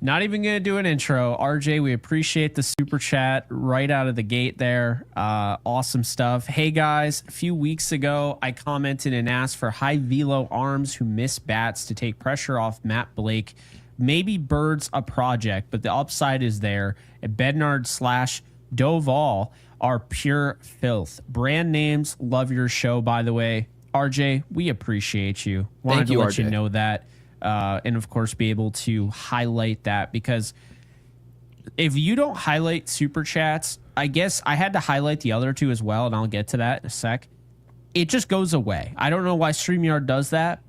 Not even going to do an intro. RJ, we appreciate the super chat right out of the gate there. Awesome stuff. Hey, guys, a few weeks ago, I commented and asked for high velo arms who miss bats to take pressure off Matt Blake. Maybe Bird's a project, but the upside is there. Bednard / Doval are pure filth. Brand names, love your show, by the way. RJ, we appreciate you. Wanted to let you know that. And of course be able to highlight that, because if you don't highlight super chats, I guess I had to highlight the other two as well, and I'll get to that in a sec. It just goes away. I don't know why StreamYard does that.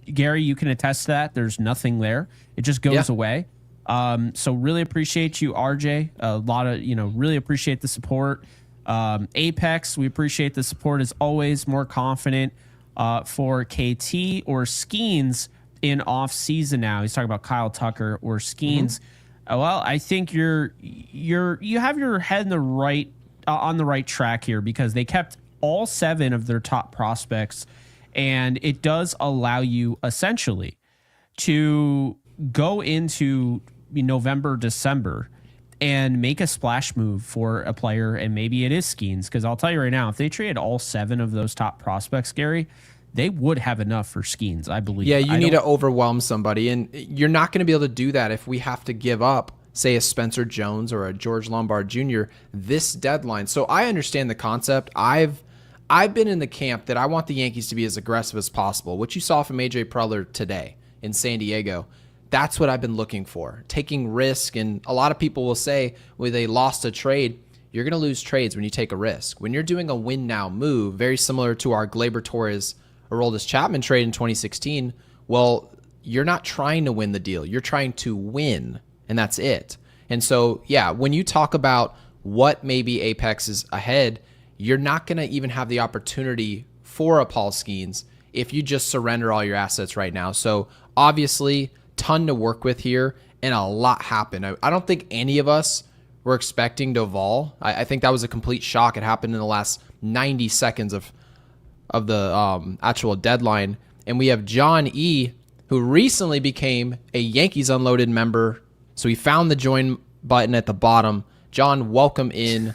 Gary, you can attest to that. There's nothing there. It just goes away. So really appreciate you, RJ. A lot of, really appreciate the support. Apex, we appreciate the support as always. More confident for KT or Skeens in off season now. He's talking about Kyle Tucker or Skeens. Well, I think you have your head in the right on the right track here, because they kept all 7 of their top prospects, and it does allow you essentially to go into November, December and make a splash move for a player, and maybe it is Skeens, because I'll tell you right now, if they traded all 7 of those top prospects, Gary, they would have enough for Skeens, I believe. Yeah, you need to overwhelm somebody, and you're not going to be able to do that if we have to give up, say, a Spencer Jones or a George Lombard Jr. this deadline. So I understand the concept. I've been in the camp that I want the Yankees to be as aggressive as possible. What you saw from AJ Preller today in San Diego, that's what I've been looking for, taking risk. And a lot of people will say, when they lost a trade, you're going to lose trades when you take a risk. When you're doing a win now move, very similar to our Gleyber Torres Aroldis Chapman trade in 2016, well, you're not trying to win the deal. You're trying to win, and that's it. And so, yeah, when you talk about what maybe Apex is ahead, you're not going to even have the opportunity for a Paul Skeens if you just surrender all your assets right now. So, obviously, ton to work with here, and a lot happened. I don't think any of us were expecting Doval. I think that was a complete shock. It happened in the last 90 seconds of the actual deadline. And we have John E., who recently became a Yankees Unloaded member. So he found the join button at the bottom. John, welcome in.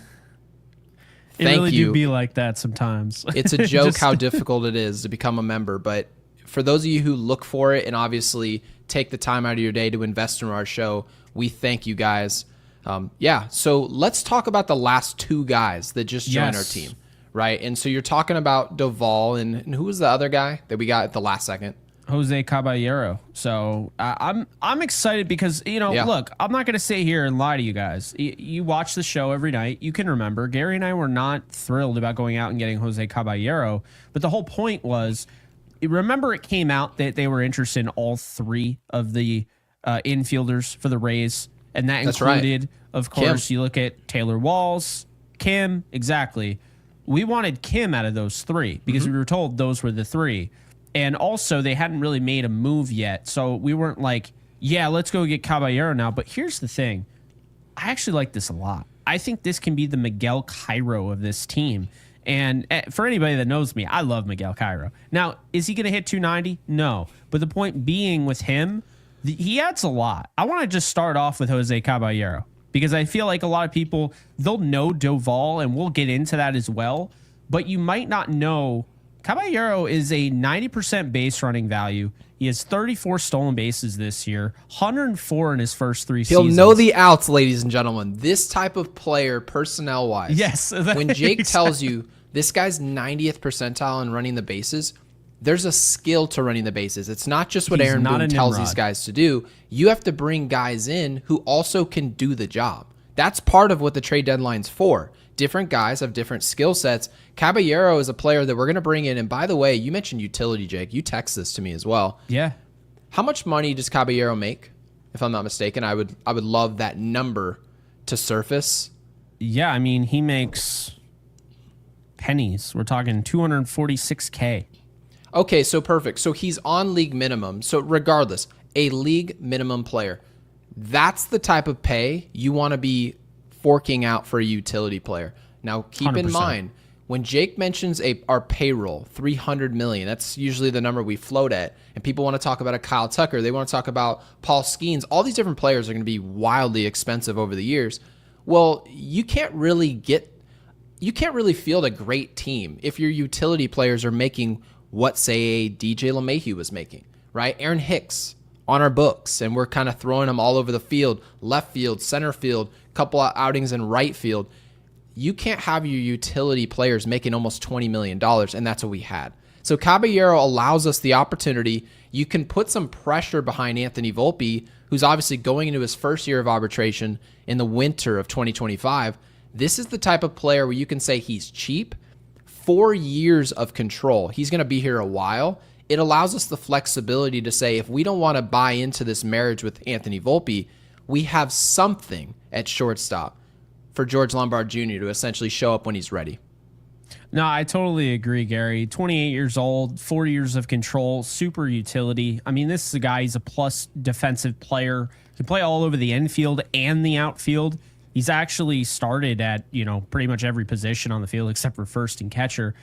Thank it really you. Do be like that sometimes. It's a joke how difficult it is to become a member. But for those of you who look for it and obviously take the time out of your day to invest in our show, we thank you guys. So let's talk about the last 2 guys that just joined our team. Right, and so you're talking about Doval, and who was the other guy that we got at the last second? Jose Caballero. So I'm excited because, look, I'm not going to sit here and lie to you guys. You watch the show every night. You can remember Gary and I were not thrilled about going out and getting Jose Caballero, but the whole point was, remember it came out that they were interested in all 3 of the infielders for the Rays, and that included, of course, Kim. You look at Taylor Walls, Kim, exactly. We wanted Kim out of those 3 because we were told those were the 3. And also, they hadn't really made a move yet. So we weren't like, yeah, let's go get Caballero now. But here's the thing. I actually like this a lot. I think this can be the Miguel Cairo of this team. And for anybody that knows me, I love Miguel Cairo. Now, is he going to hit 290? No. But the point being with him, he adds a lot. I want to just start off with Jose Caballero, because I feel like a lot of people, they'll know Doval, and we'll get into that as well. But you might not know Caballero is a 90% base running value. He has 34 stolen bases this year, 104 in his first 3 seasons. He'll know the outs, ladies and gentlemen. This type of player, personnel-wise. Yes. When Jake tells you this guy's 90th percentile in running the bases, there's a skill to running the bases. It's not just what Aaron Boone tells these guys to do. You have to bring guys in who also can do the job. That's part of what the trade deadline's for. Different guys have different skill sets. Caballero is a player that we're going to bring in. And by the way, you mentioned utility, Jake. You text this to me as well. Yeah. How much money does Caballero make? If I'm not mistaken, I would love that number to surface. Yeah, I mean, he makes pennies. We're talking $246K. Okay, so perfect. So he's on league minimum. So regardless, a league minimum player. That's the type of pay you want to be forking out for a utility player. Now, keep 100%. in mind, when Jake mentions our payroll, $300 million, that's usually the number we float at. And people want to talk about a Kyle Tucker. They want to talk about Paul Skeens. All these different players are going to be wildly expensive over the years. Well, you can't really field a great team if your utility players are making what, say, a DJ LeMahieu was making, right? Aaron Hicks on our books, and we're kind of throwing them all over the field, left field, center field, couple of outings in right field. You can't have your utility players making almost $20 million, and that's what we had. So Caballero allows us the opportunity. You can put some pressure behind Anthony Volpe, who's obviously going into his first year of arbitration in the winter of 2025. This is the type of player where you can say he's cheap, 4 years of control. He's going to be here a while. It allows us the flexibility to say, if we don't want to buy into this marriage with Anthony Volpe, we have something at shortstop for George Lombard Jr. to essentially show up when he's ready. No, I totally agree, Gary. 28 years old, 4 years of control, super utility. I mean, this is a guy, he's a plus defensive player. He can play all over the infield and the outfield. He's actually started at, pretty much every position on the field except for first and catcher.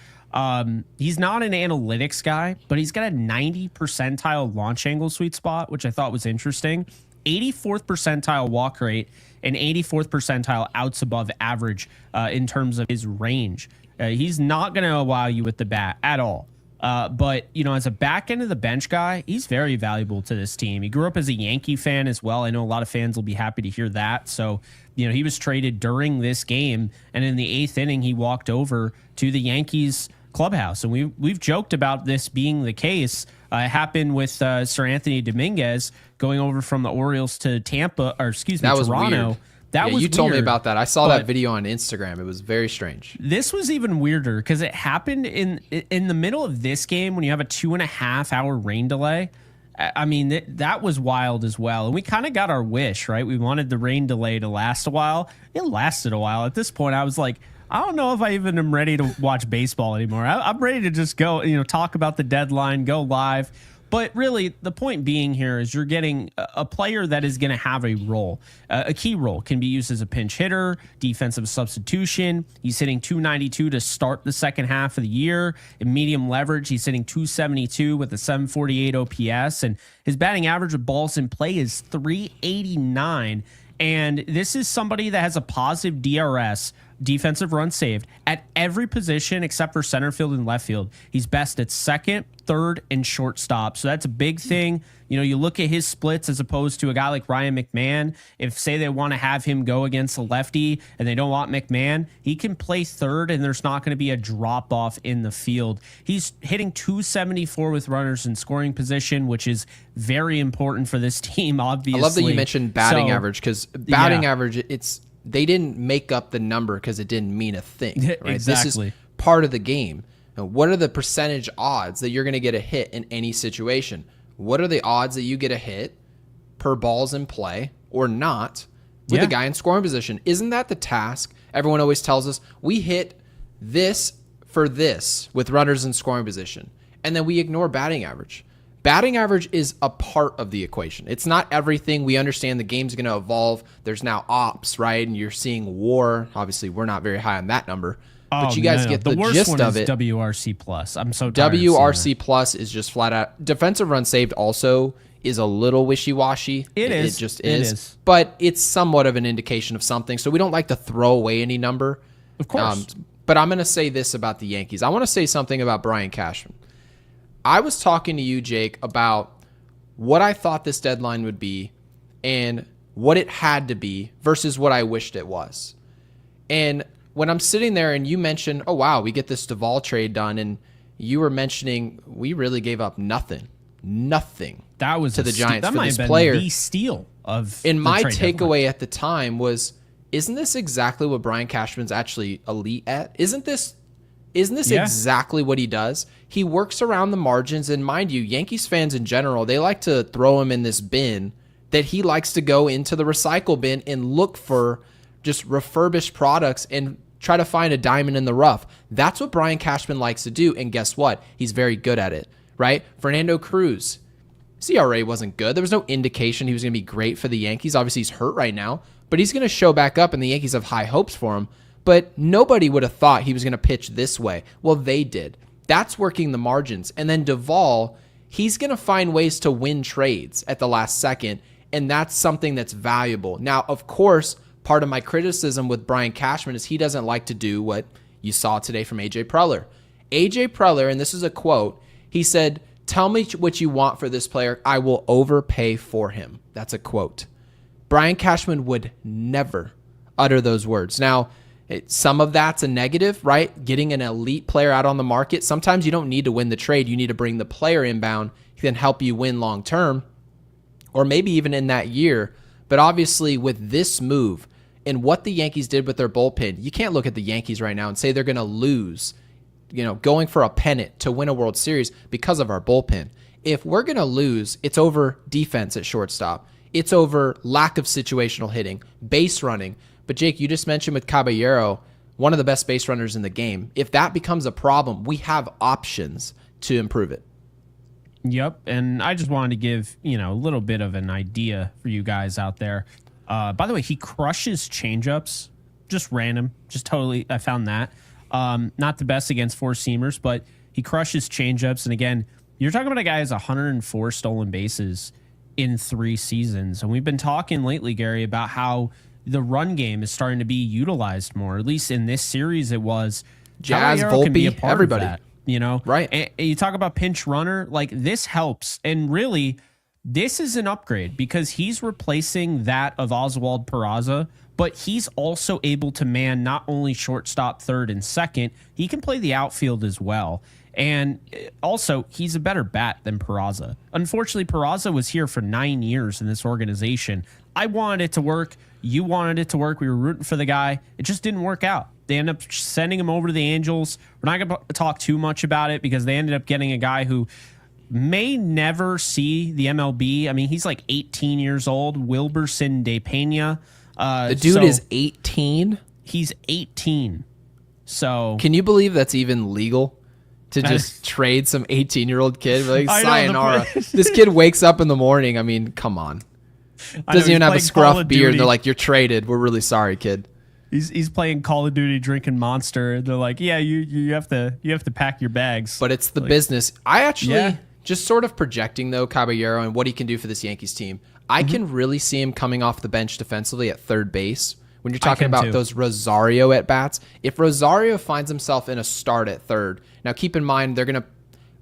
He's not an analytics guy, but he's got a 90 percentile launch angle sweet spot, which I thought was interesting. 84th percentile walk rate and 84th percentile outs above average in terms of his range. He's not going to wow you with the bat at all. But, as a back end of the bench guy, he's very valuable to this team. He grew up as a Yankee fan as well. I know a lot of fans will be happy to hear that. So, he was traded during this game, and in the 8th inning, he walked over to the Yankees clubhouse. And we've joked about this being the case. It happened with Sir Anthony Dominguez going over from the Orioles to Toronto. Weird. That was you told me weird, about that. I saw that video on Instagram. It was very strange. This was even weirder because it happened in the middle of this game when you have a 2.5 hour rain delay. I mean, that was wild as well. And we kind of got our wish, right? We wanted the rain delay to last a while. It lasted a while. At this point, I was like, I don't know if I even am ready to watch baseball anymore. I'm ready to just go, talk about the deadline, go live. But really, the point being here is you're getting a player that is going to have a role. A key role can be used as a pinch hitter, defensive substitution. He's hitting 292 to start the second half of the year. In medium leverage, he's hitting 272 with a 748 OPS. And his batting average with balls in play is 389. And this is somebody that has a positive DRS, defensive run saved, at every position except for center field and left field. He's best at second, third, and shortstop. So that's a big thing. You look at his splits as opposed to a guy like Ryan McMahon. If, say, they want to have him go against a lefty and they don't want McMahon, he can play third and there's not going to be a drop-off in the field. He's hitting 274 with runners in scoring position, which is very important for this team, obviously. I love that you mentioned batting average, because batting average, they didn't make up the number because it didn't mean a thing. Right? Exactly. This is part of the game. Now, what are the percentage odds that you're going to get a hit in any situation? What are the odds that you get a hit per balls in play or not with a guy in scoring position? Isn't that the task? Everyone always tells us we hit this for this with runners in scoring position, and then we ignore batting average. Batting average is a part of the equation. It's not everything. We understand the game's going to evolve. There's now ops, right? And you're seeing WAR. Obviously, we're not very high on that number. But you guys get the worst gist one of is it. WRC plus. I'm so tired WRC plus is just flat out. Defensive run saved also is a little wishy-washy. It just is. But it's somewhat of an indication of something. So we don't like to throw away any number. Of course. But I'm going to say this about the Yankees. I want to say something about Brian Cashman. I was talking to you, Jake, about what I thought this deadline would be and what it had to be versus what I wished it was. And when I'm sitting there and you mention, oh, wow, we get this Duvall trade done, and you were mentioning we really gave up nothing that was to the Giants that for might this have been player. The steal of and my trade takeaway deadline. at the time was, isn't this exactly what Brian Cashman's actually elite at? Isn't this exactly what he does? He works around the margins, and mind you, Yankees fans in general, they like to throw him in this bin that he likes to go into the recycle bin and look for just refurbished products and try to find a diamond in the rough. That's what Brian Cashman likes to do, and guess what? He's very good at it, right? Fernando Cruz, CRA wasn't good. There was no indication he was going to be great for the Yankees. Obviously, he's hurt right now, but he's going to show back up, and the Yankees have high hopes for him. but nobody would have thought he was going to pitch this way. Well, they did. That's working the margins. And then Duvall, he's going to find ways to win trades at the last second, and that's something that's valuable. Now, of course, part of my criticism with Brian Cashman is he doesn't like to do what you saw today from A.J. Preller. A.J. Preller, and this is a quote, he said, "Tell me what you want for this player. I will overpay for him." That's a quote. Brian Cashman would never utter those words. Now, some of that's a negative, right? Getting an elite player out on the market. Sometimes you don't need to win the trade. You need to bring the player inbound. He can help you win long term, or maybe even in that year. But obviously, with this move and what the Yankees did with their bullpen, you can't look at the Yankees right now and say they're going to lose, going for a pennant to win a World Series because of our bullpen. If we're going to lose, it's over defense at shortstop. It's over lack of situational hitting, base running. But Jake, you just mentioned with Caballero, one of the best base runners in the game. If that becomes a problem, we have options to improve it. Yep. And I just wanted to give, a little bit of an idea for you guys out there. By the way, he crushes changeups, just random, just totally. I found that. Not the best against four seamers, but he crushes changeups. And again, you're talking about a guy who has 104 stolen bases in 3 seasons. And we've been talking lately, Gary, about how the run game is starting to be utilized more. At least in this series, it was. Jazz, Caballero can be a Volpe, part everybody. of that, Right. And you talk about pinch runner, like this helps. And really, this is an upgrade because he's replacing that of Oswald Peraza, but he's also able to man not only shortstop, third, and second, he can play the outfield as well. And also, he's a better bat than Peraza. Unfortunately, Peraza was here for 9 years in this organization. I wanted it to work. You wanted it to work. We were rooting for the guy. It just didn't work out. They ended up sending him over to the Angels. We're not going to talk too much about it because they ended up getting a guy who may never see the MLB. I mean, he's like 18 years old, Wilberson De Pena. The dude is 18? He's 18. So can you believe that's even legal? To just trade some 18-year-old kid? Like, sayonara. This kid wakes up in the morning. I mean, come on. Doesn't even have a scruff beard. They're like, "You're traded. We're really sorry, kid." He's playing Call of Duty, drinking Monster. They're like, "Yeah, you have to pack your bags." But it's the business. I actually just sort of projecting though Caballero and what he can do for this Yankees team. I can really see him coming off the bench defensively at third base. When you're talking about those Rosario at bats, if Rosario finds himself in a start at third, now keep in mind they're going to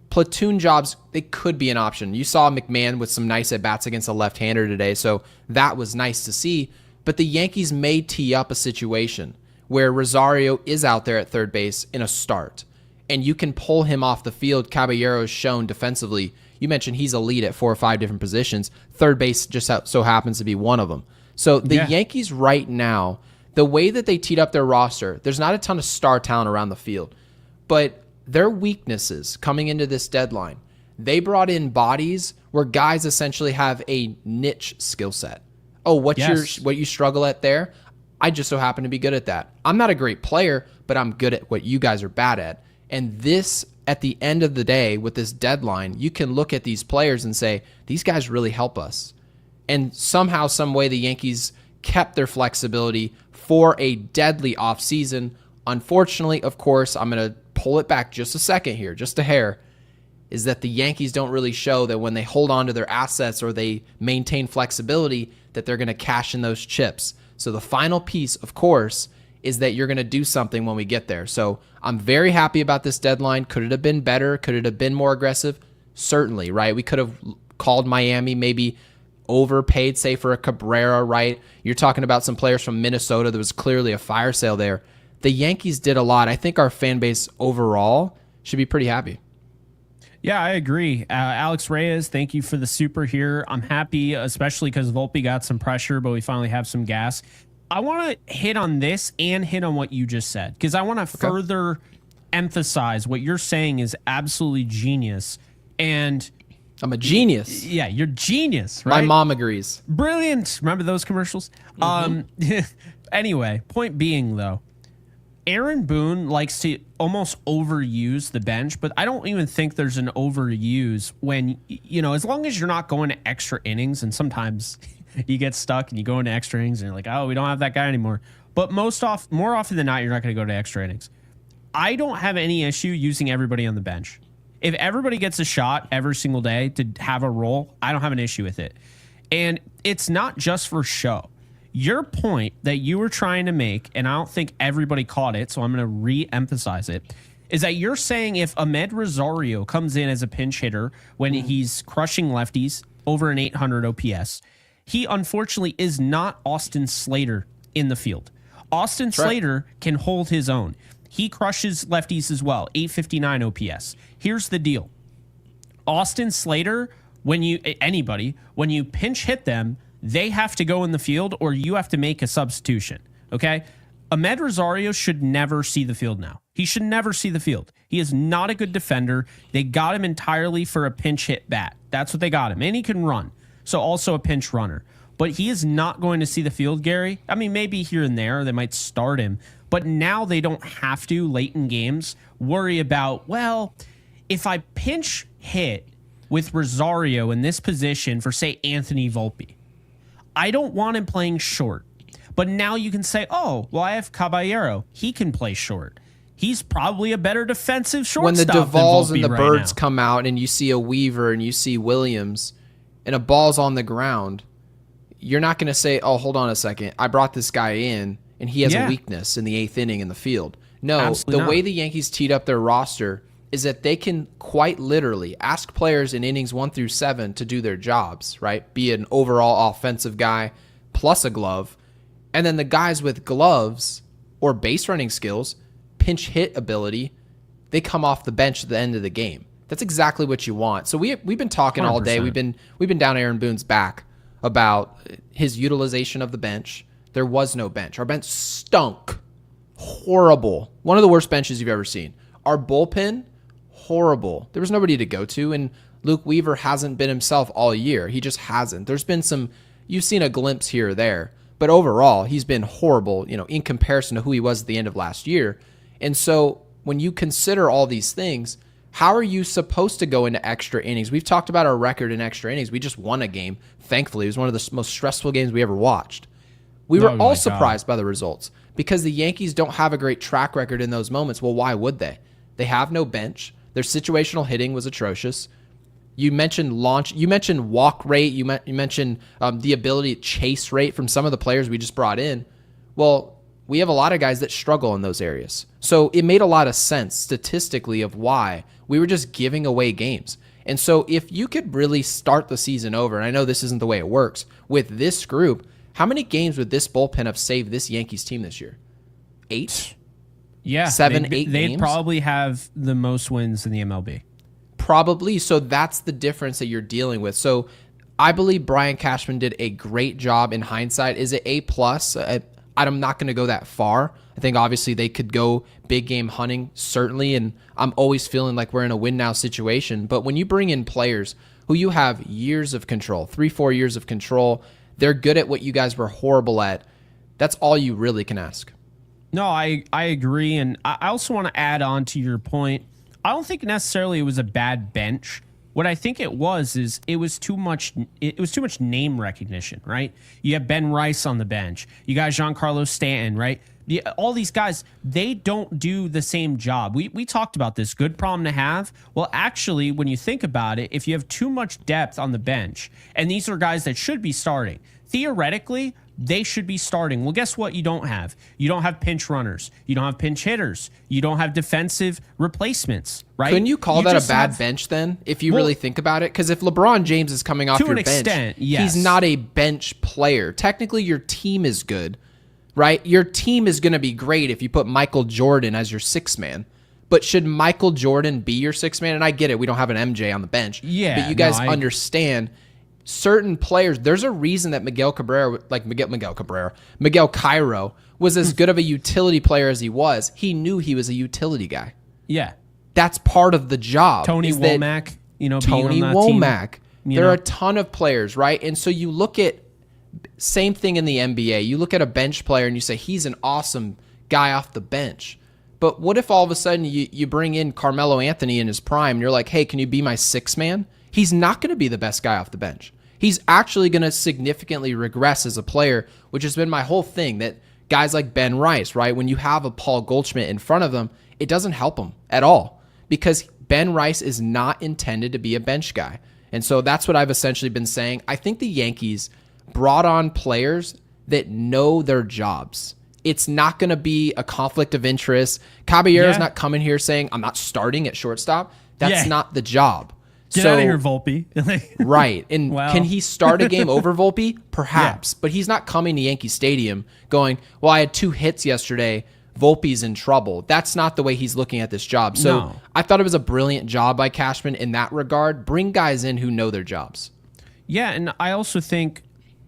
platoon jobs. They could be an option. You saw McMahon with some nice at bats against a left-hander today, so that was nice to see. But the Yankees may tee up a situation where Rosario is out there at third base in a start, and you can pull him off the field. Caballero has shown defensively. You mentioned he's elite at 4 or 5 different positions. Third base just so happens to be one of them. So the Yankees right now, the way that they teed up their roster, there's not a ton of star talent around the field, but their weaknesses coming into this deadline, they brought in bodies where guys essentially have a niche skill set. Oh, what you struggle at there? I just so happen to be good at that. I'm not a great player, but I'm good at what you guys are bad at. And this, at the end of the day, with this deadline, you can look at these players and say, these guys really help us. And somehow, some way, the Yankees kept their flexibility for a deadly offseason. Unfortunately, of course, I'm going to pull it back just a second here, just a hair, is that the Yankees don't really show that when they hold on to their assets or they maintain flexibility, that they're going to cash in those chips. So the final piece, of course, is that you're going to do something when we get there. So I'm very happy about this deadline. Could it have been better? Could it have been more aggressive? Certainly, right? We could have called Miami, maybe overpaid, say, for a Cabrera, right? You're talking about some players from Minnesota. There was clearly a fire sale there. The Yankees did a lot. I think our fan base overall should be pretty happy. Yeah, I agree. Alex Reyes, thank you for the super here. I'm happy, especially because Volpe got some pressure, but we finally have some gas. I want to hit on this and hit on what you just said, because I want to further emphasize what you're saying is absolutely genius. And I'm a genius. Yeah, you're genius, right? My mom agrees. Brilliant. Remember those commercials? Anyway, point being, though, Aaron Boone likes to almost overuse the bench, but I don't even think there's an overuse when, as long as you're not going to extra innings, and sometimes you get stuck and you go into extra innings and you're like, oh, we don't have that guy anymore. But more often than not, you're not going to go to extra innings. I don't have any issue using everybody on the bench. If everybody gets a shot every single day to have a role, I don't have an issue with it. And it's not just for show. Your point that you were trying to make, and I don't think everybody caught it, so I'm going to re-emphasize it, is that you're saying if Ahmed Rosario comes in as a pinch hitter when he's crushing lefties over an 800 OPS, he unfortunately is not Austin Slater in the field. Austin Slater can hold his own. He crushes lefties as well, 859 OPS. Here's the deal. Austin Slater, when you pinch hit them, they have to go in the field or you have to make a substitution, okay? Ahmed Rosario should never see the field now. He should never see the field. He is not a good defender. They got him entirely for a pinch hit bat. That's what they got him. And he can run. So also a pinch runner. But he is not going to see the field, Gary. I mean, maybe here and there they might start him. But now they don't have to, late in games, worry about, well, if I pinch hit with Rosario in this position for, say, Anthony Volpe, I don't want him playing short. But now you can say, oh, well, I have Caballero. He can play short. He's probably a better defensive shortstop. When the Duvals and the right Birds now come out and you see a Weaver and you see Williams and a ball's on the ground, you're not going to say, oh, hold on a second. I brought this guy in and he has a weakness in the 8th inning in the field. No, absolutely the way the Yankees teed up their roster is that they can quite literally ask players in innings 1 through 7 to do their jobs, right? Be an overall offensive guy plus a glove. And then the guys with gloves or base running skills, pinch hit ability, they come off the bench at the end of the game. That's exactly what you want. So we've been talking 100%. All day. We've been down Aaron Boone's back about his utilization of the bench. There was no bench. Our bench stunk. Horrible. One of the worst benches you've ever seen. Our bullpen, horrible. There was nobody to go to, and Luke Weaver hasn't been himself all year. He just hasn't. There's been you've seen a glimpse here or there, but overall, he's been horrible, in comparison to who he was at the end of last year. And so when you consider all these things, how are you supposed to go into extra innings? We've talked about our record in extra innings. We just won a game. Thankfully, it was one of the most stressful games we ever watched. We were all surprised by the results because the Yankees don't have a great track record in those moments. Well, why would they? They have no bench. Their situational hitting was atrocious. You mentioned walk rate. You mentioned the ability to chase rate from some of the players we just brought in. Well, we have a lot of guys that struggle in those areas. So it made a lot of sense statistically of why we were just giving away games. And so if you could really start the season over, and I know this isn't the way it works, with this group, how many games would this bullpen have saved this Yankees team this year? 8? Yeah. 7, 8 games? They'd probably have the most wins in the MLB. Probably. So that's the difference that you're dealing with. So I believe Brian Cashman did a great job in hindsight. Is it A+? I'm not going to go that far. I think obviously they could go big game hunting, certainly, and I'm always feeling like we're in a win now situation. But when you bring in players who you have years of control, 3-4 years of control, they're good at what you guys were horrible at. That's all you really can ask. No, I agree, and I also want to add on to your point. I don't think necessarily it was a bad bench. What I think it was is it was too much name recognition, right? You have Ben Rice on the bench. You got Giancarlo Stanton, right? All these guys, they don't do the same job. We talked about this. Good problem to have. Well, actually, when you think about it, if you have too much depth on the bench, and these are guys that should be starting, theoretically, they should be starting. Well, guess what you don't have? You don't have pinch runners. You don't have pinch hitters. You don't have defensive replacements, right? Couldn't you call that a bad bench then, if you really think about it? Because if LeBron James is coming off your bench, he's not a bench player. Technically, your team is good, right? Your team is going to be great if you put Michael Jordan as your sixth man. But should Michael Jordan be your sixth man? And I get it. We don't have an MJ on the bench. Yeah. But you guys understand certain players, there's a reason that Miguel Cairo was as good of a utility player as he was. He knew he was a utility guy. Yeah. That's part of the job. Tony Womack, Tony Womack. There are a ton of players, right? And so you look at same thing in the NBA. You look at a bench player and you say, he's an awesome guy off the bench. But what if all of a sudden you bring in Carmelo Anthony in his prime and you're like, hey, can you be my sixth man? He's not going to be the best guy off the bench. He's actually going to significantly regress as a player, which has been my whole thing, that Guys like Ben Rice, right? When you have a Paul Goldschmidt in front of them, it doesn't help them at all because Ben Rice is not intended to be a bench guy. And so that's what I've essentially been saying. I think the Yankees brought on players that know their jobs. It's not going to be a conflict of interest. Caballero's not coming here saying, I'm not starting at shortstop. That's not the job. Get out of here, Volpe. Right. And can he start a game over Volpe? Perhaps. But he's not coming to Yankee Stadium going, well, I had 2 hits yesterday. Volpe's in trouble. That's not the way he's looking at this job. So I thought it was a brilliant job by Cashman in that regard. Bring guys in who know their jobs. Yeah, and I also think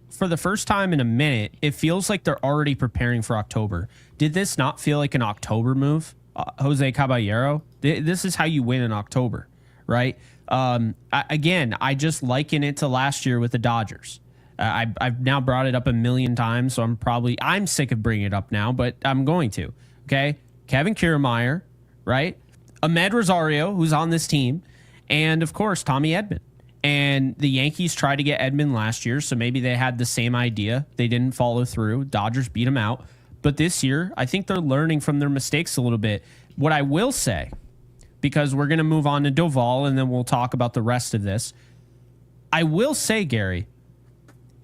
for the first time in a minute, it feels like they're already preparing for October. Did this not feel like an October move, Jose Caballero? This is how you win in October, right? I just liken it to last year with the Dodgers. I've now brought it up a million times, so I'm sick of bringing it up now, but I'm going to. Okay, Kevin Kiermaier, right? Ahmed Rosario, who's on this team, and of course Tommy Edman. And the Yankees tried to get Edman last year, so maybe they had the same idea. They didn't follow through. Dodgers beat them out. But this year, I think they're learning from their mistakes a little bit. What I will say, because we're going to move on to Doval, and then we'll talk about the rest of this. I will say, Gary,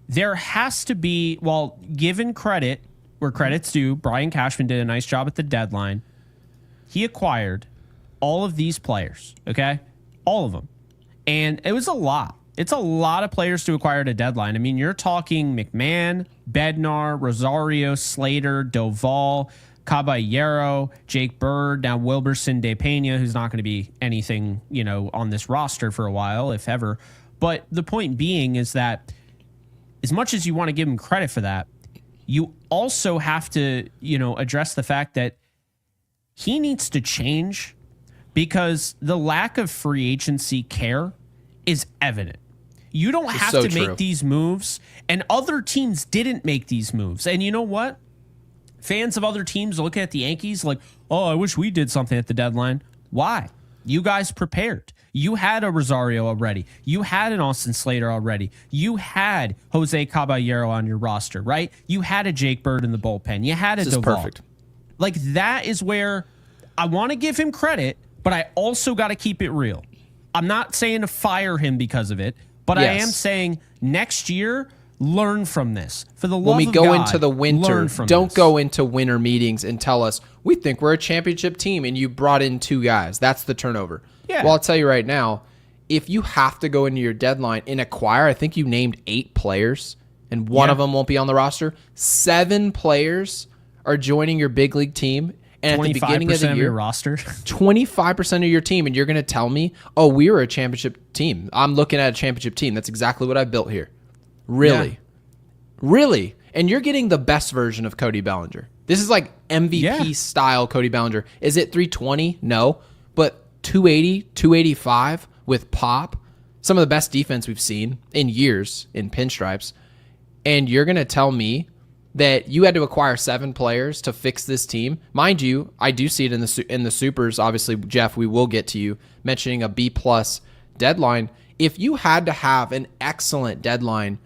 there has to be, well, given credit where credit's due, Brian Cashman did a nice job at the deadline. He acquired all of these players, okay? All of them. And it was a lot. It's a lot of players to acquire at a deadline. I mean, you're talking McMahon, Bednar, Rosario, Slater, Doval, Caballero, Jake Bird, now Wilberson De Pena, who's not going to be anything, on this roster for a while, if ever. But the point being is that as much as you want to give him credit for that, you also have to, address the fact that he needs to change because the lack of free agency care is evident. You don't have to make these moves, and other teams didn't make these moves. And you know what? Fans of other teams look at the Yankees like, oh, I wish we did something at the deadline. Why? You guys prepared. You had a Rosario already. You had an Austin Slater already. You had Jose Caballero on your roster, right? You had a Jake Bird in the bullpen. You had a Doval. Perfect. Like, that is where I want to give him credit, but I also got to keep it real. I'm not saying to fire him because of it, but I am saying next year, learn from this. For the love of God, when we go into the winter, don't go into winter meetings and tell us, we think we're a championship team and you brought in 2 guys. That's the turnover. Yeah. Well, I'll tell you right now, if you have to go into your deadline and acquire, I think you named 8 players and one of them won't be on the roster. 7 players are joining your big league team. And at the beginning of the year, your roster, 25% of your team, and you're going to tell me, oh, we were a championship team. I'm looking at a championship team. That's exactly what I built here. Really? Yeah. Really? And you're getting the best version of Cody Bellinger. This is like MVP style Cody Bellinger. Is it 320? No. But 280, 285 with pop, some of the best defense we've seen in years in pinstripes. And you're going to tell me that you had to acquire 7 players to fix this team. Mind you, I do see it in the supers. Obviously, Jeff, we will get to you mentioning a B+ deadline. If you had to have an excellent deadline,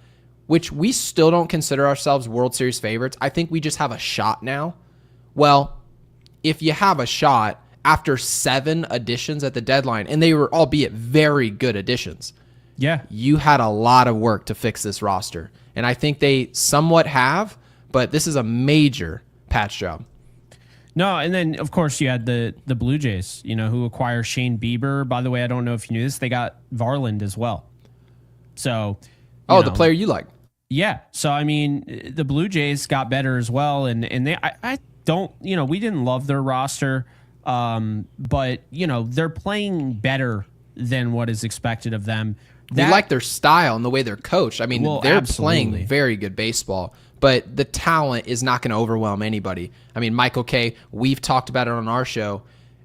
which we still don't consider ourselves World Series favorites, I think we just have a shot now. Well, if you have a shot after 7 additions at the deadline, and they were albeit very good additions, you had a lot of work to fix this roster. And I think they somewhat have, but this is a major patch job. No, and then, of course, you had the Blue Jays, who acquire Shane Bieber. By the way, I don't know if you knew this. They got Varland as well. So, the player you like. Yeah. So, I mean, the Blue Jays got better as well. And I don't, we didn't love their roster. But, they're playing better than what is expected of them. We like their style and the way they're coached. I mean, they're playing very good baseball. But the talent is not going to overwhelm anybody. I mean, Michael K., we've talked about it on our show.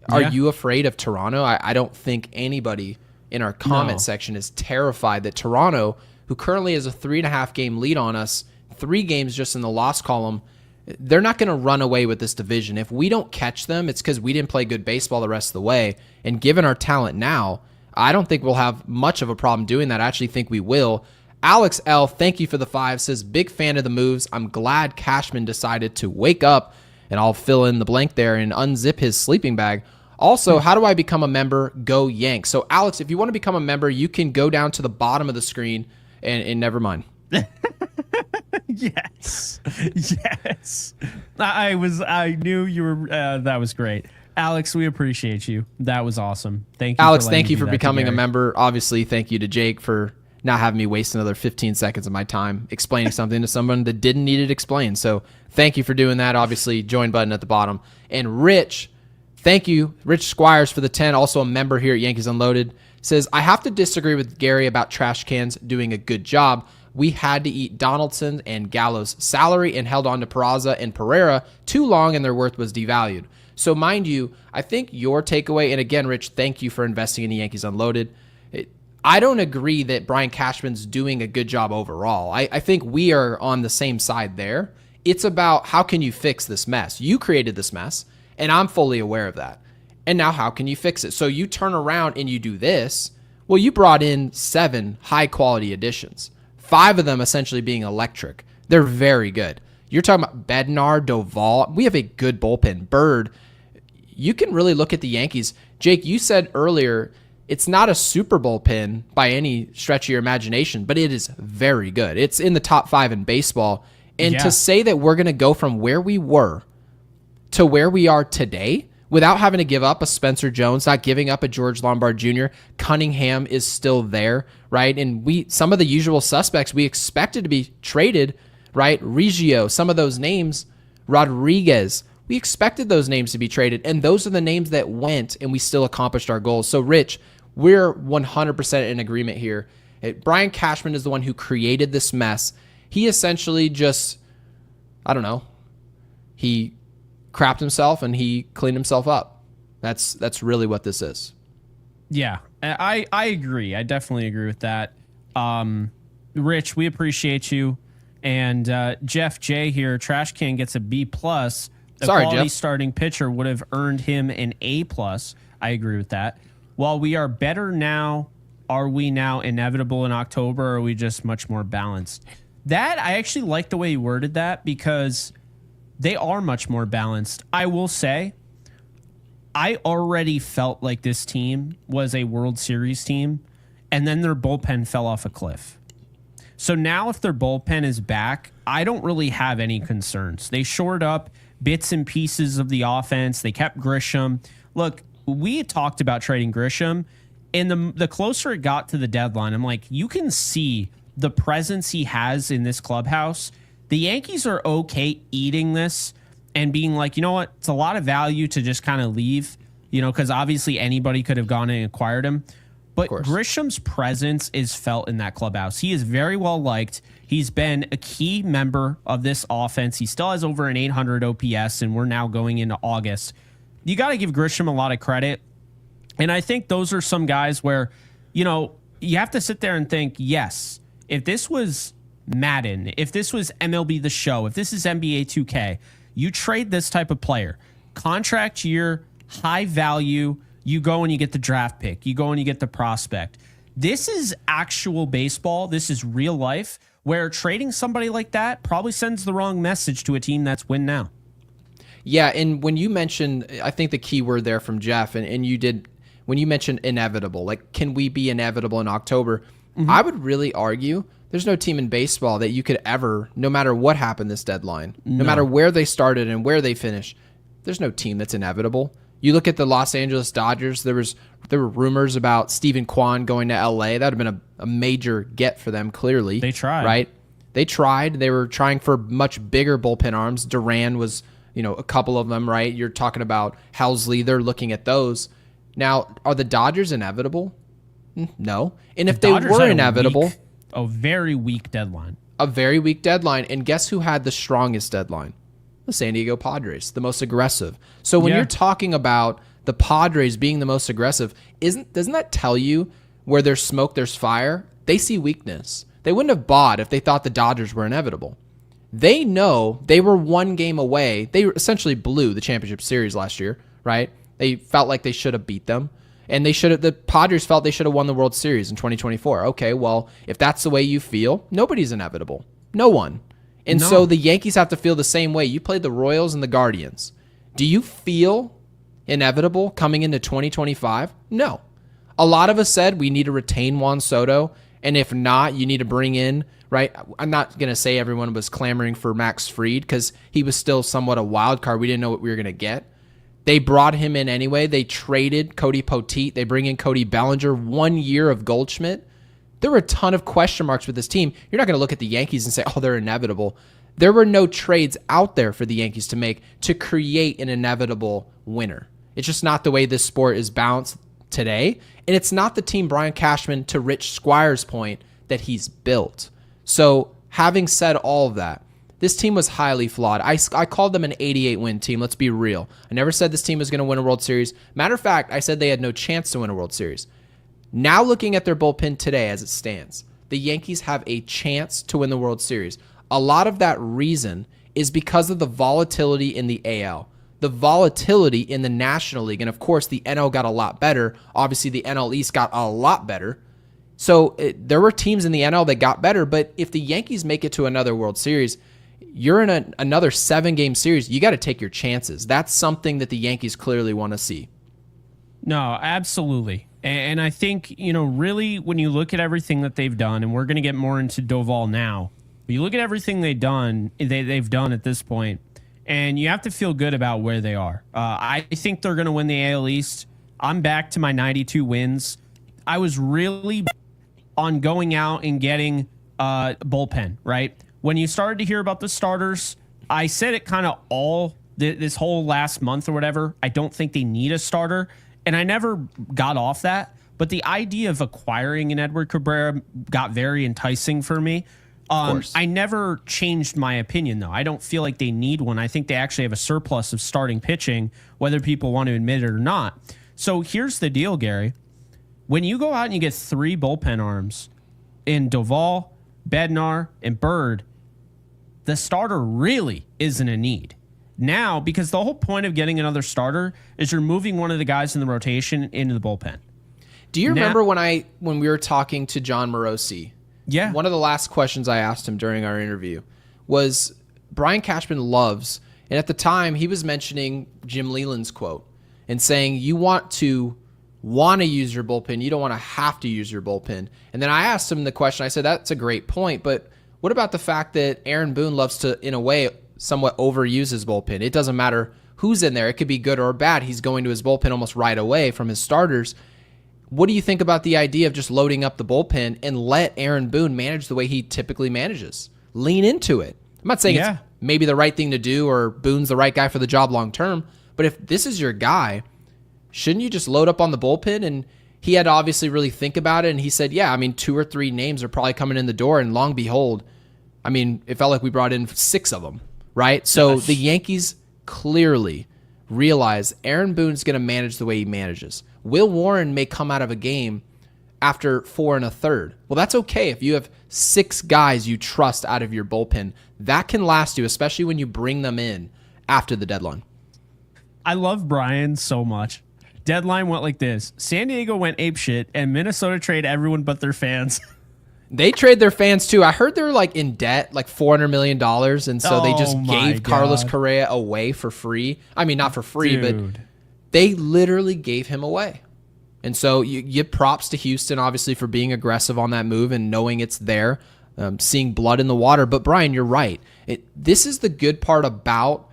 Are you afraid of Toronto? I don't think anybody in our comment section is terrified that Toronto, who currently has a 3.5 game lead on us, 3 games just in the loss column, they're not going to run away with this division. If we don't catch them, it's because we didn't play good baseball the rest of the way. And given our talent now, I don't think we'll have much of a problem doing that. I actually think we will. Alex L, thank you for the 5, says, big fan of the moves. I'm glad Cashman decided to wake up, and I'll fill in the blank there, and unzip his sleeping bag. Also, how do I become a member? Go Yanks. So, Alex, if you want to become a member, you can go down to the bottom of the screen and never mind. Yes. I knew you were, that was great. Alex, we appreciate you. That was awesome. Thank you. Alex, thank you for becoming a member. Obviously, thank you to Jake for not having me waste another 15 seconds of my time explaining something to someone that didn't need it explained. So thank you for doing that. Obviously, join button at the bottom. And Rich, thank you, Rich Squires, for the 10, also a member here at Yankees Unloaded, says, I have to disagree with Gary about trash cans doing a good job. We had to eat Donaldson and Gallo's salary and held on to Peraza and Pereira too long, and their worth was devalued. So mind you, I think your takeaway, and again, Rich, thank you for investing in the Yankees Unloaded. I don't agree that Brian Cashman's doing a good job overall. I think we are on the same side there. It's about how can you fix this mess? You created this mess, and I'm fully aware of that. And now how can you fix it? So you turn around and you do this. Well, you brought in 7 high-quality additions, 5 of them essentially being electric. They're very good. You're talking about Bednar, Doval. We have a good bullpen. Bird. You can really look at the Yankees. Jake, you said earlier, it's not a Super Bowl pin by any stretch of your imagination, but it is very good. It's in the top 5 in baseball. And to say that we're going to go from where we were to where we are today without having to give up a Spencer Jones, not giving up a George Lombard Jr., Cunningham is still there, right? And some of the usual suspects we expected to be traded, right? Reggio, some of those names, Rodriguez, we expected those names to be traded, and those are the names that went, and we still accomplished our goals. So, Rich, we're 100% in agreement here. Brian Cashman is the one who created this mess. He essentially just, I don't know, he crapped himself and he cleaned himself up. That's really what this is. Yeah, I agree. I definitely agree with that. Rich, we appreciate you. And Jeff J here, Trash Can gets a B+. Sorry, quality Jeff. Starting pitcher would have earned him an A+. I agree with that. While we are better now, are we now inevitable in October, or are we just much more balanced? That, I actually like the way you worded that, because they are much more balanced. I will say, I already felt like this team was a World Series team, and then their bullpen fell off a cliff. So now if their bullpen is back, I don't really have any concerns. They shored up bits and pieces of the offense. They kept Grisham. Look, we talked about trading Grisham, and the closer it got to the deadline, I'm like, you can see the presence he has in this clubhouse. The Yankees are okay eating this and being like, you know what, it's a lot of value to just kind of leave, because obviously anybody could have gone and acquired him. But Grisham's presence is felt in that clubhouse. He is very well liked. He's been a key member of this offense. He still has over an 800 OPS, and we're now going into August. You got to give Grisham a lot of credit. And I think those are some guys where, you have to sit there and think, yes, if this was Madden, if this was MLB The Show, if this is NBA 2K, you trade this type of player, contract year, high value, you go and you get the draft pick. You go and you get the prospect. This is actual baseball. This is real life, where trading somebody like that probably sends the wrong message to a team that's win now. Yeah, and when you mentioned, I think the key word there from Jeff, and you did, when you mentioned inevitable, like, can we be inevitable in October? Mm-hmm. I would really argue there's no team in baseball that you could ever, no matter what happened this deadline, no matter where they started and where they finished, there's no team that's inevitable. You look at the Los Angeles Dodgers, there were rumors about Stephen Kwan going to LA. That would have been a major get for them, clearly. They tried. Right? They tried. They were trying for much bigger bullpen arms. Duran was, a couple of them, right? You're talking about Housley. They're looking at those. Now, are the Dodgers inevitable? No. And if they were inevitable... A very weak deadline. A very weak deadline. And guess who had the strongest deadline? The San Diego Padres, the most aggressive. So when you're talking about the Padres being the most aggressive, doesn't that tell you where there's smoke, there's fire? They see weakness. They wouldn't have bought if they thought the Dodgers were inevitable. They know they were one game away. They essentially blew the championship series last year, right? They felt like they should have beat them. And the Padres felt they should have won the World Series in 2024. Okay, well, if that's the way you feel, nobody's inevitable. No one. And so the Yankees have to feel the same way. You played the Royals and the Guardians. Do you feel inevitable coming into 2025? No. A lot of us said we need to retain Juan Soto, and if not, you need to bring in, right? I'm not going to say everyone was clamoring for Max Fried because he was still somewhat a wild card. We didn't know what we were going to get. They brought him in anyway. They traded Cody Poteet. They bring in Cody Bellinger, 1 year of Goldschmidt. There were a ton of question marks with this team. You're not going to look at the Yankees and say, oh, they're inevitable. There were no trades out there for the Yankees to make to create an inevitable winner. It's just not the way this sport is balanced today. And it's not the team Brian Cashman, to Rich Squire's point, that he's built. So having said all of that, this team was highly flawed. I called them an 88-win team. Let's be real. I never said this team was going to win a World Series. Matter of fact, I said they had no chance to win a World Series. Now looking at their bullpen today as it stands, the Yankees have a chance to win the World Series. A lot of that reason is because of the volatility in the AL, the volatility in the National League, and of course the NL got a lot better. Obviously the NL East got a lot better. So there were teams in the NL that got better, but if the Yankees make it to another World Series, you're in another 7-game series. You got to take your chances. That's something that the Yankees clearly want to see. No, absolutely. And I think, really when you look at everything that they've done, and we're going to get more into Doval now, but you look at everything they've done at this point, and you have to feel good about where they are. I think they're going to win the AL East. I'm back to my 92 wins. I was really on going out and getting bullpen, right? When you started to hear about the starters, I said it kind of all this whole last month or whatever. I don't think they need a starter. And I never got off that. But the idea of acquiring an Edward Cabrera got very enticing for me. I never changed my opinion, though. I don't feel like they need one. I think they actually have a surplus of starting pitching, whether people want to admit it or not. So here's the deal, Gary. When you go out and you get 3 bullpen arms in Doval, Bednar, and Bird, the starter really isn't a need. Now, because the whole point of getting another starter is you're moving one of the guys in the rotation into the bullpen. Do you remember when we were talking to John Morosi? Yeah. One of the last questions I asked him during our interview was Brian Cashman loves, and at the time he was mentioning Jim Leland's quote and saying you want to use your bullpen. You don't want to have to use your bullpen. And then I asked him the question. I said, that's a great point, but what about the fact that Aaron Boone loves to, in a way, somewhat overuse his bullpen? It doesn't matter who's in there. It could be good or bad. He's going to his bullpen almost right away from his starters. What do you think about the idea of just loading up the bullpen and let Aaron Boone manage the way he typically manages? Lean into it. I'm not saying it's maybe the right thing to do or Boone's the right guy for the job long term, but if this is your guy, shouldn't you just load up on the bullpen? And he had to obviously really think about it, and he said, 2 or 3 names are probably coming in the door, and long behold, it felt like we brought in 6 of them, right? So the Yankees clearly realize Aaron Boone's going to manage the way he manages. Will Warren may come out of a game after 4 1/3. Well, that's okay if you have 6 guys you trust out of your bullpen. That can last you, especially when you bring them in after the deadline. I love Brian so much. Deadline went like this. San Diego went apeshit, and Minnesota trade everyone but their fans. They trade their fans too. I heard they're in debt, $400 million, and so they just gave Carlos Correa away for free. Not for free, but they literally gave him away. And so you give props to Houston, obviously, for being aggressive on that move and knowing it's there, seeing blood in the water. But Brian, you're right. This is the good part about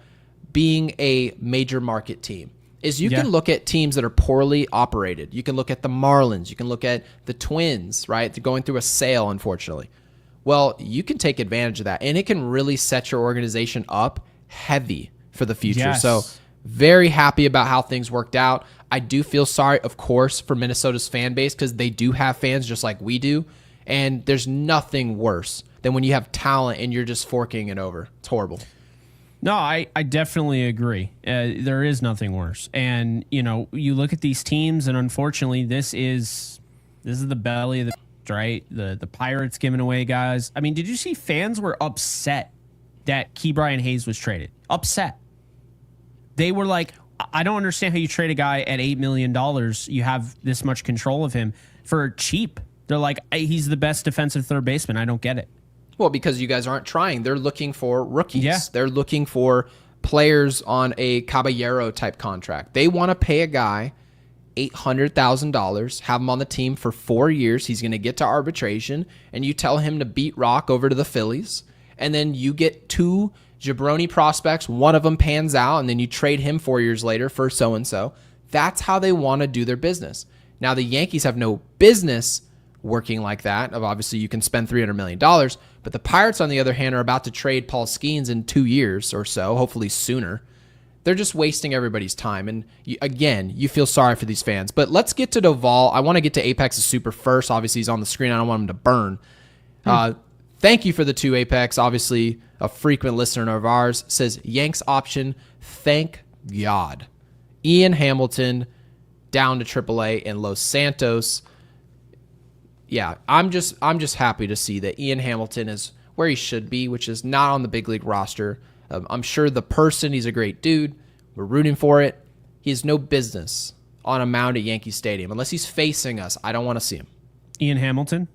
being a major market team. Is you can look at teams that are poorly operated. You can look at the Marlins. You can look at the Twins, right? They're going through a sale, unfortunately. Well, you can take advantage of that, and it can really set your organization up heavy for the future. Yes. So very happy about how things worked out. I do feel sorry, of course, for Minnesota's fan base because they do have fans just like we do, and there's nothing worse than when you have talent and you're just forking it over. It's horrible. No, I definitely agree. There is nothing worse. And, you look at these teams, and unfortunately, this is the belly of the beast, right? The Pirates giving away guys. Did you see fans were upset that Key Brian Hayes was traded? Upset. They were like, I don't understand how you trade a guy at $8 million. You have this much control of him for cheap. They're like, he's the best defensive third baseman. I don't get it. Well, because you guys aren't trying. They're looking for rookies. Yeah. They're looking for players on a Caballero type contract. They want to pay a guy $800,000, have him on the team for 4 years. He's going to get to arbitration, and you tell him to beat rock over to the Phillies, and then you get 2 jabroni prospects. One of them pans out, and then you trade him 4 years later for so-and-so. That's how they want to do their business. Now, the Yankees have no business working like that. Obviously, you can spend $300 million, but the Pirates, on the other hand, are about to trade Paul Skeens in 2 years or so, hopefully sooner. They're just wasting everybody's time. And again, you feel sorry for these fans. But let's get to Doval. I want to get to Apex's Super first. Obviously, he's on the screen. I don't want him to burn. Thank you for the 2 Apex. Obviously, a frequent listener of ours says, Yanks option, thank God. Ian Hamilton down to AAA in Los Santos. Yeah, I'm just happy to see that Ian Hamilton is where he should be, which is not on the big league roster. I'm sure the person, he's a great dude. We're rooting for it. He has no business on a mound at Yankee Stadium. Unless he's facing us, I don't want to see him. Ian Hamilton?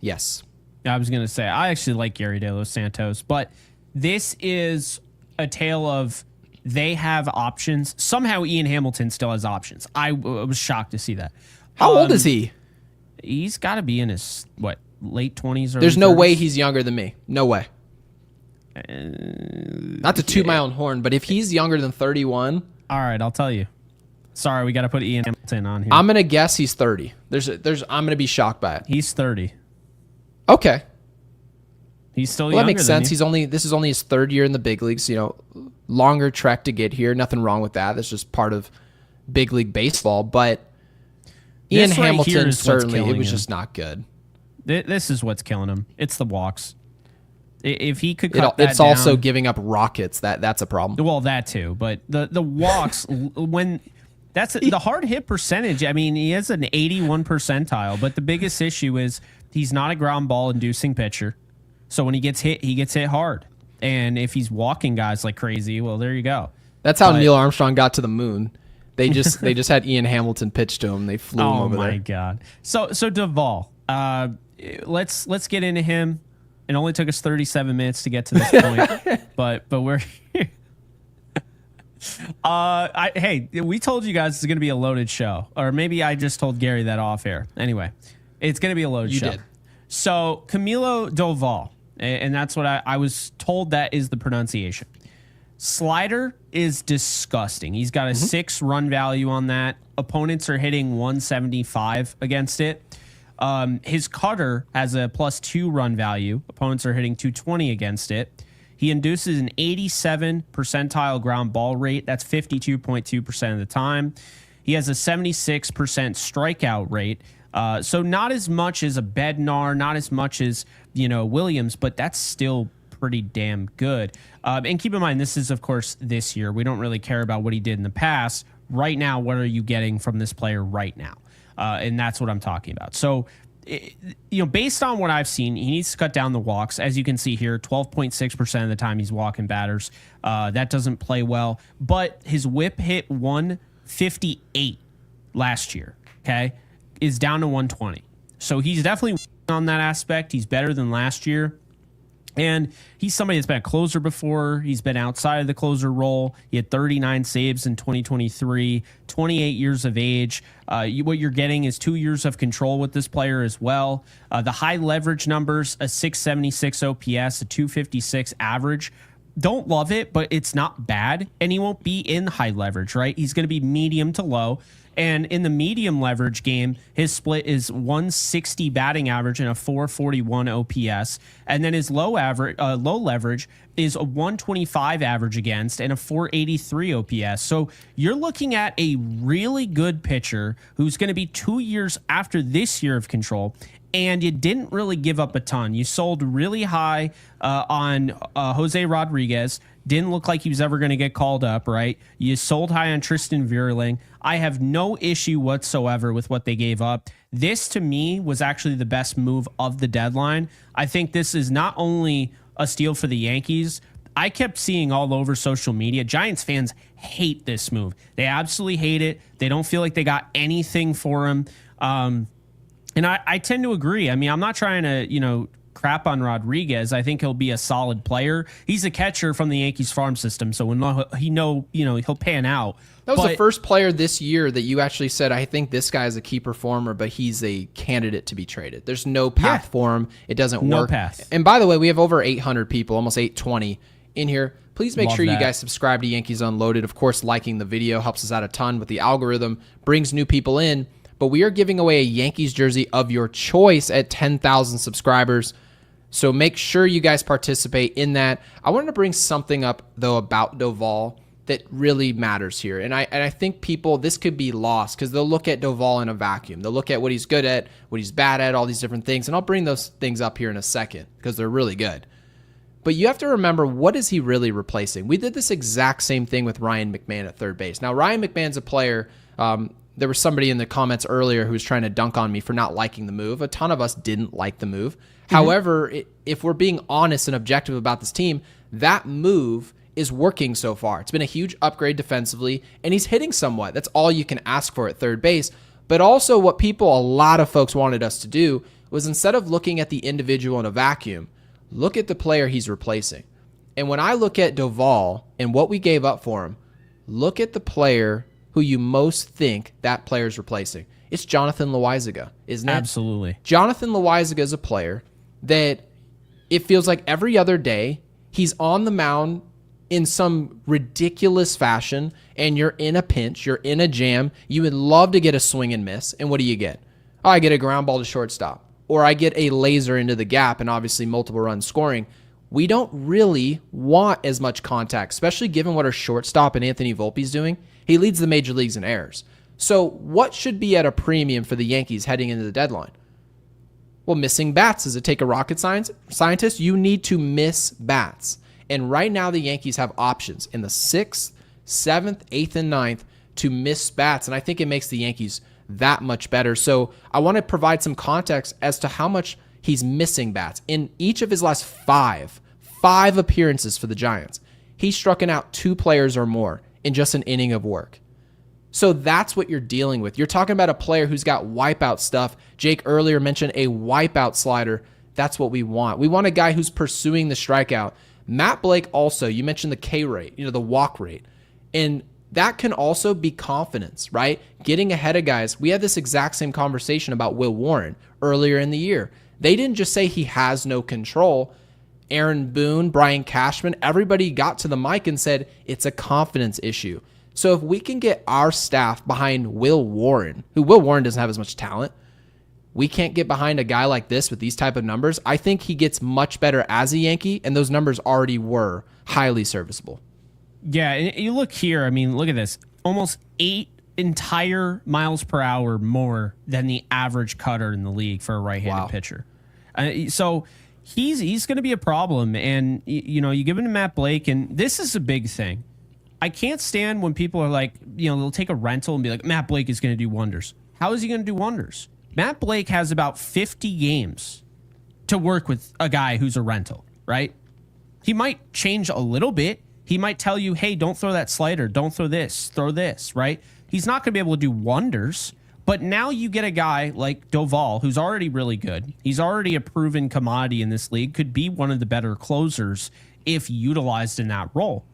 Yes. I was going to say, I actually like Gary De Los Santos, but this is a tale of they have options. Somehow Ian Hamilton still has options. I was shocked to see that. How old is he? He's got to be in his, late 20s or There's no 30s? way he's younger than me. No way. Not to toot my own horn, but if he's younger than 31... All right, I'll tell you. Sorry, we got to put Ian Hamilton on here. I'm going to guess he's 30. I'm going to be shocked by it. He's 30. Okay. He's still Well, younger that makes than sense. me. This is only his 3rd year in the big leagues. Longer trek to get here. Nothing wrong with that. That's just part of big league baseball. But Ian This right here Hamilton, is what's certainly, it killing was him. just not good. This is what's killing him. It's the walks. If he could cut that It's also down- giving up rockets. That's a problem. Well, that too, but the walks when that's the hard hit percentage. I mean, he has an 81 percentile, but the biggest issue is he's not a ground ball inducing pitcher. So when he gets hit hard. And if he's walking guys like crazy, well, there you go. That's how Neil Armstrong got to the moon. They just had Ian Hamilton pitch to him. They flew him over there. Oh my God. So Doval, let's get into him. It only took us 37 minutes to get to this point, but we're here. Hey, we told you guys it's going to be a loaded show, or maybe I just told Gary that off air. Anyway, it's going to be a loaded show. Did. So Camilo Doval, and that's what I was told that is the pronunciation. Slider is disgusting. He's got a 6 run value on that. Opponents are hitting 175 against it. His cutter has a +2 run value. Opponents are hitting 220 against it. He induces an 87 percentile ground ball rate. That's 52.2% of the time. He has a 76% strikeout rate. So not as much as a Bednar, not as much as, Williams, but that's still pretty damn good. And keep in mind, this is, of course, this year. We don't really care about what he did in the past. Right now, what are you getting from this player right now? And that's what I'm talking about. So, based on what I've seen, he needs to cut down the walks. As you can see here, 12.6% of the time he's walking batters. That doesn't play well. But his whip hit 158 last year, okay, is down to 120. So he's definitely on that aspect. He's better than last year. And he's somebody that's been a closer before. He's been outside of the closer role. He had 39 saves in 2023, 28 years of age. What you're getting is 2 years of control with this player as well. The high leverage numbers, a 676 OPS, a 256 average. Don't love it, but it's not bad. And he won't be in high leverage, right? He's going to be medium to low. And in the medium leverage game, his split is 160 batting average and a 441 OPS. And then his low leverage is a 125 average against and a 483 OPS. So you're looking at a really good pitcher who's going to be 2 years after this year of control. And you didn't really give up a ton. You sold really high on Jose Rodriguez. Didn't look like he was ever going to get called up, right? You sold high on Tristan Vierling. I have no issue whatsoever with what they gave up. This, to me, was actually the best move of the deadline. I think this is not only a steal for the Yankees. I kept seeing all over social media, Giants fans hate this move. They absolutely hate it. They don't feel like they got anything for him. And I tend to agree. I mean, I'm not trying to, crap on Rodriguez. I think he'll be a solid player. He's a catcher from the Yankees farm system, so he'll pan out. That was the first player this year that you actually said, I think this guy is a key performer, but he's a candidate to be traded. There's no path for him. It doesn't work. No path. And by the way, we have over 800 people, almost 820 in here. Please make sure that. you guys subscribe to Yankees Unloaded. Of course, liking the video helps us out a ton with the algorithm, brings new people in. But we are giving away a Yankees jersey of your choice at 10,000 subscribers. So make sure you guys participate in that. I wanted to bring something up, though, about Doval that really matters here. And I think people, this could be lost because they'll look at Doval in a vacuum. They'll look at what he's good at, what he's bad at, all these different things. And I'll bring those things up here in a second because they're really good. But you have to remember, what is he really replacing? We did this exact same thing with Ryan McMahon at third base. Now, Ryan McMahon's a player. There was somebody in the comments earlier who was trying to dunk on me for not liking the move. A ton of us didn't like the move. However, if we're being honest and objective about this team, that move is working so far. It's been a huge upgrade defensively, and he's hitting somewhat. That's all you can ask for at third base. But also what a lot of folks wanted us to do was, instead of looking at the individual in a vacuum, look at the player he's replacing. And when I look at Doval and what we gave up for him, look at the player who you most think that player's replacing. It's Jonathan Loaisiga, isn't it? Absolutely. Jonathan Loaisiga is a player that it feels like every other day he's on the mound in some ridiculous fashion, and you're in a pinch, you're in a jam, you would love to get a swing and miss, and what do you get? Oh, I get a ground ball to shortstop, or I get a laser into the gap, and obviously multiple runs scoring. We don't really want as much contact, especially given what our shortstop and Anthony Volpe's doing. He leads the major leagues in errors. So what should be at a premium for the Yankees heading into the deadline? Well, missing bats. Does it take a rocket scientist? You need to miss bats. And right now the Yankees have options in the 6th, 7th, 8th, and 9th to miss bats. And I think it makes the Yankees that much better. So I want to provide some context as to how much he's missing bats. In each of his last five appearances for the Giants, he's struck out 2 players or more in just an inning of work. So that's what you're dealing with. You're talking about a player who's got wipeout stuff. Jake earlier mentioned a wipeout slider. That's what we want. We want a guy who's pursuing the strikeout. Matt Blake also, you mentioned the K rate, the walk rate. And that can also be confidence, right? Getting ahead of guys. We had this exact same conversation about Will Warren earlier in the year. They didn't just say he has no control. Aaron Boone, Brian Cashman, everybody got to the mic and said it's a confidence issue. So if we can get our staff behind Will Warren, who Will Warren doesn't have as much talent, we can't get behind a guy like this with these type of numbers. I think he gets much better as a Yankee, and those numbers already were highly serviceable. Yeah, and you look here, I mean, look at this. Almost 8 entire miles per hour more than the average cutter in the league for a right-handed pitcher. So he's going to be a problem, and you give him to Matt Blake, and this is a big thing. I can't stand when people are like, they'll take a rental and be like, Matt Blake is going to do wonders. How is he going to do wonders? Matt Blake has about 50 games to work with a guy who's a rental, right? He might change a little bit. He might tell you, hey, don't throw that slider. Don't throw this, right? He's not going to be able to do wonders. But now you get a guy like Doval, who's already really good. He's already a proven commodity in this league, could be one of the better closers if utilized in that role.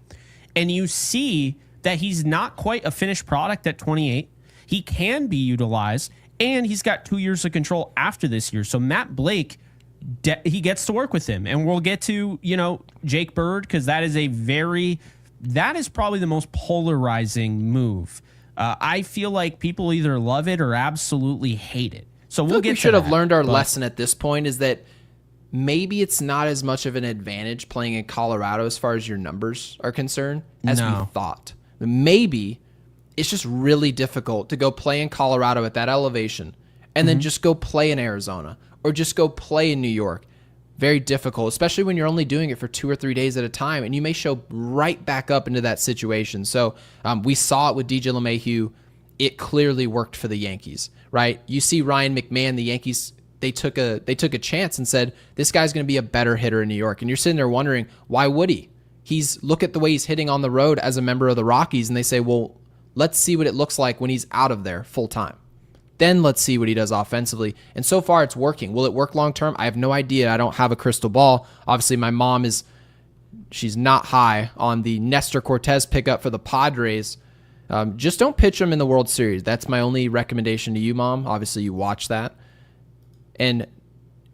And you see that he's not quite a finished product at 28. He can be utilized, and he's got 2 years of control after this year. So Matt Blake, he gets to work with him. And we'll get to, Jake Bird, because that is probably the most polarizing move. I feel like people either love it or absolutely hate it. So we'll get to that. We should have learned our lesson at this point, is that maybe it's not as much of an advantage playing in Colorado as far as your numbers are concerned as we thought. Maybe it's just really difficult to go play in Colorado at that elevation and then just go play in Arizona or just go play in New York. Very difficult, especially when you're only doing it for 2 or 3 days at a time, and you may show right back up into that situation. So we saw it with DJ LeMahieu. It clearly worked for the Yankees, right? You see Ryan McMahon, the Yankees, they took a chance and said, this guy's going to be a better hitter in New York. And you're sitting there wondering, why would he? Look at the way he's hitting on the road as a member of the Rockies, and they say, well, let's see what it looks like when he's out of there full time. Then let's see what he does offensively. And so far, it's working. Will it work long term? I have no idea. I don't have a crystal ball. Obviously, my mom she's not high on the Nestor Cortez pickup for the Padres. Just don't pitch him in the World Series. That's my only recommendation to you, Mom. Obviously, you watch that. And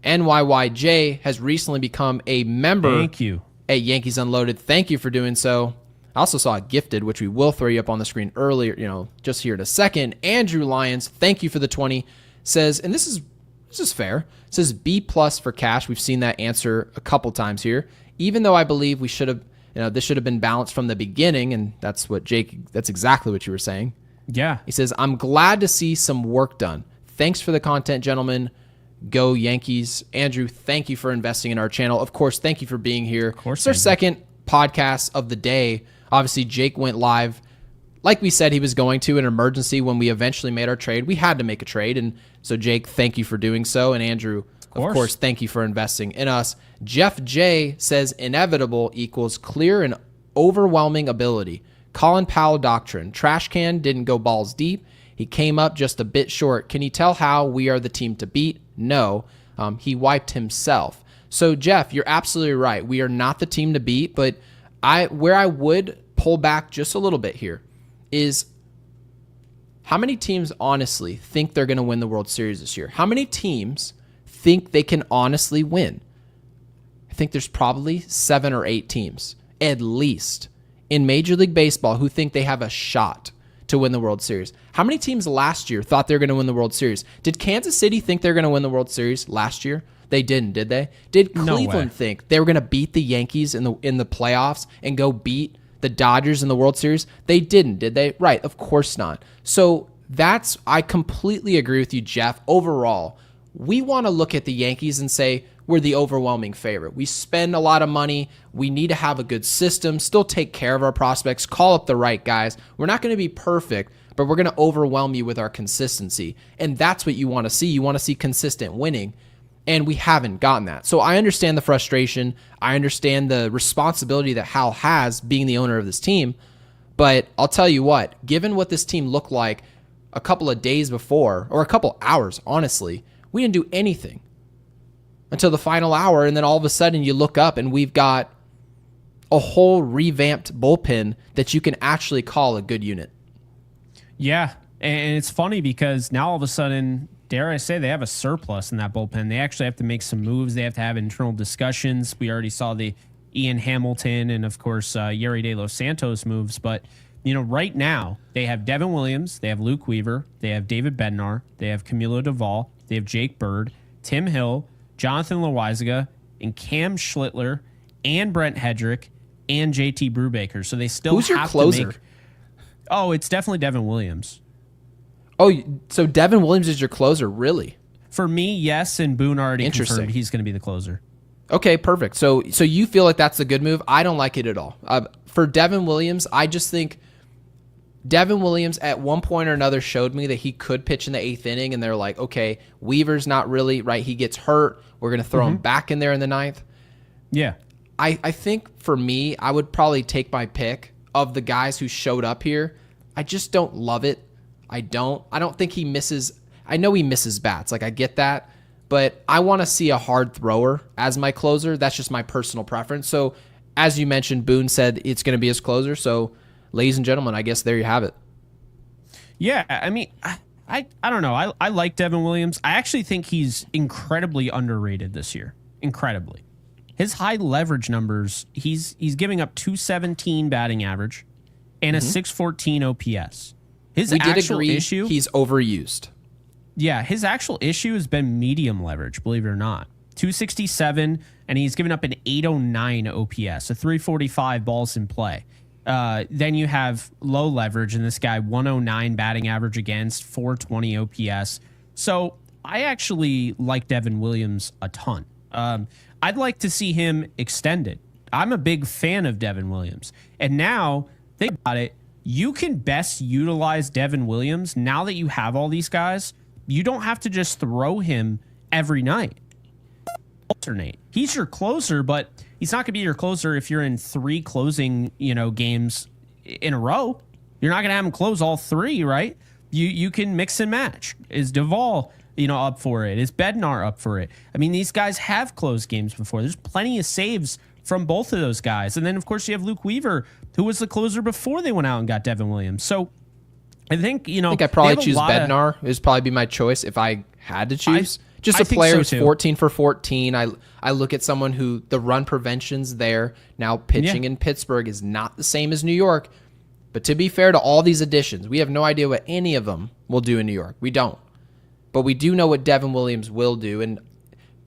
NYYJ has recently become a member Thank you. at Yankees Unloaded. Thank you for doing so. I also saw it gifted, which we will throw you up on the screen earlier, just here in a second. Andrew Lyons, thank you for the 20, says, and this is fair, says B+ for Cash. We've seen that answer a couple times here. Even though I believe we should have, this should have been balanced from the beginning, and that's exactly what you were saying. Yeah. He says, I'm glad to see some work done. Thanks for the content, gentlemen. Go Yankees. Andrew, thank you for investing in our channel. Of course, thank you for being here. Of course, it's our second podcast of the day. Obviously, Jake went live. Like we said he was going to, an emergency when we eventually made our trade. We had to make a trade. And so, Jake, thank you for doing so. And Andrew, of course, thank you for investing in us. Jeff J says inevitable equals clear and overwhelming ability. Colin Powell doctrine. Trash can didn't go balls deep. He came up just a bit short. Can you tell how we are the team to beat? No. He wiped himself. So, Jeff, you're absolutely right. We are not the team to beat, but where I would pull back just a little bit here is how many teams honestly think they're going to win the World Series this year? How many teams think they can honestly win? I think there's probably 7 or 8 teams, at least, in Major League Baseball who think they have a shot to win the World Series. How many teams last year thought they were going to win the World Series? Did Kansas City think they're going to win the World Series last year? They didn't, did they? Did Cleveland think they were going to beat the Yankees in the playoffs and go beat the Dodgers in the World Series? They didn't, did they? Right, of course not. So I completely agree with you, Jeff. Overall, we want to look at the Yankees and say we're the overwhelming favorite. We spend a lot of money. We need to have a good system, still take care of our prospects, call up the right guys. We're not going to be perfect, but we're going to overwhelm you with our consistency. And that's what you want to see. You want to see consistent winning. And we haven't gotten that. So I understand the frustration. I understand the responsibility that Hal has being the owner of this team. But I'll tell you what, given what this team looked like a couple of days before, or a couple hours, honestly, we didn't do anything until the final hour. And then all of a sudden you look up and we've got a whole revamped bullpen that you can actually call a good unit. Yeah. And it's funny because now all of a sudden, dare I say, they have a surplus in that bullpen. They actually have to make some moves. They have to have internal discussions. We already saw the Ian Hamilton and, of course, Yeri De Los Santos moves. But, right now, they have Devin Williams, they have Luke Weaver, they have David Bednar, they have Camilo Duvall, they have Jake Bird, Tim Hill, Jonathan Loizaga, and Cam Schlittler, and Brent Hedrick, and JT Brubaker. So they still Who's your have closer? to make... Oh, it's definitely Devin Williams. Oh, so Devin Williams is your closer, really? For me, yes, and Boone already confirmed he's going to be the closer. Okay, perfect. So you feel like that's a good move? I don't like it at all. For Devin Williams, I just think Devin Williams at one point or another showed me that he could pitch in the 8th inning, and they're like, okay, Weaver's not really, right? He gets hurt. We're going to throw him back in there in the 9th. Yeah. I think for me, I would probably take my pick of the guys who showed up here. I just don't love it. I don't think he misses. I know he misses bats. Like, I get that. But I want to see a hard thrower as my closer. That's just my personal preference. So, as you mentioned, Boone said it's going to be his closer. So, ladies and gentlemen, I guess there you have it. Yeah, I mean, I don't know. I like Devin Williams. I actually think he's incredibly underrated this year. Incredibly. His high leverage numbers, he's giving up 217 batting average and a 614 OPS. His actual issue, he's overused. Yeah, his actual issue has been medium leverage, believe it or not. 267, and he's given up an 809 OPS, a 345 balls in play. Then you have low leverage, and this guy 109 batting average against, 420 OPS. So I actually like Devin Williams a ton. I'd like to see him extended. I'm a big fan of Devin Williams. And now, think about it, you can best utilize Devin Williams now that you have all these guys. You don't have to just throw him every night. alternate. He's your closer, but he's not going to be your closer if you're in 3 closing, games in a row. You're not going to have him close all 3, right? You can mix and match. Is Duvall, up for it? Is Bednar up for it? I mean, these guys have closed games before. There's plenty of saves from both of those guys. And then, of course, you have Luke Weaver, who was the closer before they went out and got Devin Williams. So I think, I think I'd probably choose Bednar. It would probably be my choice if I had to choose. Just a player who's 14 for 14. I look at someone who the run prevention's there. Now, pitching in Pittsburgh is not the same as New York. But to be fair to all these additions, we have no idea what any of them will do in New York. We don't. But we do know what Devin Williams will do. And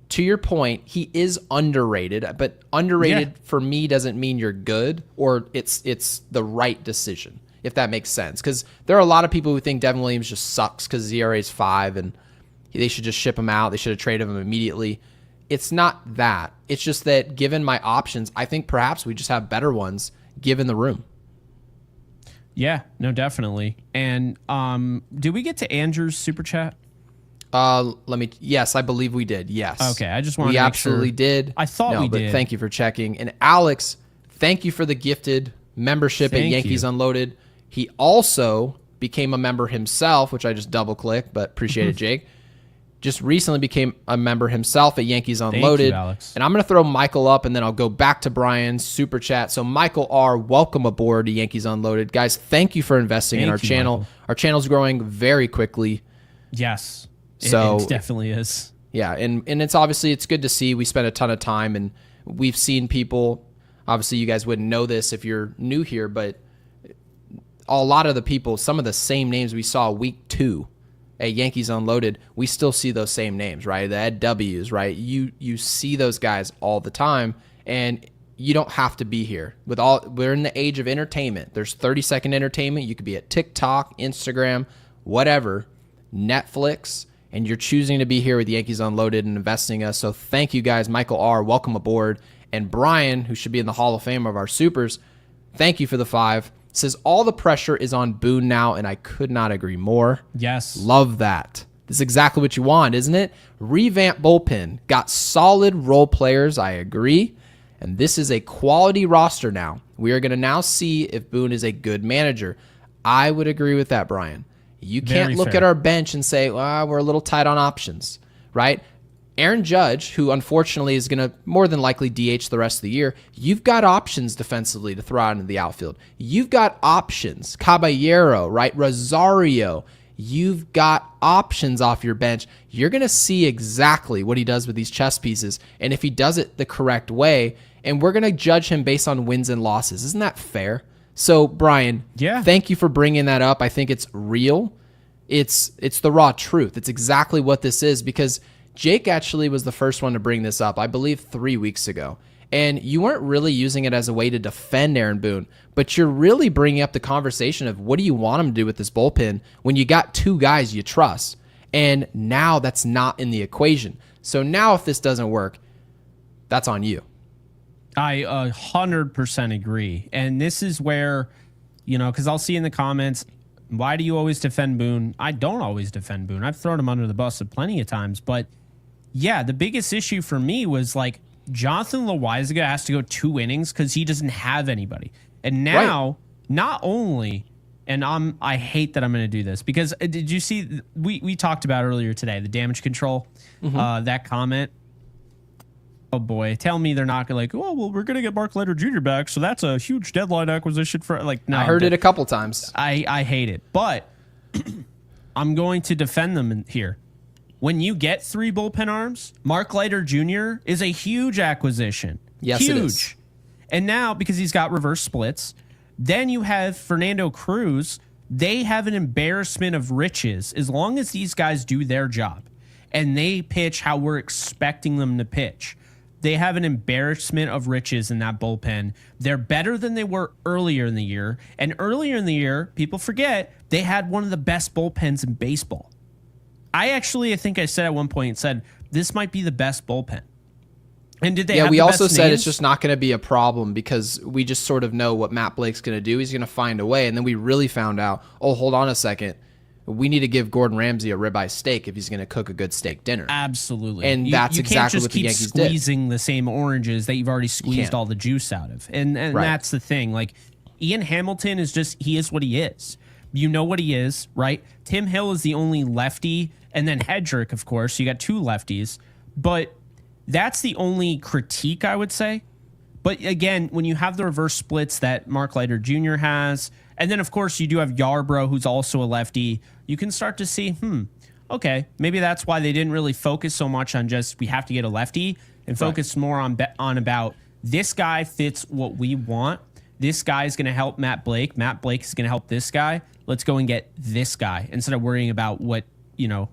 to your point, he is underrated. But underrated for me doesn't mean you're good or it's the right decision, if that makes sense. Because there are a lot of people who think Devin Williams just sucks because his ERA is 5 and they should just ship him out. They should have traded him immediately. It's not that. It's just that given my options, I think perhaps we just have better ones given the room. Yeah, no, definitely. And did we get to Andrew's super chat? Yes, I believe we did. Yes. Okay, I just wanted to make absolutely sure. Did. I thought we did. Thank you for checking. And Alex, thank you for the gifted membership at Yankees Unloaded. He also became a member himself, which I just double clicked, but appreciate it, Jake. Just recently became a member himself at Yankees Unloaded. Thank you, Alex. And I'm going to throw Michael up, and then I'll go back to Brian's super chat. So Michael R., welcome aboard to Yankees Unloaded. Guys, thank you for investing in our channel. Michael. Our channel's growing very quickly. Yes, so it definitely is. Yeah, and it's obviously, it's good to see. We spent a ton of time, and we've seen people, obviously you guys wouldn't know this if you're new here, but a lot of the people, some of the same names we saw week 2 at Yankees Unloaded, we still see those same names, right? The Ed W's, right? You see those guys all the time, and you don't have to be here. We're in the age of entertainment. There's 30-second entertainment. You could be at TikTok, Instagram, whatever, Netflix, and you're choosing to be here with Yankees Unloaded and investing us. So thank you guys. Michael R., welcome aboard. And Brian, who should be in the Hall of Fame of our supers, thank you for the 5. Says all the pressure is on Boone now, and I could not agree more. Yes. Love that. This is exactly what you want, isn't it? Revamp bullpen. Got solid role players, I agree. And this is a quality roster now. We are going to now see if Boone is a good manager. I would agree with that, Brian. You can't look at our bench and say, well, we're a little tight on options, right? Aaron Judge, who unfortunately is going to more than likely DH the rest of the year, you've got options defensively to throw out into the outfield. You've got options. Caballero, right? Rosario. You've got options off your bench. You're going to see exactly what he does with these chess pieces, and if he does it the correct way, and we're going to judge him based on wins and losses. Isn't that fair? So, Brian, thank you for bringing that up. I think it's real. It's the raw truth. It's exactly what this is, because Jake actually was the first one to bring this up, I believe 3 weeks ago. And you weren't really using it as a way to defend Aaron Boone, but you're really bringing up the conversation of what do you want him to do with this bullpen when you got 2 guys you trust. And now that's not in the equation. So now if this doesn't work, that's on you. I 100% agree. And this is where, because I'll see in the comments, why do you always defend Boone? I don't always defend Boone. I've thrown him under the bus plenty of times, but yeah, the biggest issue for me was like Jonathan Loaizaga has to go 2 innings because he doesn't have anybody. And now, not only, and I hate that I'm going to do this because did you see, we talked about earlier today, the damage control, that comment. Oh boy, tell me they're not going to we're going to get Mark Leonard Jr. back, so that's a huge deadline acquisition for, no. I heard it a couple times. I hate it, but I'm going to defend them here. When you get 3 bullpen arms, Mark Leiter Jr. is a huge acquisition. Yes, huge. It is. And now, because he's got reverse splits, then you have Fernando Cruz. They have an embarrassment of riches as long as these guys do their job and they pitch how we're expecting them to pitch. They have an embarrassment of riches in that bullpen. They're better than they were earlier in the year. And earlier in the year, people forget, they had one of the best bullpens in baseball. I think I said at one point, this might be the best bullpen. And did they have we the also best said names? It's just not going to be a problem because we just sort of know what Matt Blake's going to do. He's going to find a way. And then we really found out, oh, hold on a second. we need to give Gordon Ramsay a ribeye steak if he's going to cook a good steak dinner. Absolutely. And that's you exactly can't what the just Yankees keep squeezing the same oranges that you've already squeezed all the juice out of. And Right. that's the thing. Like, Ian Hamilton is just, he is what he is. You know what he is, right? Tim Hill is the only lefty, and then Hedrick, of course. You got 2 lefties. But that's the only critique, I would say. But again, when you have the reverse splits that Mark Leiter Jr. has, and then, of course, you do have Yarbrough, who's also a lefty, you can start to see, okay, maybe that's why they didn't really focus so much on just we have to get a lefty and focus more on about this guy fits what we want. This guy is going to help Matt Blake. Matt Blake is going to help this guy. Let's go and get this guy instead of worrying about what,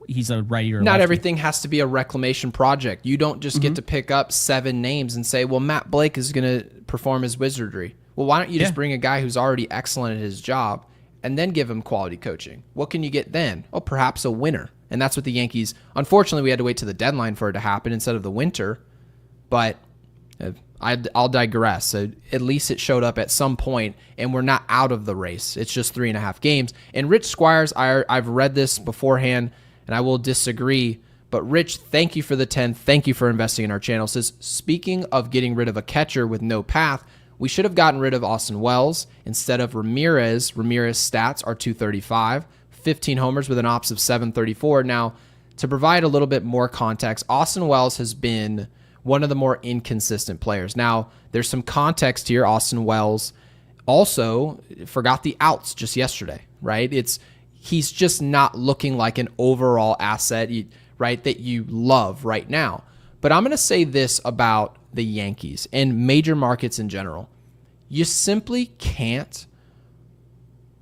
he's a righty or Not lefty. everything has to be a reclamation project. You don't just get to pick up 7 names and say, well, Matt Blake is going to perform his wizardry. Well, why don't you just bring a guy who's already excellent at his job and then give him quality coaching? What can you get then? Oh, perhaps a winner. And that's what the Yankees, unfortunately, we had to wait to the deadline for it to happen instead of the winter. But I'll digress. So at least it showed up at some point, and we're not out of the race. It's just 3.5 games. And Rich Squires, I've read this beforehand, and I will disagree. But Rich, thank you for the 10. Thank you for investing in our channel. Says, speaking of getting rid of a catcher with no path, we should have gotten rid of Austin Wells instead of Ramirez. Ramirez stats are 235, 15 homers with an ops of 734. Now, to provide a little bit more context, Austin Wells has been one of the more inconsistent players. Now, there's some context here. Austin Wells also forgot the outs just yesterday, right? He's just not looking like an overall asset, right, that you love right now. But I'm going to say this about the Yankees and major markets in general. You simply can't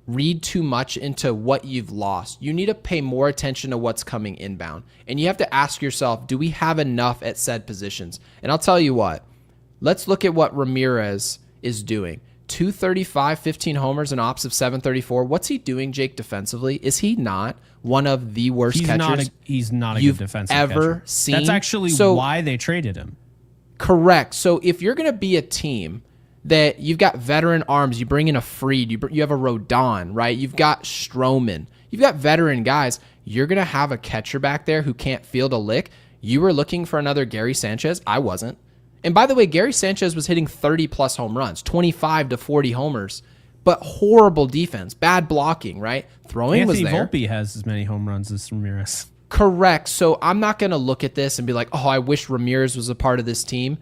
read too much into what you've lost. You need to pay more attention to what's coming inbound. And you have to ask yourself, do we have enough at said positions? And I'll tell you what, let's look at what Ramirez is doing. 235, 15 homers, and ops of 734. What's he doing, Jake, defensively? Is he not one of the worst catchers he's not a you've good defensive ever catcher. seen? That's actually why they traded him. Correct. So if you're going to be a team that you've got veteran arms, you bring in a Fried, you have a Rodon, right? You've got Stroman. You've got veteran guys. You're going to have a catcher back there who can't field a lick. You were looking for another Gary Sanchez. I wasn't. And by the way, Gary Sanchez was hitting 30-plus home runs, 25 to 40 homers, but horrible defense, bad blocking, right? Throwing was there. Anthony Volpe has as many home runs as Ramirez. Correct. So I'm not going to look at this and be like, oh, I wish Ramirez was a part of this team,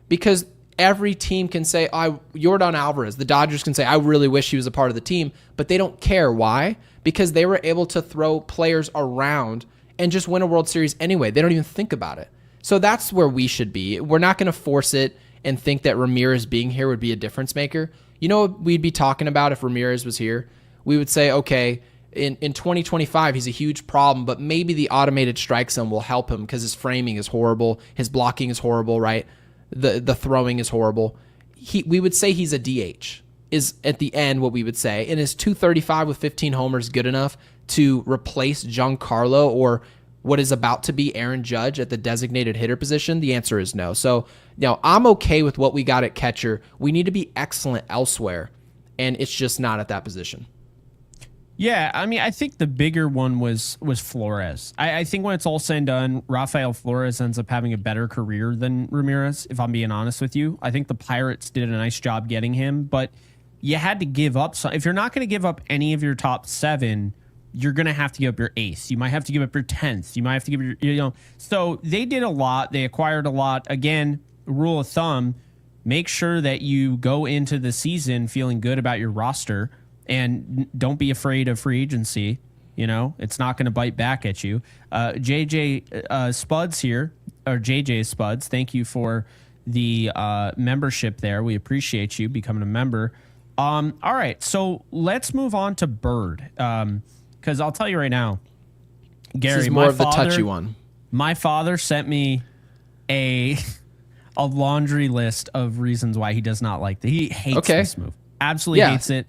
because every team can say, Yordan Alvarez, the Dodgers can say, I really wish he was a part of the team, but they don't care. Why? Because they were able to throw players around and just win a World Series anyway. They don't even think about it. So that's where we should be. We're not going to force it and think that Ramirez being here would be a difference maker. You know what we'd be talking about if Ramirez was here? We would say, okay, in 2025, he's a huge problem, but maybe the automated strike zone will help him because his framing is horrible. His blocking is horrible, right? The throwing is horrible. We would say he's a DH, is at the end what we would say. And is 235 with 15 homers good enough to replace Giancarlo or what is about to be Aaron Judge at the designated hitter position? The answer is no. So, I'm okay with what we got at catcher. We need to be excellent elsewhere, and it's just not at that position. Yeah, I mean, I think the bigger one was Flores. I think when it's all said and done, Rafael Flores ends up having a better career than Ramirez, if I'm being honest with you. I think the Pirates did a nice job getting him, but you had to give up some. If you're not going to give up any of your top 7, you're going to have to give up your 8th. You might have to give up your 10th. You might have to give your, So they did a lot. They acquired a lot. Again, rule of thumb, make sure that you go into the season feeling good about your roster. And don't be afraid of free agency. It's not going to bite back at you. JJ Spuds here, or JJ Spuds, thank you for the membership there. We appreciate you becoming a member. All right, so let's move on to Bird. Because I'll tell you right now, Gary, this is more of the touchy one. My father sent me a laundry list of reasons why he does not like it. He hates this move. Absolutely hates it.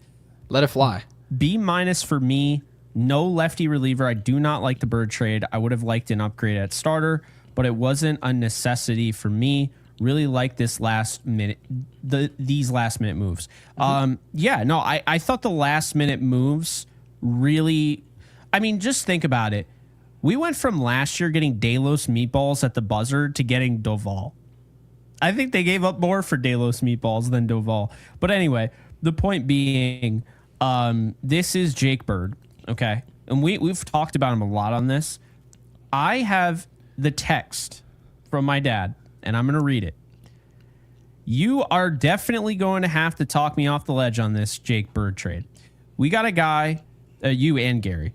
Let it fly. B- for me. No lefty reliever. I do not like the Bird trade. I would have liked an upgrade at starter, but it wasn't a necessity for me. Really like this last minute, these last minute moves. I thought the last minute moves really. I mean, just think about it. We went from last year getting Delos meatballs at the buzzer to getting Doval. I think they gave up more for Delos meatballs than Doval. But anyway, the point being, this is Jake Bird, okay? And we've talked about him a lot on this. I have the text from my dad, and I'm going to read it. You are definitely going to have to talk me off the ledge on this Jake Bird trade. We got a guy, you and Gary,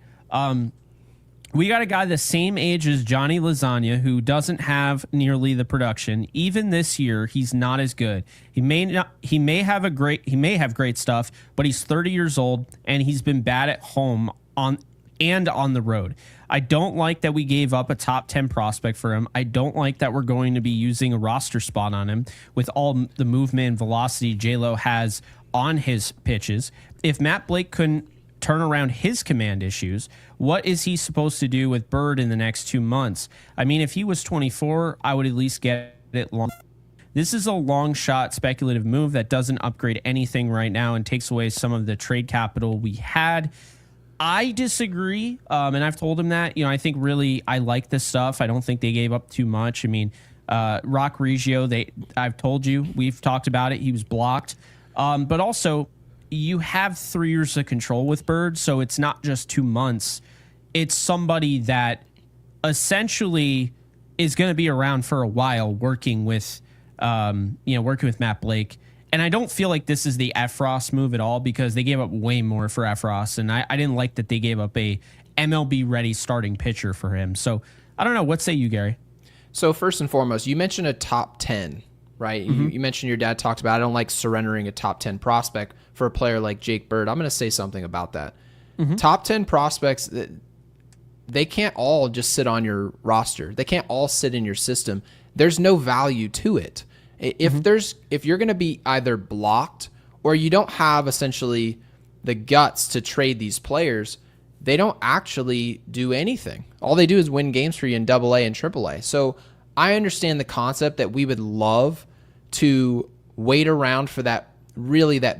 we got a guy the same age as Johnny Lasagna who doesn't have nearly the production. Even this year, he's not as good. He may have great stuff, but he's 30 years old and he's been bad at home on the road. I don't like that we gave up a top 10 prospect for him. I don't like that we're going to be using a roster spot on him with all the movement and velocity J-Lo has on his pitches. If Matt Blake couldn't turn around his command issues, what is he supposed to do with Bird in the next 2 months? I mean, if he was 24, I would at least get it long. This is a long shot speculative move that doesn't upgrade anything right now and takes away some of the trade capital we had. I disagree, and I've told him that. I think really I like this stuff. I don't think they gave up too much. I mean, Rock Reggio, I've told you, we've talked about it. He was blocked. But also, you have 3 years of control with Bird, so it's not just 2 months. It's somebody that essentially is going to be around for a while working with Matt Blake. And I don't feel like this is the Efros move at all because they gave up way more for Efros, and I didn't like that they gave up a MLB-ready starting pitcher for him. So I don't know. What say you, Gary? So first and foremost, you mentioned a top 10, right? Mm-hmm. You mentioned your dad talked about I don't like surrendering a top 10 prospect for a player like Jake Bird. I'm going to say something about that. Mm-hmm. Top 10 prospects, they can't all just sit on your roster. They can't all sit in your system. There's no value to it. If you're going to be either blocked or you don't have essentially the guts to trade these players, they don't actually do anything. All they do is win games for you in AA and AAA. So I understand the concept that we would love to wait around for that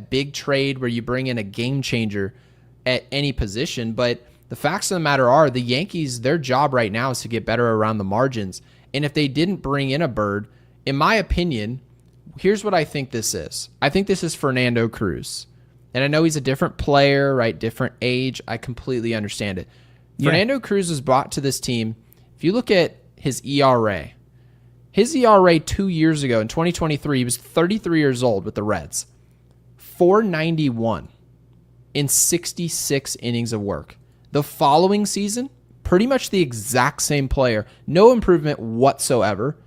big trade where you bring in a game changer at any position. But the facts of the matter are the Yankees, their job right now is to get better around the margins. And if they didn't bring in a Bird, in my opinion, here's what I think this is. I think this is Fernando Cruz. And I know he's a different player, right? Different age. I completely understand it. Yeah. Fernando Cruz was brought to this team. If you look at his ERA 2 years ago in 2023, he was 33 years old with the Reds. 491 in 66 innings of work. The following season, pretty much the exact same player. No improvement whatsoever.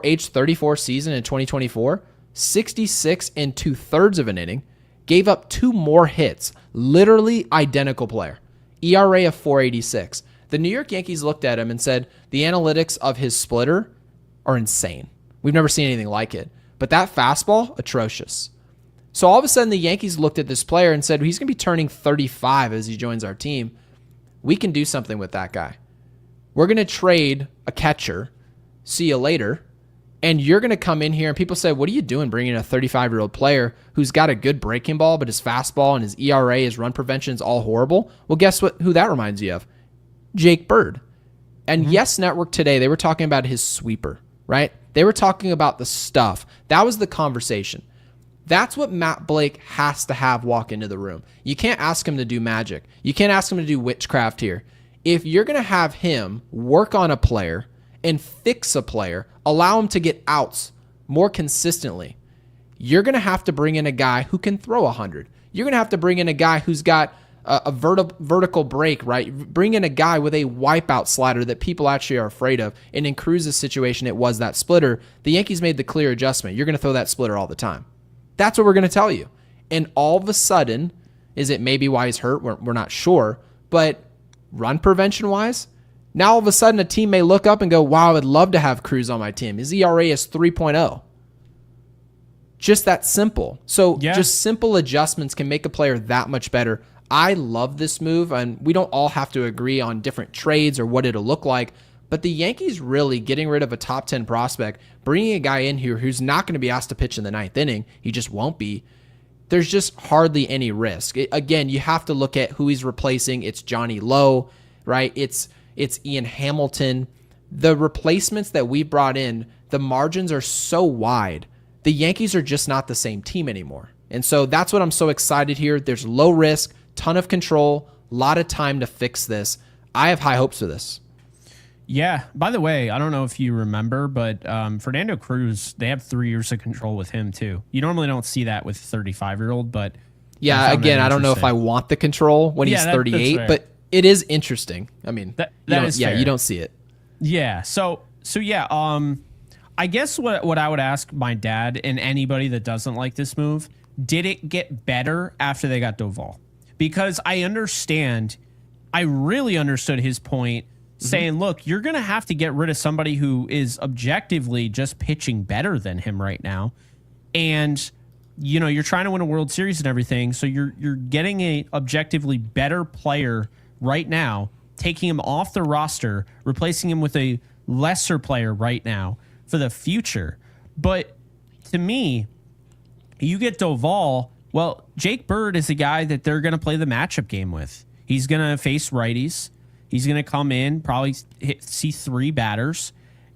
Age 34 season in 2024, 66 and 2/3 of an inning, gave up 2 more hits, literally identical player. ERA of 4.86. The New York Yankees looked at him and said, the analytics of his splitter are insane. We've never seen anything like it. But that fastball, atrocious. So all of a sudden the Yankees looked at this player and said, he's going to be turning 35 as he joins our team. We can do something with that guy. We're going to trade a catcher. See you later. And you're going to come in here and people say, what are you doing bringing a 35-year-old player who's got a good breaking ball, but his fastball and his ERA, his run prevention is all horrible? Well, guess who that reminds you of? Jake Bird. And Yes Network today, they were talking about his sweeper, right? They were talking about the stuff. That was the conversation. That's what Matt Blake has to have walk into the room. You can't ask him to do magic. You can't ask him to do witchcraft here. If you're going to have him work on a player and fix a player, allow him to get outs more consistently, you're going to have to bring in a guy who can throw 100. You're going to have to bring in a guy who's got a vertical break, right? Bring in a guy with a wipeout slider that people actually are afraid of. And in Cruz's situation, it was that splitter. The Yankees made the clear adjustment. You're going to throw that splitter all the time. That's what we're going to tell you. And all of a sudden, is it maybe why he's hurt? We're not sure. But run prevention-wise, now all of a sudden a team may look up and go, wow, I would love to have Cruz on my team. His ERA is 3.0. Just that simple. So just simple adjustments can make a player that much better. I love this move, and we don't all have to agree on different trades or what it'll look like, but the Yankees really getting rid of a top 10 prospect, bringing a guy in here who's not going to be asked to pitch in the ninth inning, he just won't be, there's just hardly any risk. Again, you have to look at who he's replacing. It's Johnny Lowe, right? It's Ian Hamilton. The replacements that we brought in, the margins are so wide. The Yankees are just not the same team anymore. And so that's what I'm so excited here. There's low risk, ton of control, a lot of time to fix this. I have high hopes for this. Yeah. By the way, I don't know if you remember, but Fernando Cruz, they have 3 years of control with him too. You normally don't see that with a 35-year-old, but yeah, again, I don't know if I want the control when he's 38, but it is interesting. I mean, you don't see it. Yeah. So yeah. I guess what I would ask my dad and anybody that doesn't like this move, did it get better after they got Doval? Because I really understood his point saying, look, you're going to have to get rid of somebody who is objectively just pitching better than him right now. And, you're trying to win a World Series and everything. So you're getting a objectively better player right now, taking him off the roster, replacing him with a lesser player right now for the future. But to me, you get Doval, well, Jake Bird is a guy that they're going to play the matchup game with. He's going to face righties. He's going to come in, probably see 3 batters,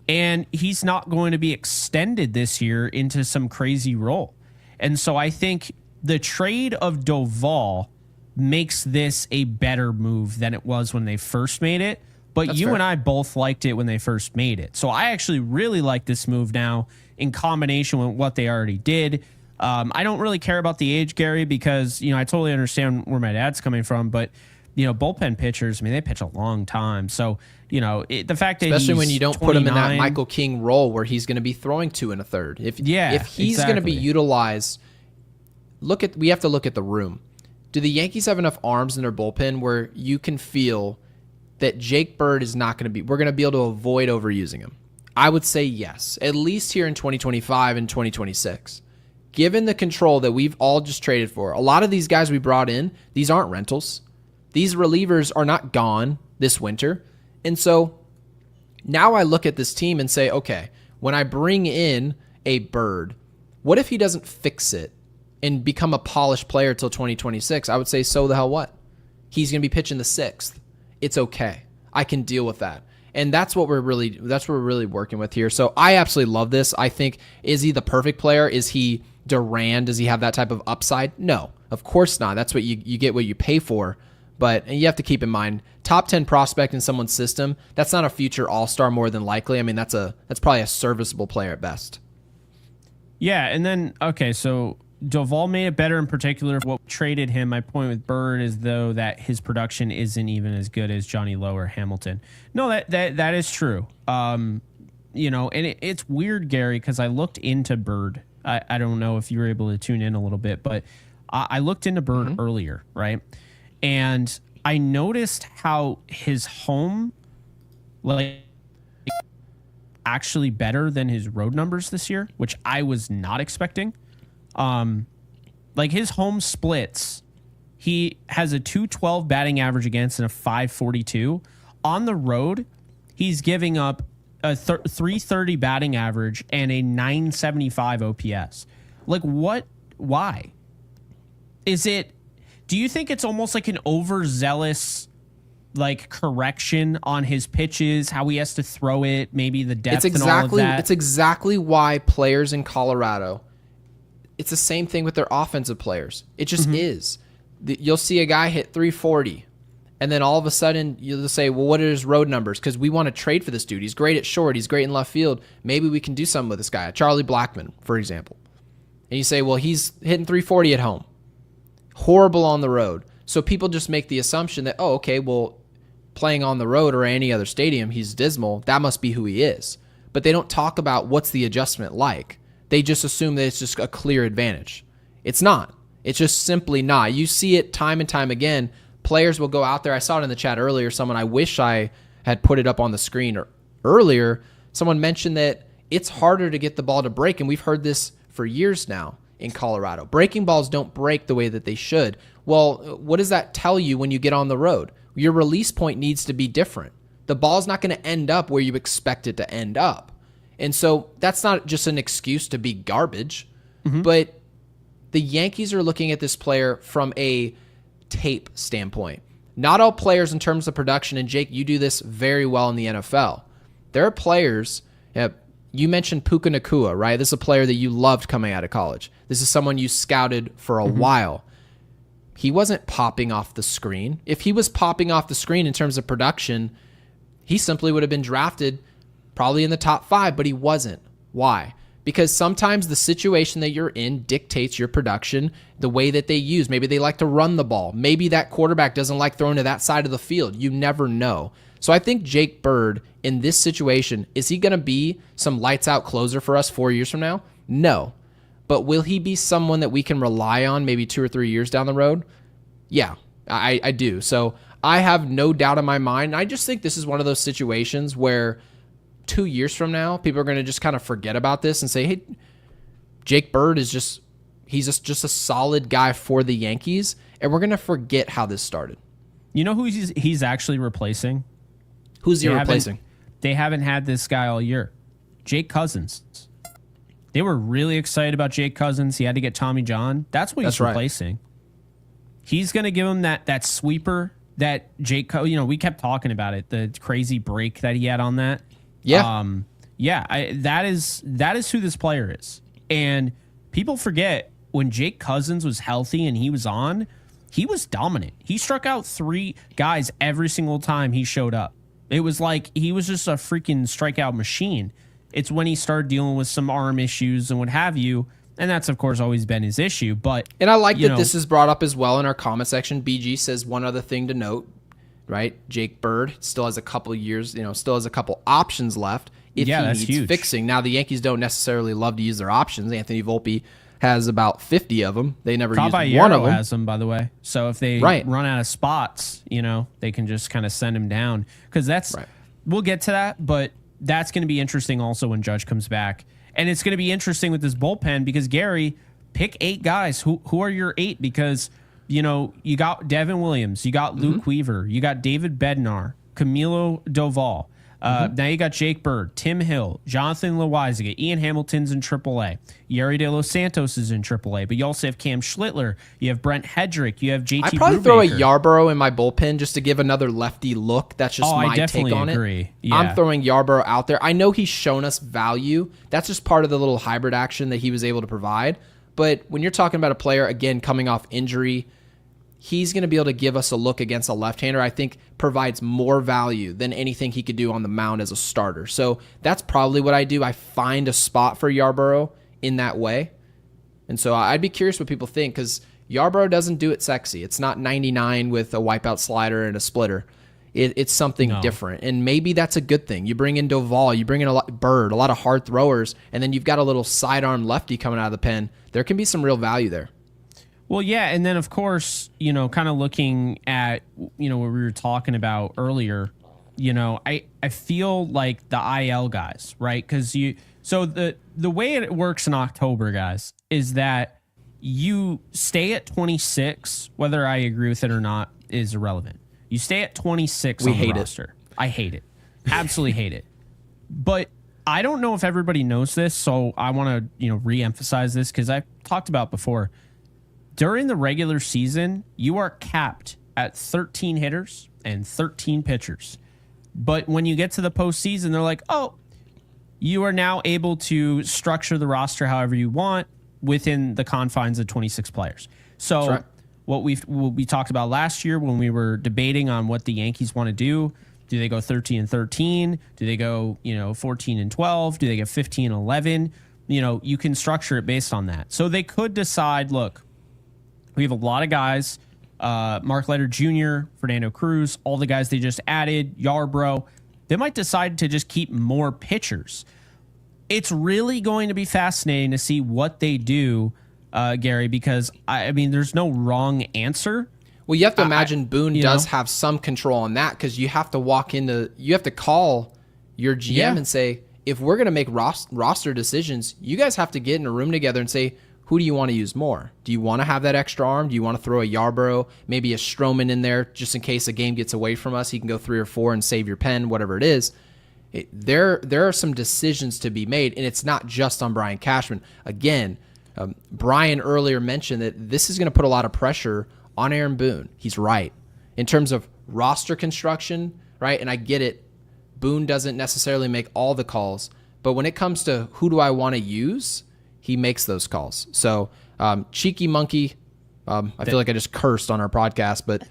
and he's not going to be extended this year into some crazy role. And so I think the trade of Doval makes this a better move than it was when they first made it. But that's fair. And I both liked it when they first made it. So I actually really like this move now in combination with what they already did. I don't really care about the age, Gary, because, I totally understand where my dad's coming from. But, bullpen pitchers, I mean, they pitch a long time. So, the fact that especially when you don't 29, put him in that Michael King role where he's going to be throwing 2 1/3. If he's going to be utilized, we have to look at the room. Do the Yankees have enough arms in their bullpen where you can feel that Jake Bird is not going to we're going to be able to avoid overusing him? I would say yes, at least here in 2025 and 2026. Given the control that we've all just traded for, a lot of these guys we brought in, these aren't rentals. These relievers are not gone this winter. And so now I look at this team and say, okay, when I bring in a Bird, what if he doesn't fix it and become a polished player till 2026? I would say, so the hell what? He's going to be pitching the 6th. It's okay. I can deal with that. And that's what we're really working with here. So I absolutely love this. I think, is he the perfect player? Is he Duran? Does he have that type of upside? No, of course not. That's what you get what you pay for. But you have to keep in mind, top 10 prospect in someone's system, that's not a future all-star more than likely. I mean, that's probably a serviceable player at best. Yeah, and then, okay, so Doval made it better in particular. What traded him, my point with Bird is, though, that his production isn't even as good as Johnny Lowe or Hamilton. No, that is true. And it's weird, Gary, because I looked into Bird. I don't know if you were able to tune in a little bit, but I looked into Bird earlier, right? And I noticed how his home, actually better than his road numbers this year, which I was not expecting. His home splits, he has a 212 batting average against and a 542. On the road, he's giving up a 330 batting average and a 975 OPS. Why? Do you think it's almost like an overzealous correction on his pitches, how he has to throw it, maybe the depth and all of that? It's exactly why players in Colorado, it's the same thing with their offensive players. It just is. You'll see a guy hit 340, and then all of a sudden you'll say, well, what are his road numbers? Because we want to trade for this dude. He's great at short. He's great in left field. Maybe we can do something with this guy. Charlie Blackmon, for example. And you say, well, he's hitting 340 at home. Horrible on the road. So people just make the assumption that, oh, okay, well, playing on the road or any other stadium, he's dismal. That must be who he is. But they don't talk about what's the adjustment like. They just assume that it's just a clear advantage. It's not. It's just simply not. You see it time and time again. Players will go out there. I saw it in the chat earlier. I wish I had put it up on the screen earlier. Someone mentioned that it's harder to get the ball to break, and we've heard this for years now in Colorado. Breaking balls don't break the way that they should. Well, what does that tell you when you get on the road? Your release point needs to be different. The ball's not going to end up where you expect it to end up. And so that's not just an excuse to be garbage, but the Yankees are looking at this player from a tape standpoint. Not all players in terms of production, and Jake, you do this very well in the NFL. There are players, you mentioned Puka Nacua, right? This is a player that you loved coming out of college. This is someone you scouted for a while. He wasn't popping off the screen. If he was popping off the screen in terms of production, he simply would have been drafted probably in the top 5, but he wasn't. Why? Because sometimes the situation that you're in dictates your production, the way that they use. Maybe they like to run the ball. Maybe that quarterback doesn't like throwing to that side of the field. You never know. So I think Jake Bird in this situation, is he going to be some lights out closer for us 4 years from now? No. But will he be someone that we can rely on maybe 2 or 3 years down the road? Yeah, I do. So I have no doubt in my mind. I just think this is one of those situations where 2 years from now, people are going to just kind of forget about this and say, hey, Jake Bird is just a solid guy for the Yankees, and we're going to forget how this started. You know who he's actually replacing? Who's he replacing? They haven't had this guy all year. Jake Cousins. They were really excited about Jake Cousins. He had to get Tommy John. That's what he's replacing. He's going to give him that sweeper that Jake, we kept talking about it, the crazy break that he had on that. Yeah. That is who this player is. And people forget when Jake Cousins was healthy and he was on, he was dominant. He struck out 3 guys every single time he showed up. It was like he was just a freaking strikeout machine. It's when he started dealing with some arm issues and what have you. And that's, of course, always been his issue. And I like that this is brought up as well in our comment section. BG says one other thing to note, right? Jake Bird still has a couple of years, still has a couple options left if he needs fixing. Now, the Yankees don't necessarily love to use their options. Anthony Volpe has about 50 of them. They never used one of them. Has them, by the way. So if they run out of spots, they can just kind of send him down. Because we'll get to that, but that's going to be interesting also when Judge comes back. And it's going to be interesting with this bullpen because, Gary, pick 8 guys. Who are your 8? Because, you got Devin Williams, you got Luke Weaver, you got David Bednar, Camilo Doval. Now you got Jake Bird, Tim Hill, Jonathan Loaizaga, Ian Hamilton's in AAA. Yeri De Los Santos is in AAA. But you also have Cam Schlittler. You have Brent Hedrick. You have JT I'd probably throw a Yarborough in my bullpen just to give another lefty look. That's just my take on it. Yeah. I'm throwing Yarborough out there. I know he's shown us value. That's just part of the little hybrid action that he was able to provide. But when you're talking about a player, again, coming off injury, he's going to be able to give us a look against a left-hander, I think provides more value than anything he could do on the mound as a starter. So that's probably what I do. I find a spot for Yarborough in that way. And so I'd be curious what people think because Yarborough doesn't do it sexy. It's not 99 with a wipeout slider and a splitter. It's something different. And maybe that's a good thing. You bring in Doval, you bring in Bird, a lot of hard throwers, and then you've got a little sidearm lefty coming out of the pen. There can be some real value there. Well, yeah, and then, of course, kind of looking at, what we were talking about earlier, I feel like the IL guys, right? Because so the way it works in October, guys, is that you stay at 26, whether I agree with it or not is irrelevant. You stay at 26 on the roster. I hate it. Absolutely hate it. But I don't know if everybody knows this, so I want to, re-emphasize this because I've talked about it before. During the regular season, you are capped at 13 hitters and 13 pitchers. But when you get to the postseason, they're like, oh, you are now able to structure the roster however you want within the confines of 26 players. So what we talked about last year when we were debating on what the Yankees want to do they go 13 and 13? Do they go, 14 and 12? Do they go 15 and 11? You can structure it based on that. So they could decide, look, we have a lot of guys, Mark Leiter Jr., Fernando Cruz, all the guys they just added, Yarbrough. They might decide to just keep more pitchers. It's really going to be fascinating to see what they do, Gary, because, I mean, there's no wrong answer. Well, you have to imagine Boone does have some control on that because you have to call your GM and say, if we're going to make roster decisions, you guys have to get in a room together and say, who do you want to use more? Do you want to have that extra arm? Do you want to throw a Yarborough, maybe a Stroman in there just in case a game gets away from us? He can go 3 or 4 and save your pen, whatever it is. There are some decisions to be made, and it's not just on Brian Cashman. Again, Brian earlier mentioned that this is going to put a lot of pressure on Aaron Boone. He's right. In terms of roster construction, right? And I get it. Boone doesn't necessarily make all the calls, but when it comes to who do I want to use, he makes those calls. So, Cheeky Monkey, I feel like I just cursed on our podcast, but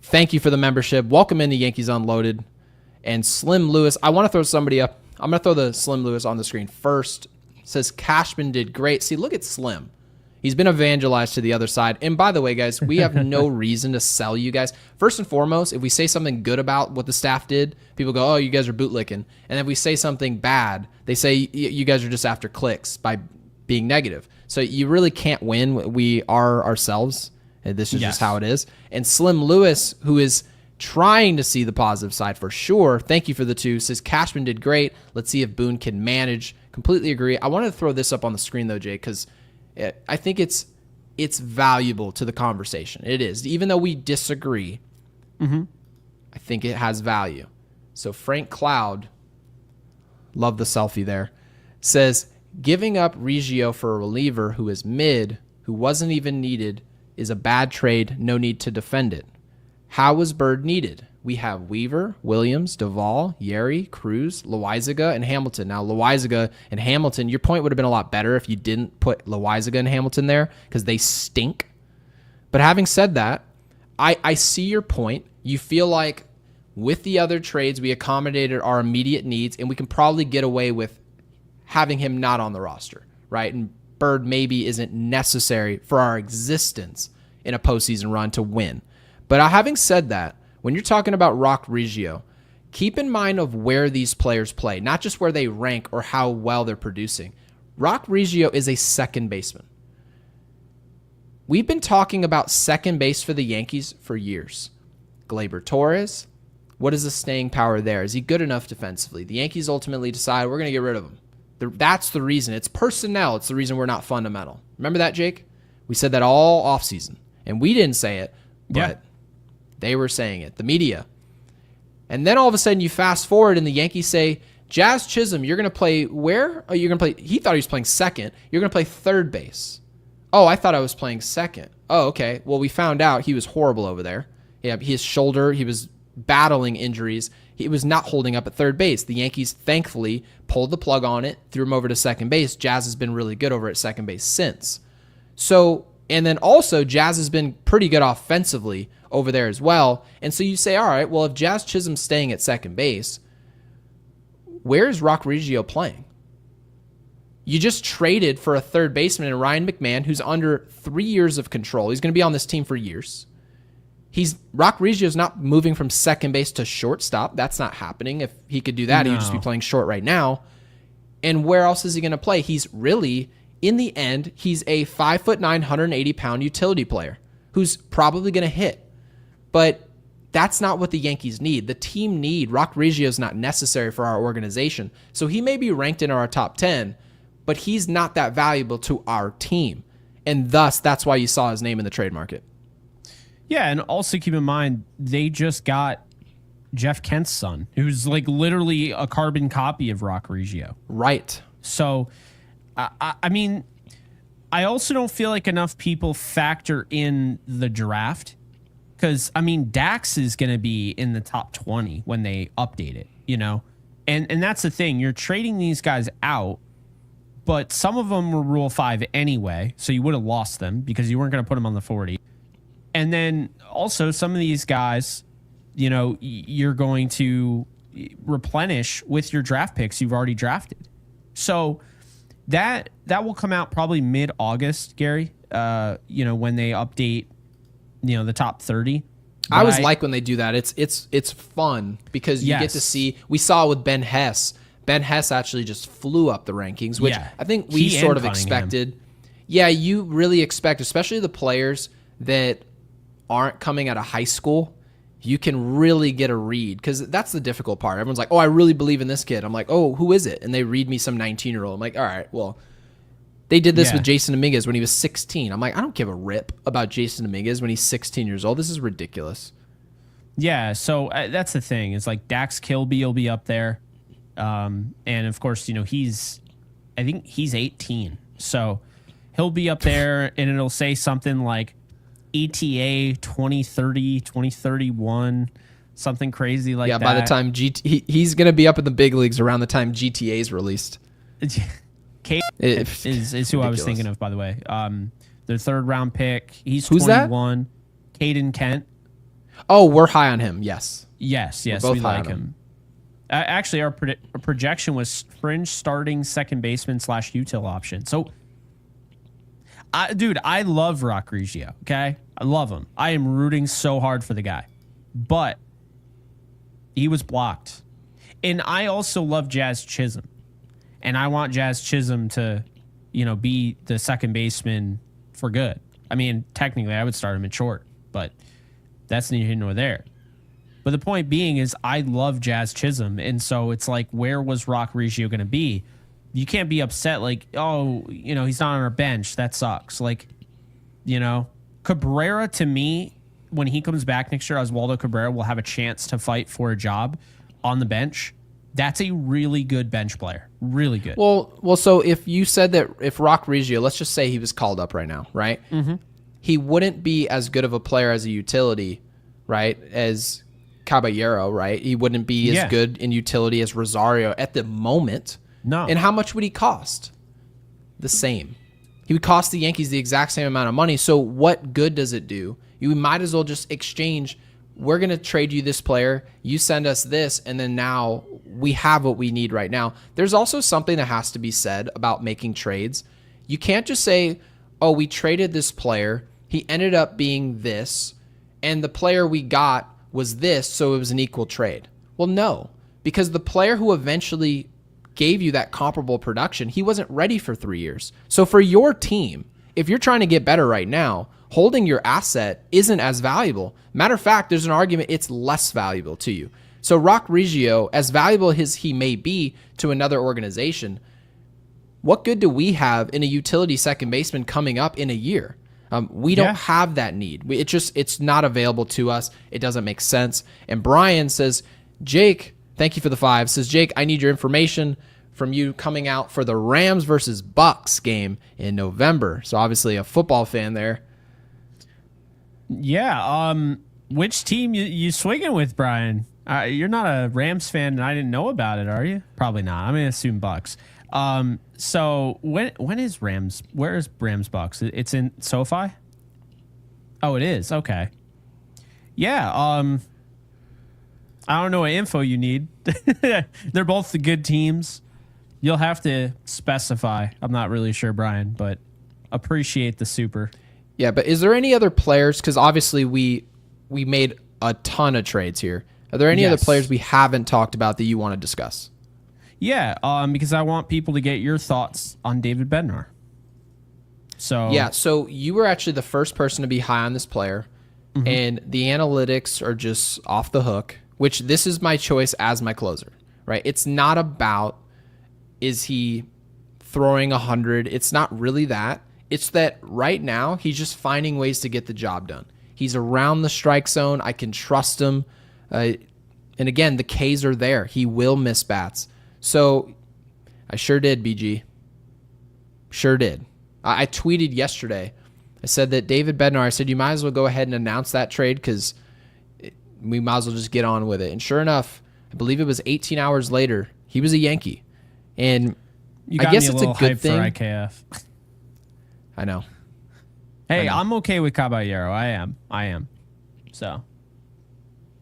thank you for the membership. Welcome into Yankees Unloaded. And Slim Lewis, I want to throw somebody up. I'm going to throw the Slim Lewis on the screen first. Says Cashman did great. See, look at Slim. He's been evangelized to the other side. And by the way, guys, we have no reason to sell you guys. First and foremost, if we say something good about what the staff did, people go, oh, you guys are bootlicking. And if we say something bad, they say you guys are just after clicks by being negative. So you really can't win. We are ourselves. And this is just how it is. And Slim Lewis, who is trying to see the positive side for sure, thank you for the 2, says Cashman did great. Let's see if Boone can manage. Completely agree. I wanted to throw this up on the screen, though, Jay, because I think it's valuable to the conversation. It is. Even though we disagree, I think it has value. So Frank Cloud, love the selfie there, says, giving up Reggio for a reliever who is mid, who wasn't even needed, is a bad trade. No need to defend it. How was Bird needed? We have Weaver, Williams, Duvall, Yeri, Cruz, Loizaga, and Hamilton. Now, Loizaga and Hamilton, your point would have been a lot better if you didn't put Loizaga and Hamilton there because they stink. But having said that, I see your point. You feel like with the other trades, we accommodated our immediate needs, and we can probably get away with having him not on the roster, right? And Bird maybe isn't necessary for our existence in a postseason run to win. But having said that, when you're talking about Rock Reggio, keep in mind of where these players play, not just where they rank or how well they're producing. Rock Reggio is a second baseman. We've been talking about second base for the Yankees for years. Gleyber Torres, what is the staying power there? Is he good enough defensively? The Yankees ultimately decide we're going to get rid of him. That's the reason. It's personnel. It's the reason we're not fundamental. Remember that, Jake? We said that all offseason. And we didn't say it, but they were saying it, the media. And then all of a sudden you fast forward and the Yankees say, Jazz Chisholm, you're going to play where? Oh, you're going to play, he thought he was playing second. You're going to play third base. Oh, I thought I was playing second. Oh, okay. Well, we found out he was horrible over there. Yeah, his shoulder, he was battling injuries. He was not holding up at third base. The Yankees, thankfully, pulled the plug on it, threw him over to second base. Jazz has been really good over at second base since. So, and then also Jazz has been pretty good offensively over there as well. And so you say, all right, well, if Jazz Chisholm's staying at second base, where's Rock Reggio playing? You just traded for a third baseman in Ryan McMahon, who's under 3 years of control. He's going to be on this team for years. Rock Reggio's not moving from second base to shortstop. That's not happening. If he could do that, he would just be playing short right now. And where else is he going to play? He's really, in the end, he's a 5'9", 180-pound utility player who's probably going to hit. But that's not what the Yankees need. The team need. Rock Reggio is not necessary for our organization. So he may be ranked in our top 10, but he's not that valuable to our team. And thus, that's why you saw his name in the trade market. Yeah, and also keep in mind, they just got Jeff Kent's son, who's like literally a carbon copy of Rock Reggio. Right. So, I mean, I also don't feel like enough people factor in the draft. Because, I mean, Dax is going to be in the top 20 when they update it, you know? And that's the thing. You're trading these guys out, but some of them were Rule 5 anyway, so you would have lost them because you weren't going to put them on the 40. And then also some of these guys, you know, you're going to replenish with your draft picks you've already drafted. So that will come out probably mid-August, Gary, you know, when they update, you know, the top 30. But I always like when they do that. It's fun because you get to see. We saw it with Ben Hess. Ben Hess actually just flew up the rankings, which I think we sort of expected. Yeah, you really expect, especially the players that aren't coming out of high school, you can really get a read because that's the difficult part. Everyone's like, oh, I really believe in this kid. I'm like, oh, who is it? And they read me some 19-year-old. I'm like, all right, well, they did this with Jason Dominguez when he was 16. I'm like, I don't give a rip about Jason Dominguez when he's 16 years old. This is ridiculous. Yeah, so that's the thing. It's like Dax Kilby will be up there. And, of course, you know, I think he's 18. So he'll be up there and it'll say something like ETA 2030, 2031, something crazy like that. Yeah, by the time he's going to be up in the big leagues around the time GTA is released. Kate is who ridiculous. I was thinking of, by the way. Their 3rd round pick. He's Who's 21. Caden Kent. Oh, we're high on him. Yes. Yes, we like him. Actually, our projection was fringe starting second baseman / util option. So, dude, I love Rock Reggio, okay? I love him. I am rooting so hard for the guy. But he was blocked. And I also love Jazz Chisholm. And I want Jazz Chisholm to, be the second baseman for good. I mean, technically, I would start him at short, but that's neither here nor there. But the point being is I love Jazz Chisholm, and so it's like, where was Rock Reggio going to be? You can't be upset like, oh, he's not on our bench. That sucks. Like, Cabrera, to me, when he comes back next year, Oswaldo Cabrera will have a chance to fight for a job on the bench. That's a really good bench player. Really good. Well, so if you said that if Rock Reggio, let's just say he was called up right now, right? Mm-hmm. He wouldn't be as good of a player as a utility, right, as Caballero, right? He wouldn't be as good in utility as Rosario at the moment. No. And how much would he cost? The same. He would cost the Yankees the exact same amount of money. So what good does it do? You might as well just exchange. We're going to trade you this player. You send us this, and then now we have what we need right now. There's also something that has to be said about making trades. You can't just say, oh, we traded this player. He ended up being this, and the player we got was this, so it was an equal trade. Well, no, because the player who eventually gave you that comparable production, he wasn't ready for 3 years. So for your team, if you're trying to get better right now, holding your asset isn't as valuable. Matter of fact, there's an argument it's less valuable to you. So Rock Reggio, as valuable as he may be to another organization, what good do we have in a utility second baseman coming up in a year? We don't have that need. It's not available to us. It doesn't make sense. And Brian says, Jake, thank you for the 5. Says, Jake, I need your information from you coming out for the Rams versus Bucks game in November. So obviously a football fan there. Yeah. Which team you swinging with, Brian? You're not a Rams fan, and I didn't know about it, are you? Probably not. I'm gonna assume Bucks. So when is Rams? Where is Rams Bucks? It's in SoFi. Oh, it is. Okay. Yeah. I don't know what info you need. They're both the good teams. You'll have to specify. I'm not really sure, Brian, but appreciate the super. Yeah, but is there any other players? Because obviously we made a ton of trades here. Are there any other players we haven't talked about that you want to discuss? Yeah, because I want people to get your thoughts on David Bednar. So you were actually the first person to be high on this player, and the analytics are just off the hook, which this is my choice as my closer, right? It's not about is he throwing 100. It's not really that. It's that right now he's just finding ways to get the job done. He's around the strike zone. I can trust him. And again, the Ks are there. He will miss bats. So I sure did, BG. Sure did. I tweeted yesterday. I said that David Bednar, I said, you might as well go ahead and announce that trade because we might as well just get on with it. And sure enough, I believe it was 18 hours later, he was a Yankee. And I guess it's a good thing. For IKF. I know. Hey, I'm okay with Caballero. I am. So,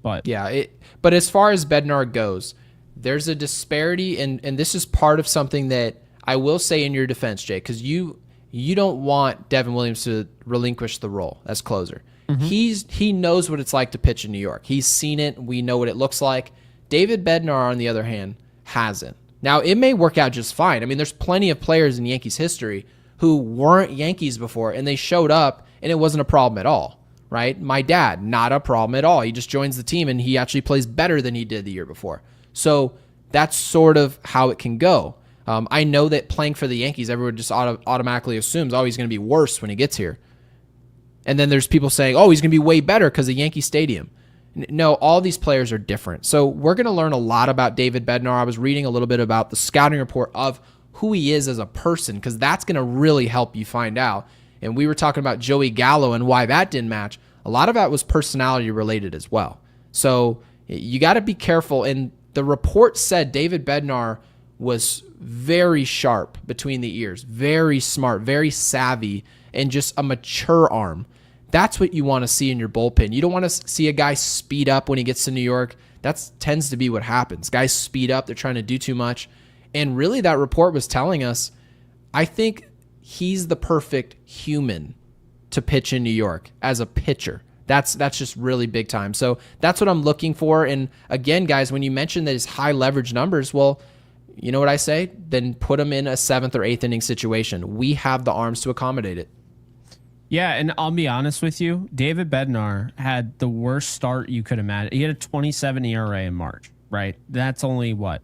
but yeah. But as far as Bednar goes, there's a disparity, and this is part of something that I will say in your defense, Jay, because you don't want Devin Williams to relinquish the role as closer. He knows what it's like to pitch in New York. He's seen it. We know what it looks like. David Bednar, on the other hand, hasn't. Now, it may work out just fine. I mean, there's plenty of players in Yankees history who weren't Yankees before, and they showed up, and it wasn't a problem at all, right? My dad, not a problem at all. He just joins the team, and he actually plays better than he did the year before. So that's sort of how it can go. I know that playing for the Yankees, everyone just automatically assumes, oh, he's going to be worse when he gets here. And then there's people saying, oh, he's going to be way better because of Yankee Stadium. No, all these players are different. So we're going to learn a lot about David Bednar. I was reading a little bit about the scouting report of who he is as a person, because that's going to really help you find out. And we were talking about Joey Gallo and why that didn't match. A lot of that was personality related as well. So you got to be careful. And the report said David Bednar was very sharp between the ears, very smart, very savvy, and just a mature arm. That's what you want to see in your bullpen. You don't want to see a guy speed up when he gets to New York. That tends to be what happens. Guys speed up. They're trying to do too much. And really that report was telling us, I think he's the perfect human to pitch in New York as a pitcher. That's just really big time. So that's what I'm looking for. And again, guys, when you mention that his high leverage numbers, well, you know what I say? Then put him in a 7th or 8th inning situation. We have the arms to accommodate it. Yeah, and I'll be honest with you, David Bednar had the worst start you could imagine. He had a 27 ERA in March, right? That's only what?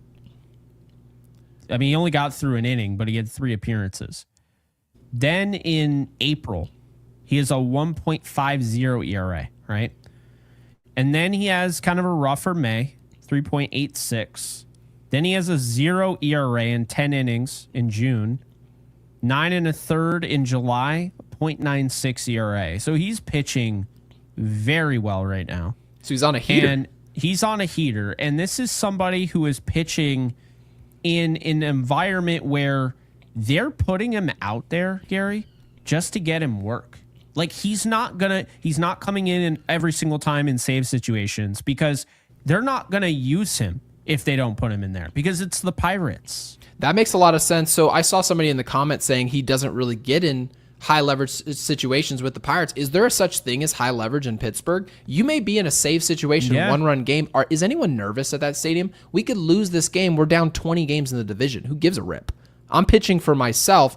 I mean, he only got through an inning, but he had 3 appearances. Then in April, he has a 1.50 ERA, right? And then he has kind of a rougher May, 3.86. Then he has a 0 ERA in 10 innings in June, 9 1/3 in July, 0.96 ERA. So he's pitching very well right now. So he's on a heater. And he's on a heater. And this is somebody who is pitching in an environment where they're putting him out there, Gary, just to get him work. Like he's not coming in every single time in save situations because they're not going to use him if they don't put him in there because it's the Pirates. That makes a lot of sense. So I saw somebody in the comments saying he doesn't really get in high leverage situations with the Pirates. Is there a such thing as high leverage in Pittsburgh? You may be in a save situation, 1-run game. Is anyone nervous at that stadium? We could lose this game. We're down 20 games in the division. Who gives a rip? I'm pitching for myself.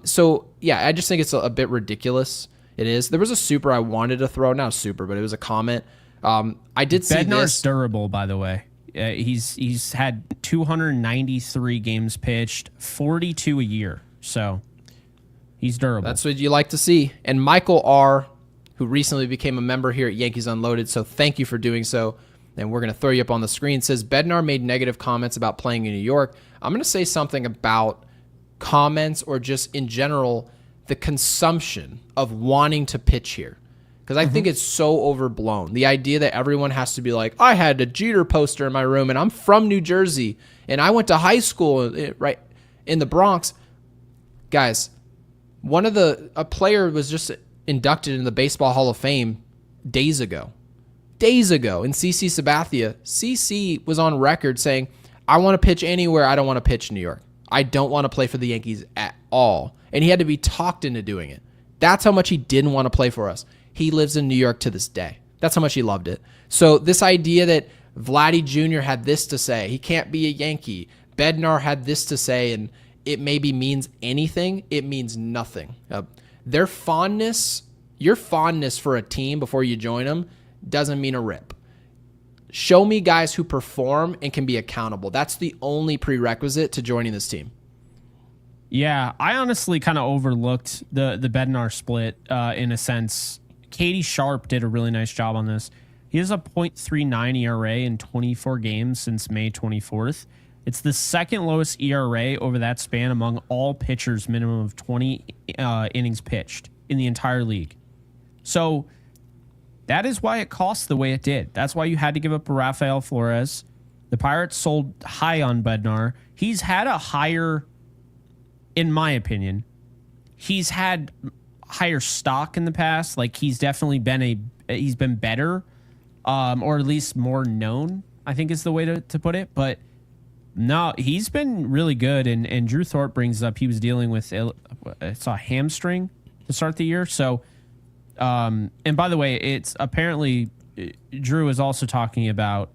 So yeah, I just think it's a bit ridiculous. It is. There was a super I wanted to throw, not a super, but it was a comment. I did see Bednar's durable, by the way. He's had 293 games pitched, 42 a year. So he's durable. That's what you like to see. And Michael R., who recently became a member here at Yankees Unloaded, so thank you for doing so. And we're going to throw you up on the screen. It says, Bednar made negative comments about playing in New York. I'm going to say something about comments or just in general the consumption of wanting to pitch here. Because I think it's so overblown. The idea that everyone has to be like, I had a Jeter poster in my room and I'm from New Jersey and I went to high school right in the Bronx. Guys, a player was just inducted in the Baseball Hall of Fame days ago. And CC Sabathia, CC was on record saying, I want to pitch anywhere. I don't want to pitch New York. I don't want to play for the Yankees at all. And he had to be talked into doing it. That's how much he didn't want to play for us. He lives in New York to this day. That's how much he loved it. So this idea that Vladdy Jr. had this to say, he can't be a Yankee. Bednar had this to say, and it maybe means anything. It means nothing. Your fondness for a team before you join them doesn't mean a rip. Show me guys who perform and can be accountable. That's the only prerequisite to joining this team. Yeah, I honestly kind of overlooked the Bednar split in a sense. Katie Sharp did a really nice job on this. He has a .39 ERA in 24 games since May 24th. It's the second lowest ERA over that span among all pitchers, minimum of 20 innings pitched in the entire league. So that is why it cost the way it did. That's why you had to give up Rafael Flores. The Pirates sold high on Bednar. He's had a higher, in my opinion, he's had higher stock in the past. Like he's definitely been he's been better, or at least more known, I think is the way to put it. But no, he's been really good. And Drew Thorpe brings up he was dealing with it's a hamstring to start the year. So, and by the way, it's apparently Drew is also talking about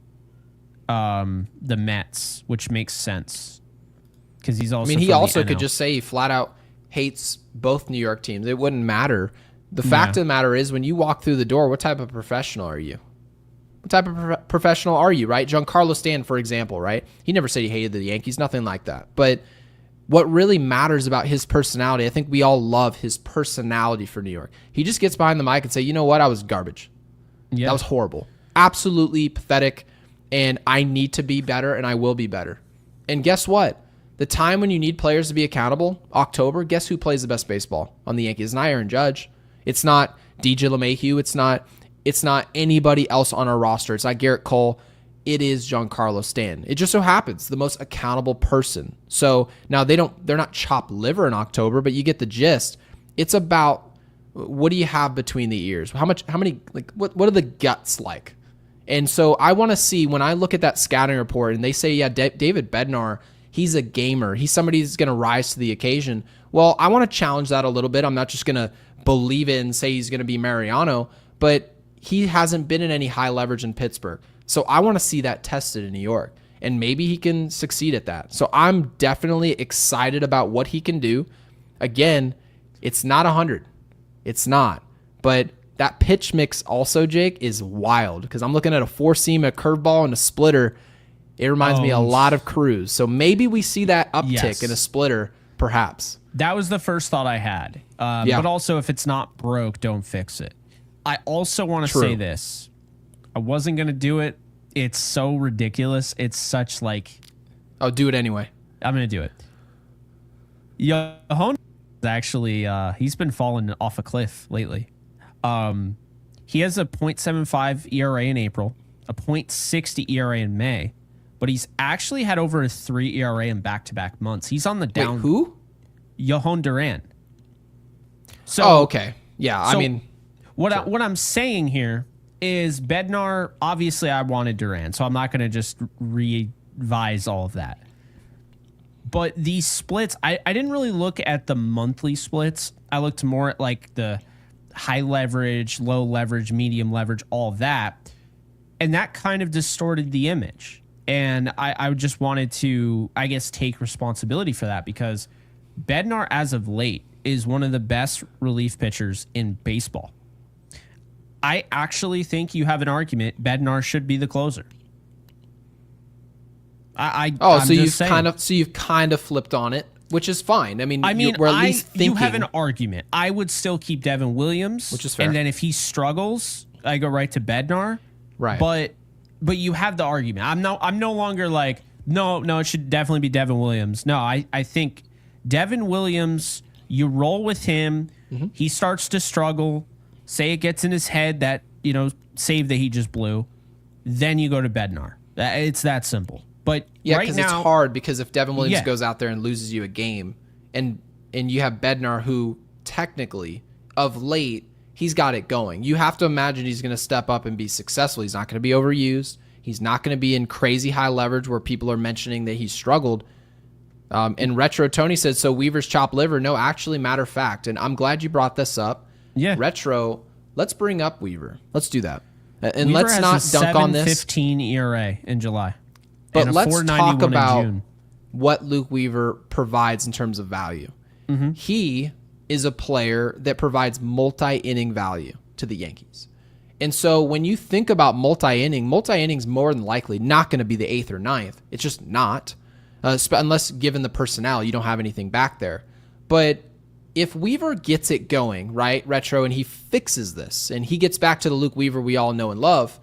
the Mets, which makes sense because he's also. I mean, he also could just say he flat out hates both New York teams. It wouldn't matter. The fact of the matter is, when you walk through the door, what type of professional are you? What type of professional are you, right? Giancarlo Stanton, for example, right? He never said he hated the Yankees, nothing like that. But what really matters about his personality, I think we all love his personality for New York. He just gets behind the mic and say, you know what? I was garbage. Yeah. That was horrible. Absolutely pathetic. And I need to be better, and I will be better. And guess what? The time when you need players to be accountable, October, guess who plays the best baseball on the Yankees? It's not Aaron Judge. It's not DJ LeMahieu. It's not anybody else on our roster. It's not Garrett Cole. It is Giancarlo Stanton. It just so happens the most accountable person. So now they're not chopped liver in October, but you get the gist. It's about what do you have between the ears? How many, like, what are the guts like? And so I want to see when I look at that scouting report and they say, yeah, David Bednar, he's a gamer. He's somebody who's going to rise to the occasion. Well, I want to challenge that a little bit. I'm not just going to believe it and say he's going to be Mariano, but he hasn't been in any high leverage in Pittsburgh. So I want to see that tested in New York, and maybe he can succeed at that. So I'm definitely excited about what he can do. Again, it's not 100. It's not. But that pitch mix also, Jake, is wild because I'm looking at a four-seam, a curveball, and a splitter. It reminds me a lot of Cruz. So maybe we see that uptick in a splitter, perhaps. That was the first thought I had. But also, if it's not broke, don't fix it. I also want to say this. I wasn't going to do it. It's so ridiculous. It's such like... I'll do it anyway. I'm going to do it. Yohon actually, he's been falling off a cliff lately. He has a .75 ERA in April, a .60 ERA in May, but he's actually had over a 3 ERA in back-to-back months. He's on the down. Wait, who? Yohon Duran. So, okay. Yeah, I mean... What I'm saying here is Bednar, obviously I wanted Duran, so I'm not going to just revise all of that. But these splits, I didn't really look at the monthly splits. I looked more at like the high leverage, low leverage, medium leverage, all of that. And that kind of distorted the image. And I just wanted to, I guess, take responsibility for that because Bednar, as of late, is one of the best relief pitchers in baseball. I actually think you have an argument. Bednar should be the closer. So you've kind of flipped on it, which is fine. I mean, we're at least thinking. You have an argument. I would still keep Devin Williams, which is fair. And then if he struggles, I go right to Bednar. Right. But you have the argument. I'm no longer like no. It should definitely be Devin Williams. No, I think Devin Williams. You roll with him. Mm-hmm. He starts to struggle. Say it gets in his head that, save that he just blew. Then you go to Bednar. It's that simple. But right because now, it's hard because if Devin Williams goes out there and loses you a game and you have Bednar who technically of late, he's got it going. You have to imagine he's going to step up and be successful. He's not going to be overused. He's not going to be in crazy high leverage where people are mentioning that he's struggled. And Retro Tony said, so Weaver's chopped liver. No, actually, matter of fact. And I'm glad you brought this up. Yeah. Retro, let's bring up Weaver. Let's do that. And Weaver let's not dunk on this. 7.15 ERA in July. But let's talk about what Luke Weaver provides in terms of value. Mm-hmm. He is a player that provides multi-inning value to the Yankees. And so when you think about multi-inning's more than likely not going to be the 8th or 9th. It's just not. Unless given the personnel, you don't have anything back there. But if Weaver gets it going, right, Retro, and he fixes this, and he gets back to the Luke Weaver we all know and love,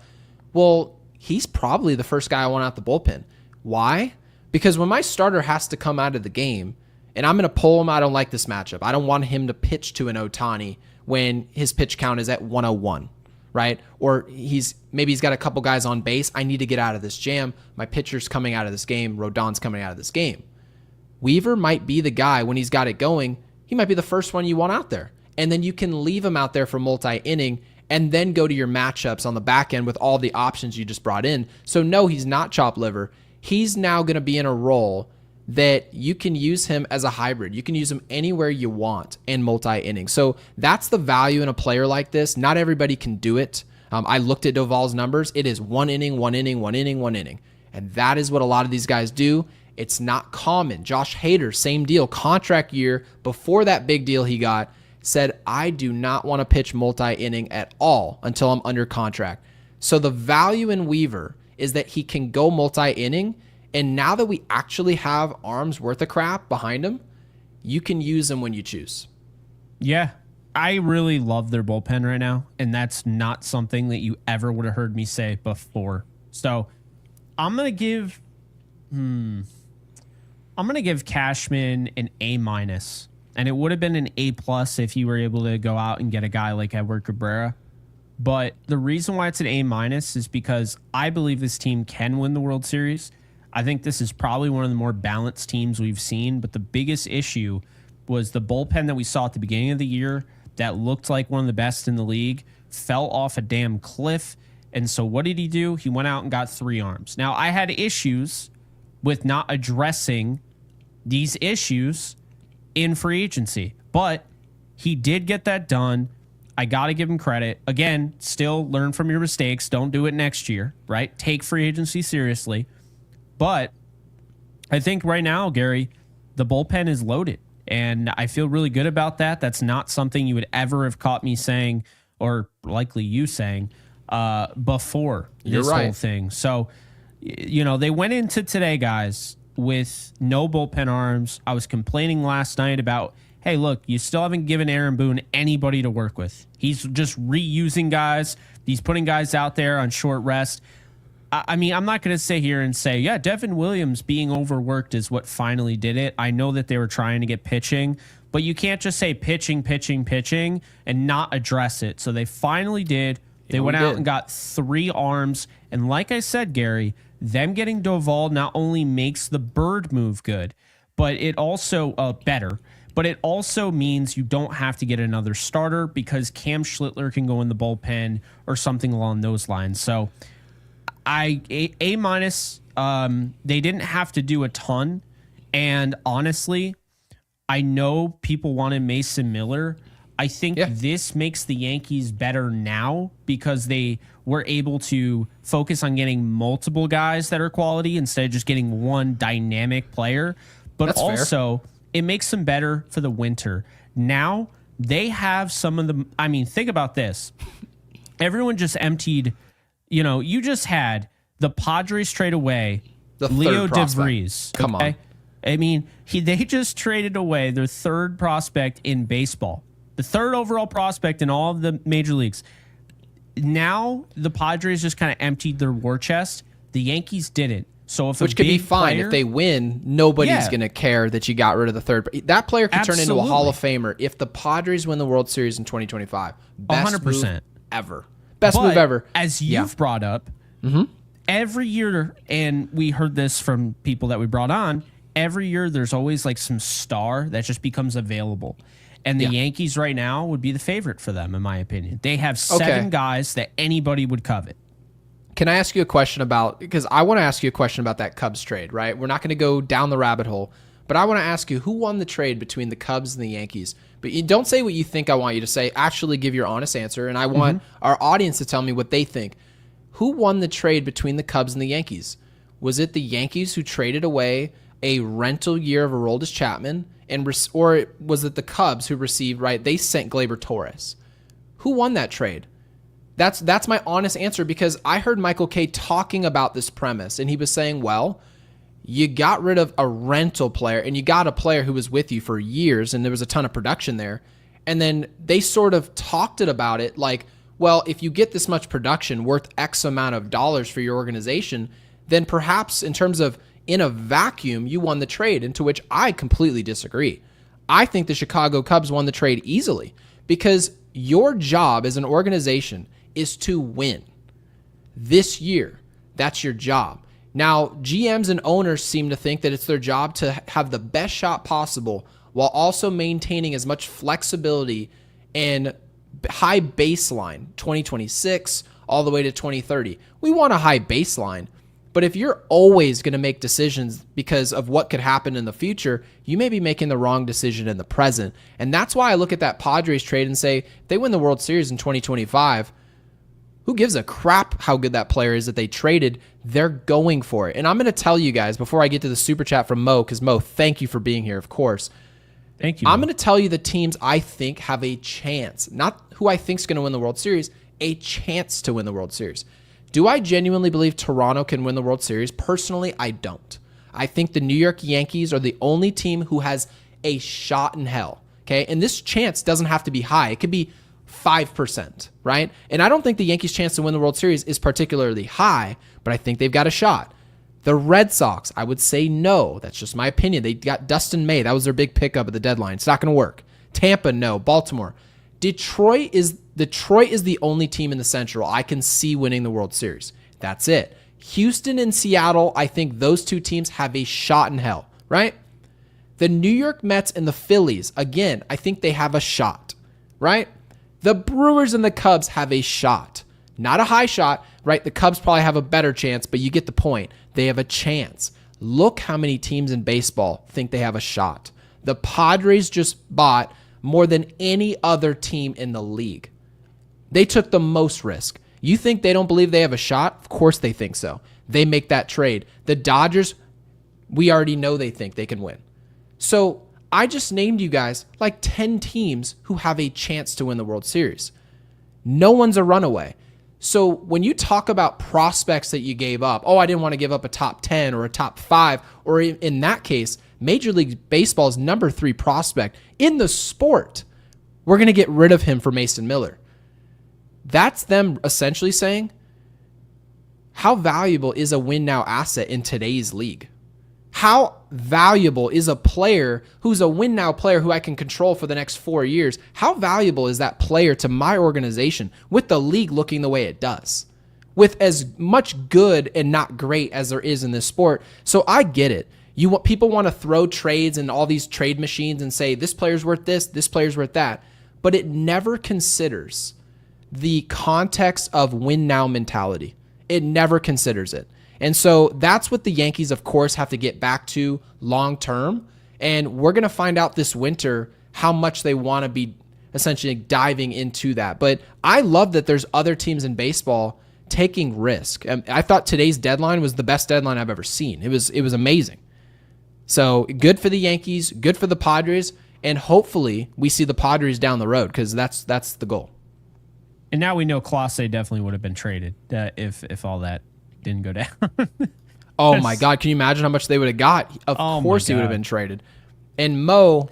well, he's probably the first guy I want out the bullpen. Why? Because when my starter has to come out of the game, and I'm going to pull him, I don't like this matchup. I don't want him to pitch to an Ohtani when his pitch count is at 101, right? Or maybe he's got a couple guys on base. I need to get out of this jam. My pitcher's coming out of this game. Rodon's coming out of this game. Weaver might be the guy when he's got it going. He might be the first one you want out there. And then you can leave him out there for multi-inning and then go to your matchups on the back end with all the options you just brought in. So no, he's not chopped liver. He's now going to be in a role that you can use him as a hybrid. You can use him anywhere you want in multi-inning. So that's the value in a player like this. Not everybody can do it. I looked at Doval's numbers. It is 1 inning, 1 inning, 1 inning, 1 inning. And that is what a lot of these guys do. It's not common. Josh Hader, same deal. Contract year before that big deal he got, said, I do not want to pitch multi-inning at all until I'm under contract. So the value in Weaver is that he can go multi-inning. And now that we actually have arms worth of crap behind him, you can use them when you choose. Yeah, I really love their bullpen right now. And that's not something that you ever would have heard me say before. So I'm going to give... I'm gonna give Cashman an A minus, and it would have been an A plus if you were able to go out and get a guy like Edward Cabrera. But the reason why it's an A minus is because I believe this team can win the World Series. I think this is probably one of the more balanced teams we've seen. But the biggest issue was the bullpen that we saw at the beginning of the year that looked like one of the best in the league fell off a damn cliff. And so what did he do? He went out and got 3 arms. Now, I had issues with not addressing these issues in free agency, but he did get that done. I got to give him credit. Again, still learn from your mistakes. Don't do it next year, right? Take free agency seriously. But I think right now, Gary, the bullpen is loaded, and I feel really good about that. That's not something you would ever have caught me saying, or likely you saying, before this whole thing. So, they went into today, guys, with no bullpen arms. I was complaining last night about, hey, look, you still haven't given Aaron Boone anybody to work with. He's just reusing guys. He's putting guys out there on short rest. I mean, I'm not going to sit here and say, yeah, Devin Williams being overworked is what finally did it. I know that they were trying to get pitching, but you can't just say pitching, and not address it. So they finally did. They went out and got 3 arms. And like I said, Gary, them getting Doval not only makes the bird move good, but it also better. But it also means you don't have to get another starter because Cam Schlittler can go in the bullpen or something along those lines. So A minus. They didn't have to do a ton. And honestly, I know people wanted Mason Miller. I think this makes the Yankees better now because they were able to focus on getting multiple guys that are quality instead of just getting one dynamic player. But That's also, it makes them better for the winter. Now, they have some of the... I mean, think about this. Everyone just emptied... you just had the Padres trade away the Leo third DeVries. Come on. I mean, they just traded away their 3rd prospect in baseball. The 3rd overall prospect in all of the major leagues. Now, the Padres just kind of emptied their war chest. The Yankees didn't. So if Which could be fine. If they win, nobody's going to care that you got rid of the 3rd. That player could turn into a Hall of Famer if the Padres win the World Series in 2025. Best 100%. move ever. Best move ever. As you've brought up, every year, and we heard this from people that we brought on, every year there's always like some star that just becomes available. And the Yankees right now would be the favorite for them, in my opinion. They have 7 guys that anybody would covet. Can I ask you a question about, because I want to ask you a question about that Cubs trade, right? We're not going to go down the rabbit hole, but I want to ask you, who won the trade between the Cubs and the Yankees? But you don't say what you think I want you to say. Actually give your honest answer, and I want our audience to tell me what they think. Who won the trade between the Cubs and the Yankees? Was it the Yankees who traded away a rental year of Aroldis Chapman, or was it the Cubs who received, right? They sent Gleyber Torres. Who won that trade? That's my honest answer, because I heard Michael Kay talking about this premise, and he was saying, well, you got rid of a rental player, and you got a player who was with you for years, and there was a ton of production there. And then they sort of talked about it like, well, if you get this much production worth X amount of dollars for your organization, then perhaps in terms of in a vacuum, you won the trade, and to which I completely disagree. I think the Chicago Cubs won the trade easily because your job as an organization is to win. This year, that's your job. Now, GMs and owners seem to think that it's their job to have the best shot possible while also maintaining as much flexibility and high baseline, 2026 all the way to 2030. We want a high baseline, but if you're always going to make decisions because of what could happen in the future, you may be making the wrong decision in the present. And that's why I look at that Padres trade and say, if they win the World Series in 2025, who gives a crap how good that player is that they traded? They're going for it. And I'm going to tell you guys, before I get to the super chat from Mo, because Mo, thank you for being here, of course. Thank you. I'm going to tell you the teams I think have a chance, not who I think is going to win the World Series, a chance to win the World Series. Do I genuinely believe Toronto can win the World Series? Personally, I don't. I think the New York Yankees are the only team who has a shot in hell. Okay. And this chance doesn't have to be high. It could be 5%, right? And I don't think the Yankees' chance to win the World Series is particularly high, but I think they've got a shot. The Red Sox, I would say no. That's just my opinion. They got Dustin May. That was their big pickup at the deadline. It's not going to work. Tampa, no. Baltimore. Detroit is the only team in the Central I can see winning the World Series. That's it. Houston and Seattle, I think those two teams have a shot in hell, right? The New York Mets and the Phillies, again, I think they have a shot, right? The Brewers and the Cubs have a shot. Not a high shot, right? The Cubs probably have a better chance, but you get the point. They have a chance. Look how many teams in baseball think they have a shot. The Padres just bought more than any other team in the league. They took the most risk. You think they don't believe they have a shot? Of course they think so. They make that trade. The Dodgers, we already know they think they can win. So I just named you guys like 10 teams who have a chance to win the World Series. No one's a runaway. So when you talk about prospects that you gave up, oh, I didn't want to give up a top 10 or a top 5, or in that case, Major League Baseball's number 3 prospect in the sport, we're going to get rid of him for Mason Miller. That's them essentially saying, how valuable is a win now asset in today's league? How valuable is a player who's a win now player who I can control for the next 4 years? How valuable is that player to my organization with the league looking the way it does? With as much good and not great as there is in this sport. So I get it. People want to throw trades and all these trade machines and say this player's worth this player's worth that, but it never considers the context of win now mentality. It never considers it. And so that's what the Yankees, of course, have to get back to long term. And we're going to find out this winter how much they want to be essentially diving into that. But I love that there's other teams in baseball taking risk. I thought today's deadline was the best deadline I've ever seen. It was amazing. So good for the Yankees, good for the Padres, and hopefully we see the Padres down the road because that's the goal. And now we know Clase definitely would have been traded if all that didn't go down. Oh my God. Can you imagine how much they would have got? Of course he would have been traded. And Mo,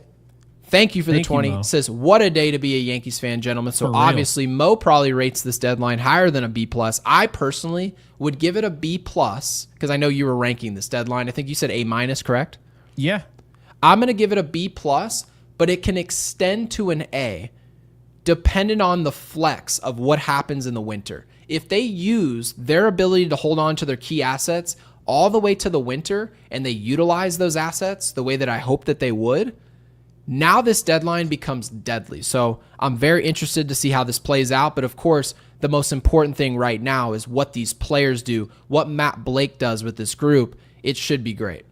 thank you for the 20. Says, what a day to be a Yankees fan, gentlemen. So obviously Mo probably rates this deadline higher than a B+. I personally would give it a B+ because I know you were ranking this deadline. I think you said A-, correct? Yeah. I'm going to give it a B+, but it can extend to an A dependent on the flex of what happens in the winter. If they use their ability to hold on to their key assets all the way to the winter and they utilize those assets the way that I hope that they would, now this deadline becomes deadly. So I'm very interested to see how this plays out. But of course, the most important thing right now is what these players do, what Matt Blake does with this group. It should be great.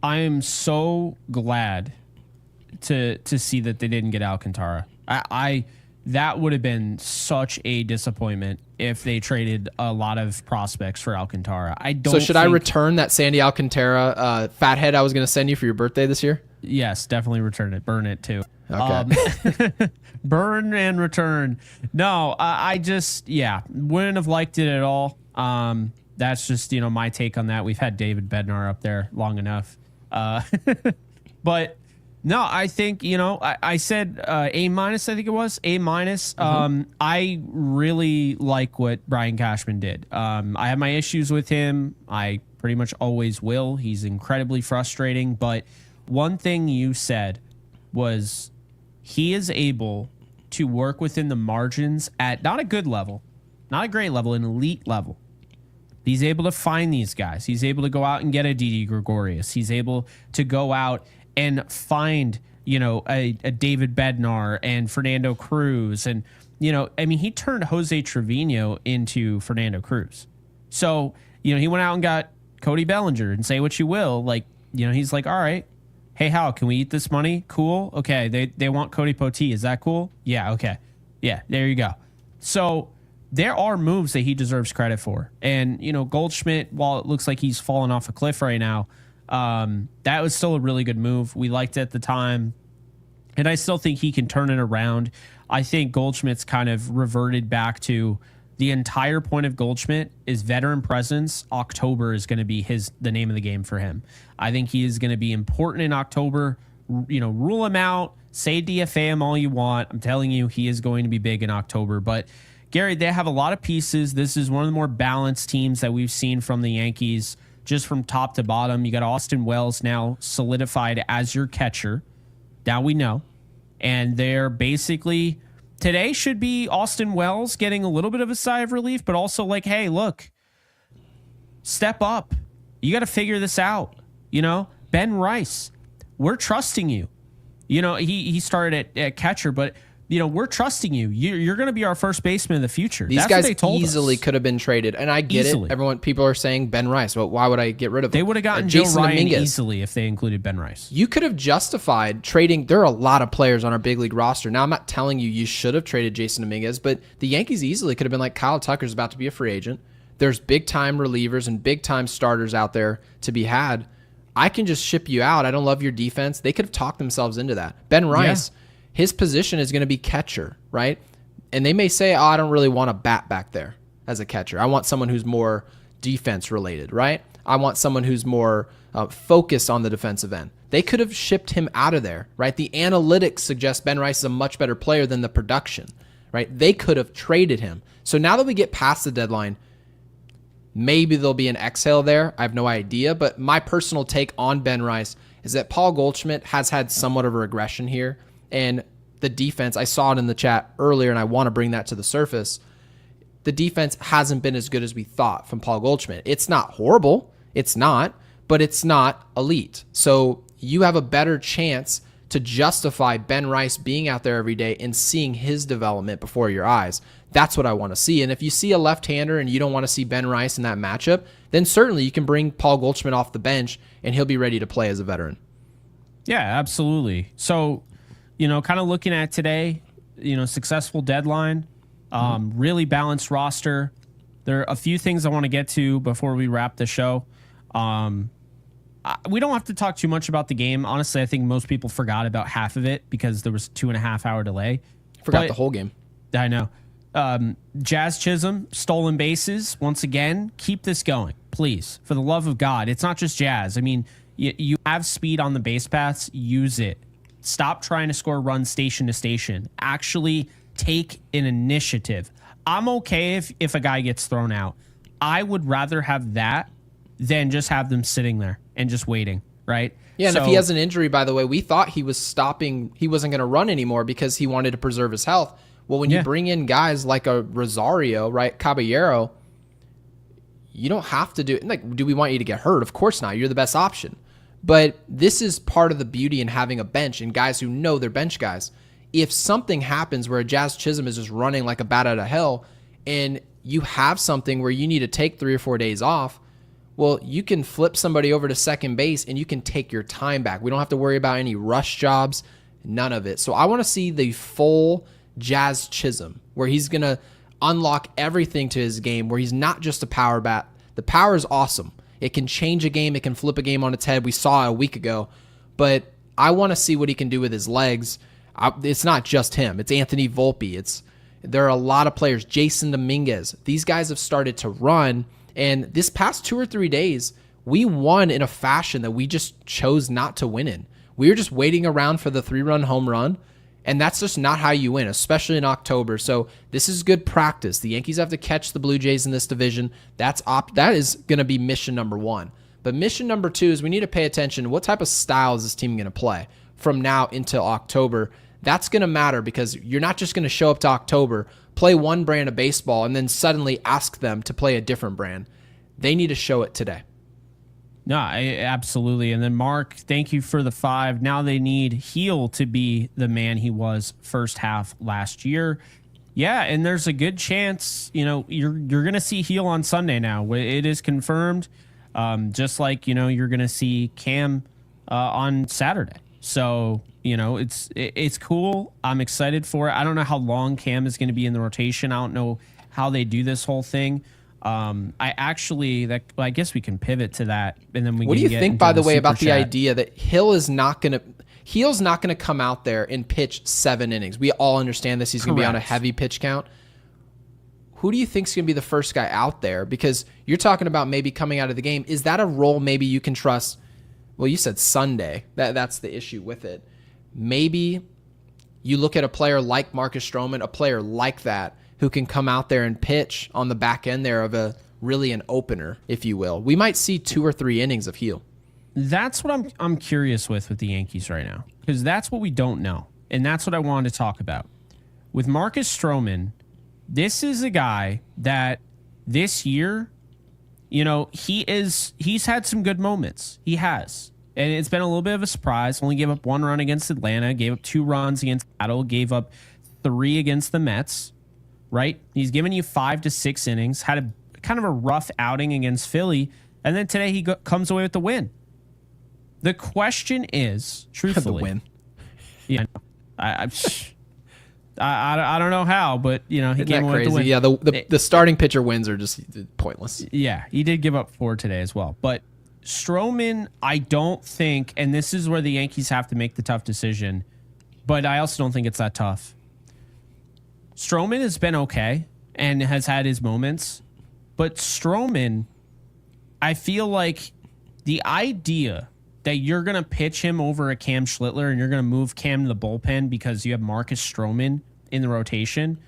I am so glad to see that they didn't get Alcantara. That would have been such a disappointment if they traded a lot of prospects for Alcantara. So should I return that Sandy Alcantara fathead I was going to send you for your birthday this year? Yes, definitely return it. Burn it too. Okay. Burn and return. No, I just, wouldn't have liked it at all. That's just, my take on that. We've had David Bednar up there long enough. But no, I think, I said A-, I think it was A-. I really like what Brian Cashman did. I have my issues with him. I pretty much always will. He's incredibly frustrating. But one thing you said was he is able to work within the margins at not a good level, not a great level, an elite level. He's able to find these guys. He's able to go out and get a Didi Gregorius. He's able to go out and find, a David Bednar and Fernando Cruz. And, he turned Jose Trevino into Fernando Cruz. So, he went out and got Cody Bellinger, and say what you will. Like, he's like, all right, hey, Hal, can we eat this money? Cool. Okay. They want Cody Potee. Is that cool? Yeah. Okay. Yeah. There you go. So there are moves that he deserves credit for. And, Goldschmidt, while it looks like he's fallen off a cliff right now, that was still a really good move. We liked it at the time. And I still think he can turn it around. I think Goldschmidt's kind of reverted back to the entire point of Goldschmidt is veteran presence. October is going to be the name of the game for him. I think he is going to be important in October. Rule him out, say DFA him all you want. I'm telling you, he is going to be big in October. But Gary, they have a lot of pieces. This is one of the more balanced teams that we've seen from the Yankees. just from top to bottom. You got Austin Wells now solidified as your catcher. Now we know. And they're basically, today should be Austin Wells getting a little bit of a sigh of relief, but also like, hey, look, step up. You got to figure this out. Ben Rice, we're trusting you. He started at catcher, but we're trusting you. You're going to be our first baseman in the future. These guys easily could have been traded, and I get it. People are saying Ben Rice. Well, why would I get rid of him? They would have gotten Joe Ryan easily if they included Ben Rice. You could have justified trading. There are a lot of players on our big league roster. Now, I'm not telling you should have traded Jason Dominguez, but the Yankees easily could have been like, Kyle Tucker's about to be a free agent. There's big-time relievers and big-time starters out there to be had. I can just ship you out. I don't love your defense. They could have talked themselves into that. Ben Rice, his position is going to be catcher, right? And they may say, I don't really want a bat back there as a catcher. I want someone who's more defense related, right? I want someone who's more focused on the defensive end. They could have shipped him out of there, right? The analytics suggest Ben Rice is a much better player than the production, right? They could have traded him. So now that we get past the deadline, maybe there'll be an exhale there. I have no idea. But my personal take on Ben Rice is that Paul Goldschmidt has had somewhat of a regression here. And the defense, I saw it in the chat earlier, and I want to bring that to the surface. The defense hasn't been as good as we thought from Paul Goldschmidt. It's not horrible. It's not. But it's not elite. So you have a better chance to justify Ben Rice being out there every day and seeing his development before your eyes. That's what I want to see. And if you see a left-hander and you don't want to see Ben Rice in that matchup, then certainly you can bring Paul Goldschmidt off the bench and he'll be ready to play as a veteran. Yeah, absolutely. So, kind of looking at today, successful deadline, really balanced roster. There are a few things I want to get to before we wrap the show. We don't have to talk too much about the game. Honestly, I think most people forgot about half of it because there was a 2.5 hour delay. Forgot the whole game. I know. Jazz Chisholm, stolen bases. Once again, keep this going, please. For the love of God. It's not just Jazz. I mean, you have speed on the base paths. Use it. Stop trying to score runs station to station. Actually take an initiative. I'm okay if a guy gets thrown out. I would rather have that than just have them sitting there and just waiting, right? Yeah, and if he has an injury, by the way, we thought he was stopping. He wasn't going to run anymore because he wanted to preserve his health. Well, when you bring in guys like a Rosario, right, Caballero, you don't have to do it. Like, do we want you to get hurt? Of course not. You're the best option. But this is part of the beauty in having a bench and guys who know they're bench guys. If something happens where a Jazz Chisholm is just running like a bat out of hell and you have something where you need to take 3 or 4 days off, well, you can flip somebody over to second base and you can take your time back. We don't have to worry about any rush jobs, none of it. So I want to see the full Jazz Chisholm where he's going to unlock everything to his game, where he's not just a power bat. The power is awesome. It can change a game. It can flip a game on its head. We saw it a week ago. But I want to see what he can do with his legs. It's not just him. It's Anthony Volpe. There are a lot of players. Jason Dominguez. These guys have started to run. And this past 2 or 3 days, we won in a fashion that we just chose not to win in. We were just waiting around for the 3-run home run. And that's just not how you win, especially in October. So this is good practice. The Yankees have to catch the Blue Jays in this division. That is going to be mission number 1. But mission number 2 is we need to pay attention to what type of style is this team going to play from now into October. That's going to matter because you're not just going to show up to October, play one brand of baseball, and then suddenly ask them to play a different brand. They need to show it today. No, absolutely. And then Mark, thank you for the 5. Now they need Heel to be the man he was first half last year. Yeah, and there's a good chance, you're going to see Heel on Sunday now. It is confirmed, just like, you're going to see Cam on Saturday. So, it's cool. I'm excited for it. I don't know how long Cam is going to be in the rotation. I don't know how they do this whole thing. I guess we can pivot to that, and then we. What do you think, by the way, about the idea that Heel's not going to come out there and pitch 7 innings? We all understand this. He's going to be on a heavy pitch count. Who do you think is going to be the first guy out there? Because you're talking about maybe coming out of the game. Is that a role maybe you can trust? Well, you said Sunday. That's the issue with it. Maybe you look at a player like Marcus Stroman, a player like that, who can come out there and pitch on the back end there of a really an opener, if you will. We might see 2 or 3 innings of heel. That's what I'm curious with the Yankees right now, because that's what we don't know, and that's what I wanted to talk about. With Marcus Stroman, this is a guy that this year, he's had some good moments. He has. And it's been a little bit of a surprise. Only gave up 1 run against Atlanta, gave up 2 runs against Seattle, gave up 3 against the Mets, right? He's given you 5 to 6 innings, had a kind of a rough outing against Philly, and then today he comes away with the win. The question is, truthfully, the win. Yeah, I don't know how, but he came away with the win. Yeah, the starting pitcher wins are just pointless. Yeah, he did give up 4 today as well. But Stroman, I don't think, and this is where the Yankees have to make the tough decision, but I also don't think it's that tough. Stroman has been okay and has had his moments, but Stroman, I feel like the idea that you're going to pitch him over a Cam Schlittler and you're going to move Cam to the bullpen because you have Marcus Stroman in the rotation,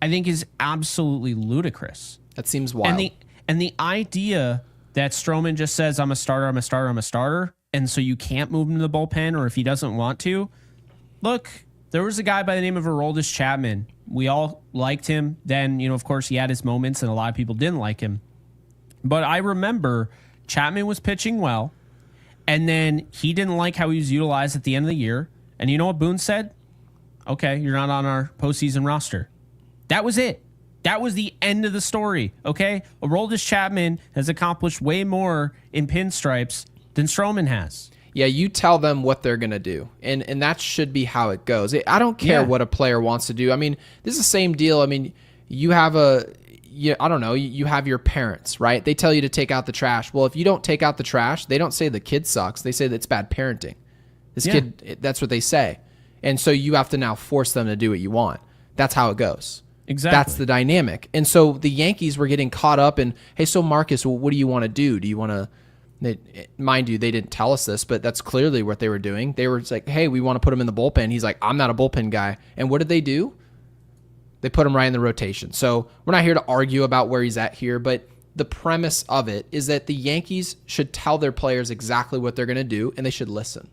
I think is absolutely ludicrous. That seems wild. And the idea that Stroman just says, I'm a starter, and so you can't move him to the bullpen, or if he doesn't want to. Look, there was a guy by the name of Aroldis Chapman. We all liked him. Then, of course, he had his moments, and a lot of people didn't like him. But I remember Chapman was pitching well, and then he didn't like how he was utilized at the end of the year. And you know what Boone said? Okay, you're not on our postseason roster. That was it. That was the end of the story, okay? Aroldis Chapman has accomplished way more in pinstripes than Stroman has. Yeah, you tell them what they're going to do, and that should be how it goes. I don't care what a player wants to do. I mean, this is the same deal. I mean, you have you have your parents, right? They tell you to take out the trash. Well, if you don't take out the trash, they don't say the kid sucks. They say that it's bad parenting. This kid, that's what they say. And so you have to now force them to do what you want. That's how it goes. Exactly. That's the dynamic. And so the Yankees were getting caught up in, hey, so Marcus, well, what do you want to do? Do you want to, mind you, they didn't tell us this, but that's clearly what they were doing. They were just like, hey, we want to put him in the bullpen. He's like, I'm not a bullpen guy. And what did they do? They put him right in the rotation. So we're not here to argue about where he's at here, but the premise of it is that the Yankees should tell their players exactly what they're going to do, and they should listen.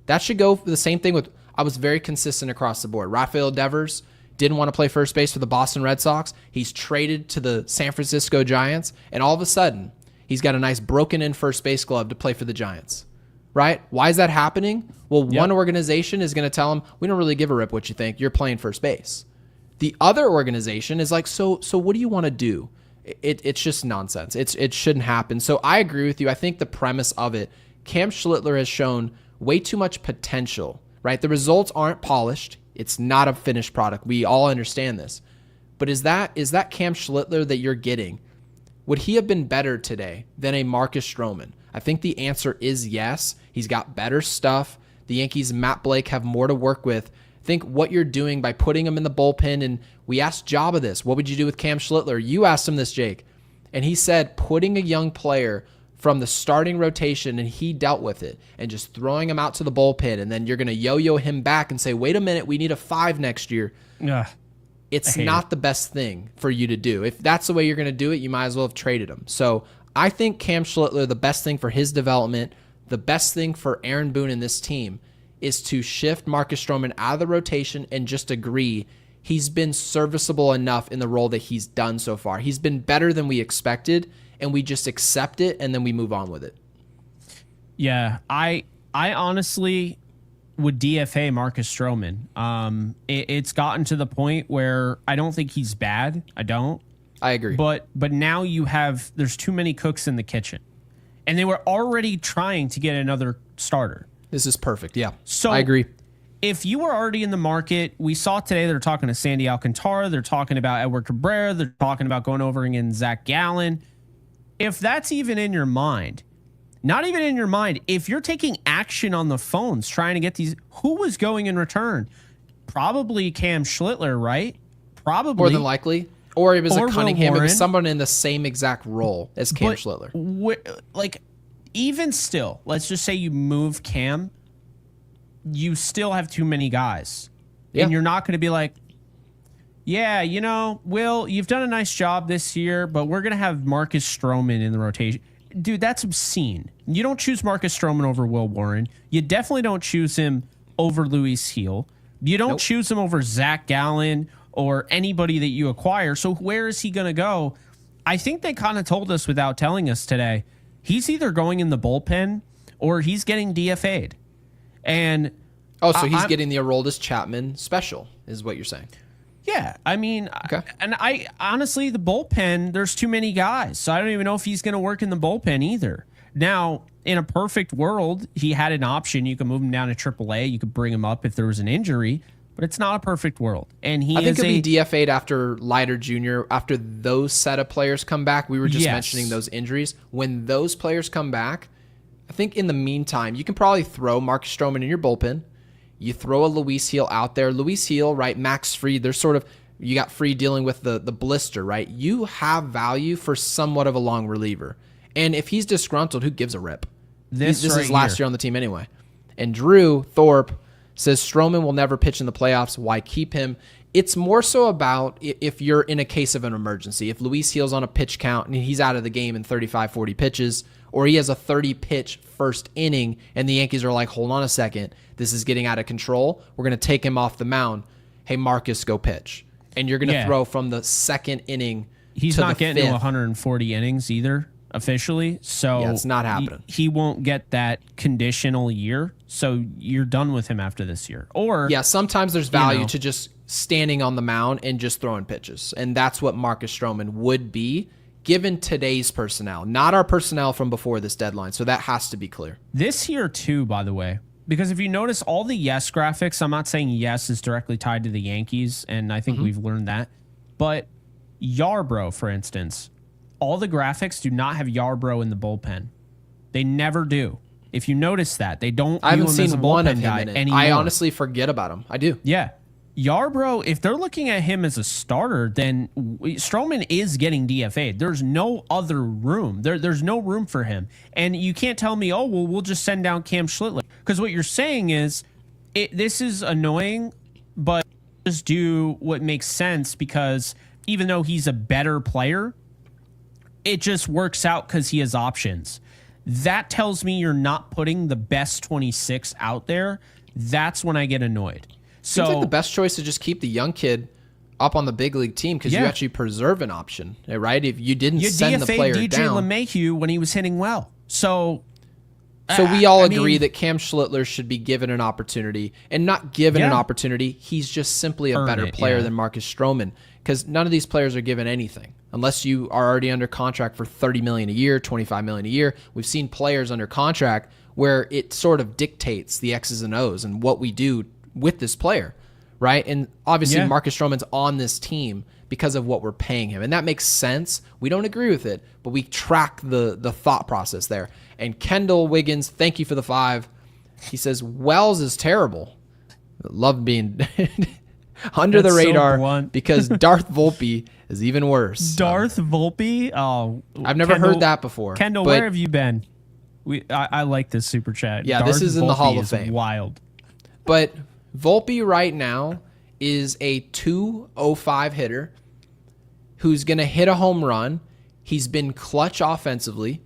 That should go for the same thing with, I was very consistent across the board. Rafael Devers didn't want to play first base for the Boston Red Sox. He's traded to the San Francisco Giants, and all of a sudden, he's got a nice broken-in first base glove to play for the Giants, right? Why is that happening? Well, one organization is going to tell him, we don't really give a rip what you think. You're playing first base. The other organization is like, so what do you want to do? It's just nonsense. It shouldn't happen. So I agree with you. I think the premise of it, Cam Schlittler has shown way too much potential, right? The results aren't polished. It's not a finished product. We all understand this. But is that Cam Schlittler that you're getting? Would he have been better today than a Marcus Stroman? I think the answer is yes. He's got better stuff. The Yankees, Matt Blake, have more to work with. I think what you're doing by putting him in the bullpen, and we asked Jabba this, what would you do with Cam Schlittler? You asked him this, Jake. And he said putting a young player from the starting rotation, and he dealt with it, and just throwing him out to the bullpen, and then you're going to yo-yo him back and say, wait a minute, we need a 5 next year. It's not the best thing for you to do. If that's the way you're going to do it, you might as well have traded him. So I think Cam Schlittler, the best thing for his development, the best thing for Aaron Boone and this team is to shift Marcus Stroman out of the rotation and just agree he's been serviceable enough in the role that he's done so far. He's been better than we expected, and we just accept it, and then we move on with it. Yeah, I honestly would DFA Marcus Stroman. It's gotten to the point where I don't think he's bad. I don't. I agree. But now there's too many cooks in the kitchen. And they were already trying to get another starter. This is perfect, yeah. So I agree. If you were already in the market, we saw today they're talking to Sandy Alcantara, they're talking about Edward Cabrera, they're talking about going over again Zach Gallen. If that's even in your mind, not even in your mind, if you're taking action on the phones trying to get these, who was going in return? Probably Cam Schlittler, right? Probably. More than likely. Or it was Or a Cunningham. It was Warren. someone in the same exact role as Cam Schlittler. Even still, let's just say you move Cam, you still have too many guys. Yeah. And you're not going to be like, yeah, Will, you've done a nice job this year, but we're going to have Marcus Stroman in the rotation. Dude, that's obscene. You don't choose Marcus Stroman over Will Warren. You definitely don't choose him over Luis Heel. You don't choose him over Zach Gallen or anybody that you acquire. So where is he going to go? I think they kind of told us without telling us today. He's either going in the bullpen or he's getting DFA'd. And so he's getting the Aroldis Chapman special, is what you're saying. Yeah, I mean, okay. And I honestly, the bullpen, there's too many guys, so I don't even know if he's going to work in the bullpen either. Now, in a perfect world, he had an option. You could move him down to AAA. You could bring him up if there was an injury, but it's not a perfect world. And I think he'll be DFA'd after Leiter Jr., after those set of players come back. We were just mentioning those injuries. When those players come back, I think in the meantime, you can probably throw Marcus Stroman in your bullpen. You throw a Luis Heel out there. Luis Heel, right? Max Fried, there's sort of, you got Fried dealing with the blister, right? You have value for somewhat of a long reliever. And if he's disgruntled, who gives a rip? This is last year on the team anyway. And Drew Thorpe says Stroman will never pitch in the playoffs. Why keep him? It's more so about if you're in a case of an emergency. If Luis Heel's on a pitch count and he's out of the game in 35, 40 pitches, or he has a 30-pitch first inning and the Yankees are like, hold on a second, this is getting out of control. We're going to take him off the mound. Hey, Marcus, go pitch. And you're going to throw from the second inning He's to not the getting fifth. to 140 innings either, officially. So yeah, it's not happening. He won't get that conditional year, so you're done with him after this year. Or yeah, sometimes there's value to just standing on the mound and just throwing pitches. And that's what Marcus Stroman would be, given today's personnel, not our personnel from before this deadline. So that has to be clear. This year, too, by the way, because if you notice all the yes graphics, I'm not saying yes is directly tied to the Yankees, and I think we've learned that. But Yarbrough, for instance, all the graphics do not have Yarbrough in the bullpen. They never do. If you notice that, they don't. I haven't view him as a seen one of bullpen him guy in it. anymore. I honestly forget about him. I do. Yeah. Yarbrough, if they're looking at him as a starter, then Stroman is getting DFA'd. There's no other room. There's no room for him. And you can't tell me, oh, well, we'll just send down Cam Schlittler. Because what you're saying is, this is annoying, but just do what makes sense, because even though he's a better player, it just works out because he has options. That tells me you're not putting the best 26 out there. That's when I get annoyed. So seems like the best choice to just keep the young kid up on the big league team, because you actually preserve an option, right? If you didn't send the player DJ down. LeMahieu when he was hitting well. So we all agree that Cam Schlittler should be given an opportunity, and not given an opportunity. He's just simply a better player than Marcus Stroman, because none of these players are given anything unless you are already under contract for $30 million a year, $25 million a year. We've seen players under contract where it sort of dictates the X's and O's and what we do with this player, right? And obviously Marcus Stroman's on this team because of what we're paying him, and that makes sense. We don't agree with it, but we track the thought process there. And Kendall Wiggins, thank you for the 5. He says Wells is terrible. Love being under the radar because Darth Volpe is even worse. Darth Volpe? Oh, I've never heard that before. Kendall, where have you been? I like this super chat. Yeah, Darth this is in the Volpe Hall of Fame. Wild. But Volpe right now is a 205 hitter who's going to hit a home run. He's been clutch offensively.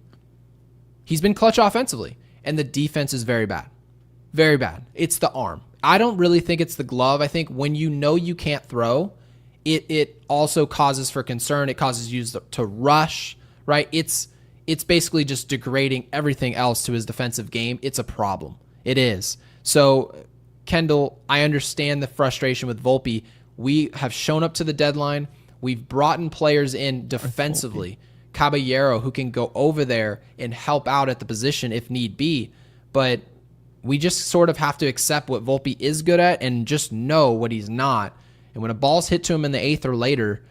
And the defense is very bad. Very bad. It's the arm. I don't really think it's the glove. I think when you know you can't throw, it also causes for concern. It causes you to rush, right? It's basically just degrading everything else to his defensive game. It's a problem. It is. So, Kendall, I understand the frustration with Volpe. We have shown up to the deadline. We've brought in players in defensively. Caballero, who can go over there and help out at the position if need be. But we just sort of have to accept what Volpe is good at and just know what he's not. And when a ball's hit to him in the 8th or later,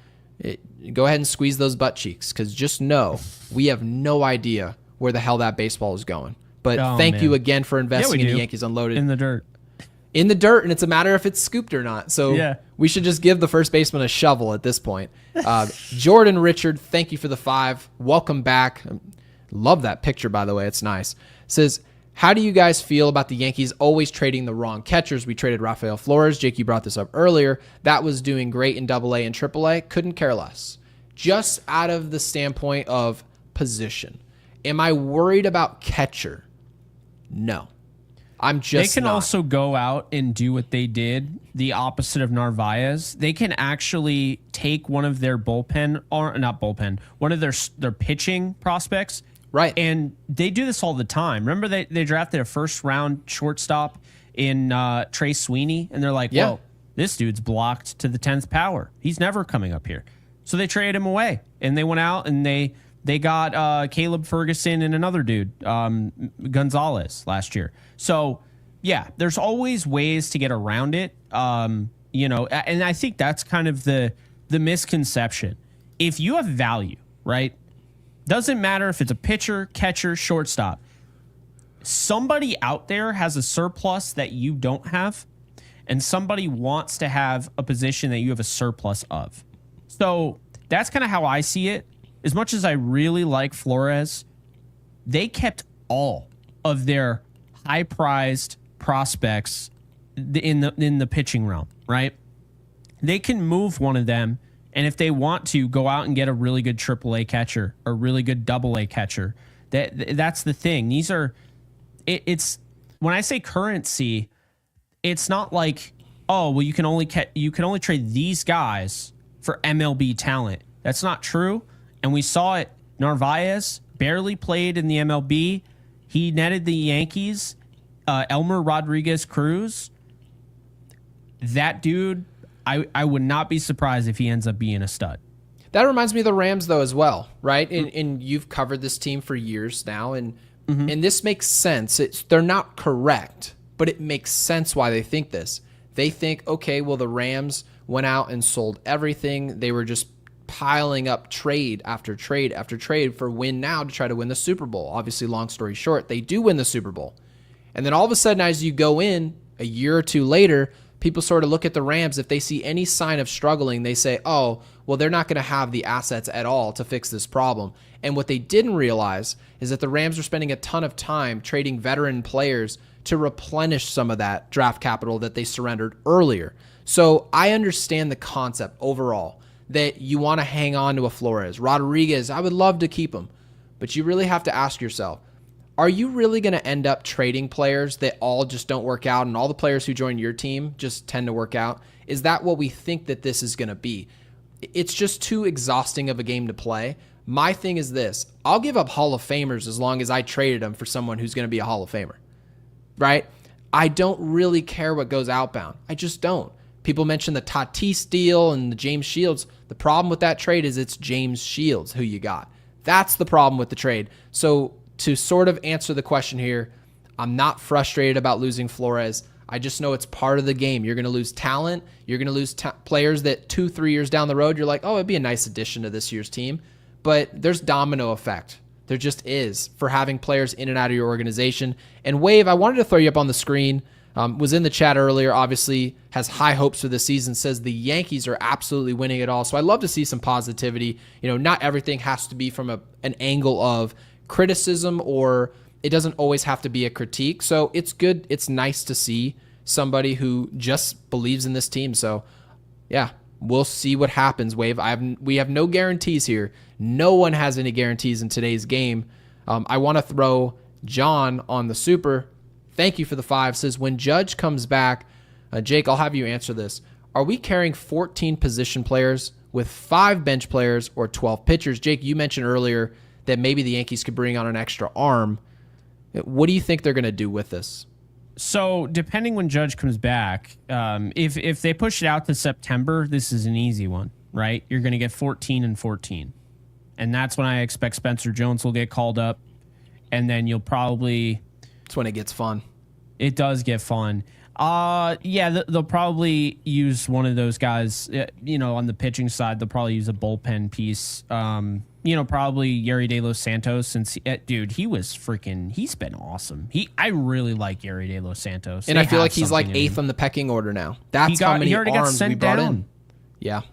go ahead and squeeze those butt cheeks, because just know we have no idea where the hell that baseball is going. But thank you again for investing in the Yankees Unloaded. In the dirt. In the dirt, and it's a matter if it's scooped or not. So we should just give the first baseman a shovel at this point. Jordan Richard, thank you for the 5. Welcome back. Love that picture, by the way. It's nice. Says, How do you guys feel about the Yankees always trading the wrong catchers? We traded Rafael Flores. Jake, you brought this up earlier. That was doing great in AA and AAA. Couldn't care less. Just out of the standpoint of position. Am I worried about catcher? No. I'm just They can not. also go out and do what they did, the opposite of Narvaez. They can actually take one of their bullpen, or not bullpen, one of their pitching prospects. Right. And they do this all the time. Remember they drafted a first round shortstop in Trey Sweeney, and they're like, well, this dude's blocked to the 10th power. He's never coming up here. So they traded him away, and they went out and they got Caleb Ferguson and another dude, Gonzalez, last year. So, yeah, there's always ways to get around it, you know, and I think that's kind of the misconception. If you have value, right, doesn't matter if it's a pitcher, catcher, shortstop, somebody out there has a surplus that you don't have, and somebody wants to have a position that you have a surplus of. So that's kind of how I see it. As much as I really like Flores, they kept all of their high-prized prospects in the pitching realm, right? They can move one of them, and if they want to, go out and get a really good AAA catcher or really good AA catcher. That's the thing. These are it's when I say currency, it's not like, oh, well, you can only trade these guys for MLB talent. That's not true. And we saw it. Narvaez barely played in the MLB. He netted the Yankees. Elmer Rodriguez Cruz. That dude, I would not be surprised if he ends up being a stud. That reminds me of the Rams, though, as well, right? And you've covered this team for years now, and this makes sense. They're not correct, but it makes sense why they think this. They think, okay, well, the Rams went out and sold everything. They were just piling up trade after trade after trade for win now to try to win the Super Bowl. Obviously, long story short, they do win the Super Bowl. And then all of a sudden, as you go in a year or two later, people sort of look at the Rams. If they see any sign of struggling, they say, oh, well, they're not going to have the assets at all to fix this problem. And what they didn't realize is that the Rams are spending a ton of time trading veteran players to replenish some of that draft capital that they surrendered earlier. So I understand the concept overall that you want to hang on to a Flores. Rodriguez, I would love to keep him. But you really have to ask yourself, are you really going to end up trading players that all just don't work out and all the players who join your team just tend to work out? Is that what we think that this is going to be? It's just too exhausting of a game to play. My thing is this. I'll give up Hall of Famers as long as I traded them for someone who's going to be a Hall of Famer, right? I don't really care what goes outbound. I just don't. People mention the Tatis deal and the James Shields. The problem with that trade is it's James Shields who you got. That's the problem with the trade. So to sort of answer the question here, I'm not frustrated about losing Flores. I just know it's part of the game. You're going to lose talent. You're going to lose players that 2-3 years down the road, you're like, oh, it'd be a nice addition to this year's team. But there's domino effect. There just is for having players in and out of your organization. And Wave, I wanted to throw you up on the screen. Was in the chat earlier, obviously has high hopes for the season, says the Yankees are absolutely winning it all. So I love to see some positivity. You know, not everything has to be from an angle of criticism, or it doesn't always have to be a critique. So it's good. It's nice to see somebody who just believes in this team. So yeah, we'll see what happens, Wave. We have no guarantees here. No one has any guarantees in today's game. I want to throw John on the super. Thank you for the 5. Says, when Judge comes back, Jake, I'll have you answer this. Are we carrying 14 position players with 5 bench players or 12 pitchers? Jake, you mentioned earlier that maybe the Yankees could bring on an extra arm. What do you think they're going to do with this? So depending when Judge comes back, if they push it out to September, this is an easy one, right? You're going to get 14 and 14. And that's when I expect Spencer Jones will get called up. And then you'll probably... That's when it gets fun. It does get fun. Yeah, they'll probably use one of those guys, you know, on the pitching side. They'll probably use a bullpen piece. You know, probably Yeri De Los Santos, since, dude, he's been awesome. I really like Yeri De Los Santos. And I feel like he's like 8th on the pecking order now. That's how many arms we brought in. Yeah.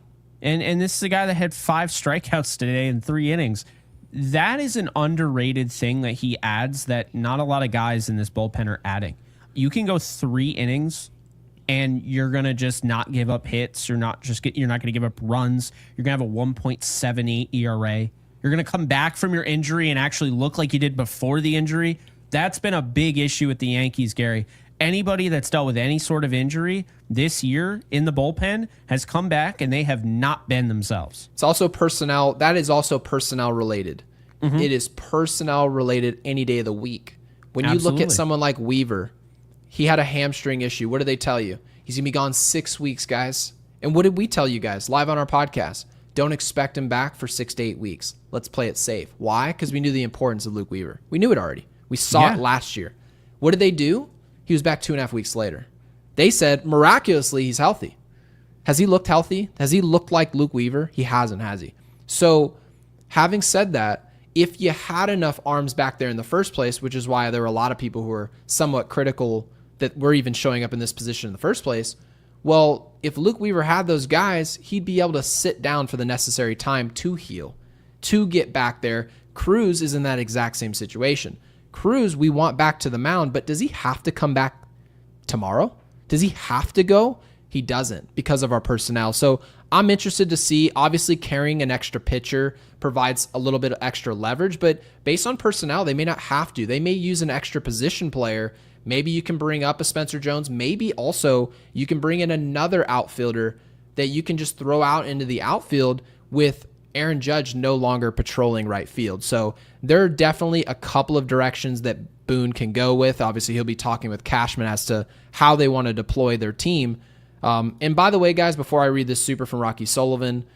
And this is a guy that had 5 strikeouts today in 3 innings. that is an underrated thing that he adds that not a lot of guys in this bullpen are adding. You can go 3 innings and you're going to just not give up hits. You're not going to give up runs. You're going to have a 1.78 ERA. You're going to come back from your injury and actually look like you did before the injury. That's been a big issue with the Yankees, Gary. Anybody that's dealt with any sort of injury this year in the bullpen has come back and they have not been themselves. It's also personnel. That is also personnel related. Mm-hmm. It is personnel related any day of the week. When you look at someone like Weaver, he had a hamstring issue. What did they tell you? He's going to be gone 6 weeks, guys. And what did we tell you guys live on our podcast? Don't expect him back for 6 to 8 weeks. Let's play it safe. Why? Because we knew the importance of Luke Weaver. We knew it already. We saw it last year. What did they do? He was back 2.5 weeks later. They said, miraculously, he's healthy. Has he looked healthy? Has he looked like Luke Weaver? He hasn't, has he? So, having said that, if you had enough arms back there in the first place, which is why there were a lot of people who were somewhat critical that we're even showing up in this position in the first place, well, if Luke Weaver had those guys, he'd be able to sit down for the necessary time to heal, to get back there. Cruz is in that exact same situation. Cruz, we want back to the mound, but does he have to come back tomorrow? Does he have to go? He doesn't because of our personnel. So I'm interested to see, obviously carrying an extra pitcher provides a little bit of extra leverage, but based on personnel, they may not have to. They may use an extra position player. Maybe you can bring up a Spencer Jones. Maybe also you can bring in another outfielder that you can just throw out into the outfield with Aaron Judge no longer patrolling right field. So there are definitely a couple of directions that Boone can go with. Obviously, he'll be talking with Cashman as to how they want to deploy their team. And by the way, guys, before I read this super from Rocky Sullivan,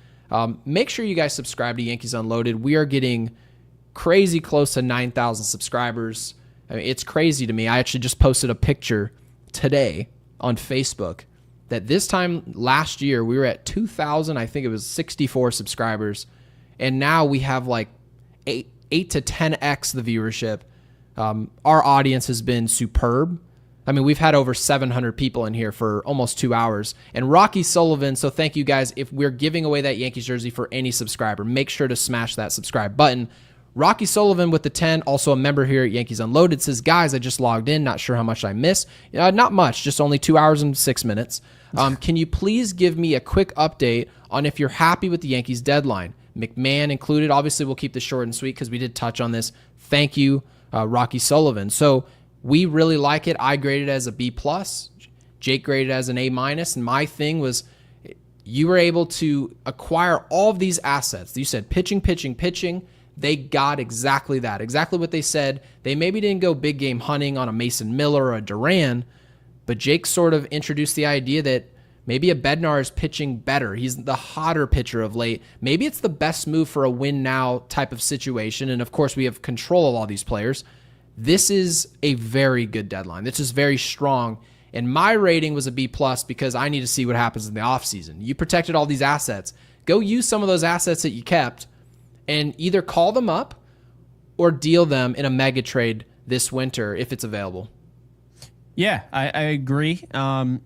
make sure you guys subscribe to Yankees Unloaded. We are getting crazy close to 9,000 subscribers. I mean, it's crazy to me. I actually just posted a picture today on Facebook that this time last year we were at 2,000, I think it was 64 subscribers, and now we have like 8 to 10x the viewership. Our audience has been superb. I mean, we've had over 700 people in here for almost 2 hours. And Rocky Sullivan, so thank you guys. If we're giving away that Yankees jersey for any subscriber, make sure to smash that subscribe button. Rocky Sullivan with the 10, also a member here at Yankees Unloaded, says, guys, I just logged in. Not sure how much I missed. Not much, just only 2 hours and 6 minutes. Can you please give me a quick update on if you're happy with the Yankees deadline? McMahon included. Obviously, we'll keep this short and sweet because we did touch on this. Thank you, Rocky Sullivan. So we really like it. I graded it as a B+. Jake graded it as an A-. And my thing was you were able to acquire all of these assets. You said pitching. They got exactly that, exactly what they said. They maybe didn't go big game hunting on a Mason Miller or a Duran, but Jake sort of introduced the idea that maybe a Bednar is pitching better. He's the hotter pitcher of late. Maybe it's the best move for a win now type of situation. And of course, we have control of all these players. This is a very good deadline. This is very strong. And my rating was a B+ because I need to see what happens in the offseason. You protected all these assets. Go use some of those assets that you kept and either call them up or deal them in a mega trade this winter if it's available. Yeah, I agree. Going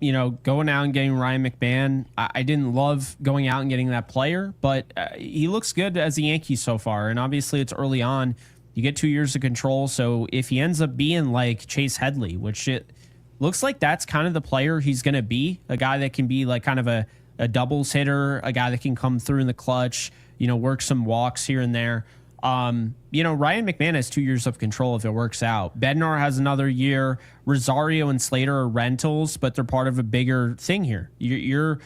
out and getting Ryan McMahon, I didn't love going out and getting that player, but he looks good as a Yankee so far. And obviously it's early on. You get 2 years of control. So if he ends up being like Chase Headley, which it looks like that's kind of the player he's going to be, a guy that can be like kind of a doubles hitter, a guy that can come through in the clutch, work some walks here and there. Ryan McMahon has 2 years of control if it works out. Bednar has another year. Rosario and Slater are rentals, but they're part of a bigger thing here. Your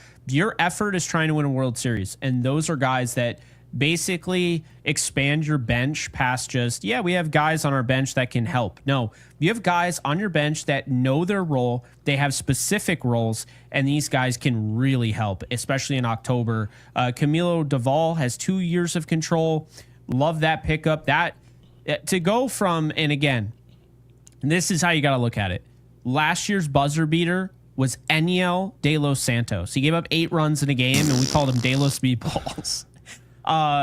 effort is trying to win a World Series, and those are guys that basically expand your bench past just, we have guys on our bench that can help. No, you have guys on your bench that know their role. They have specific roles, and these guys can really help, especially in October. Camilo Doval has 2 years of control. Love that pickup. That to go from, and again, this is how you got to look at it. Last year's buzzer beater was Eniel De Los Santos. He gave up 8 runs in a game, and we called him De Los Meatballs.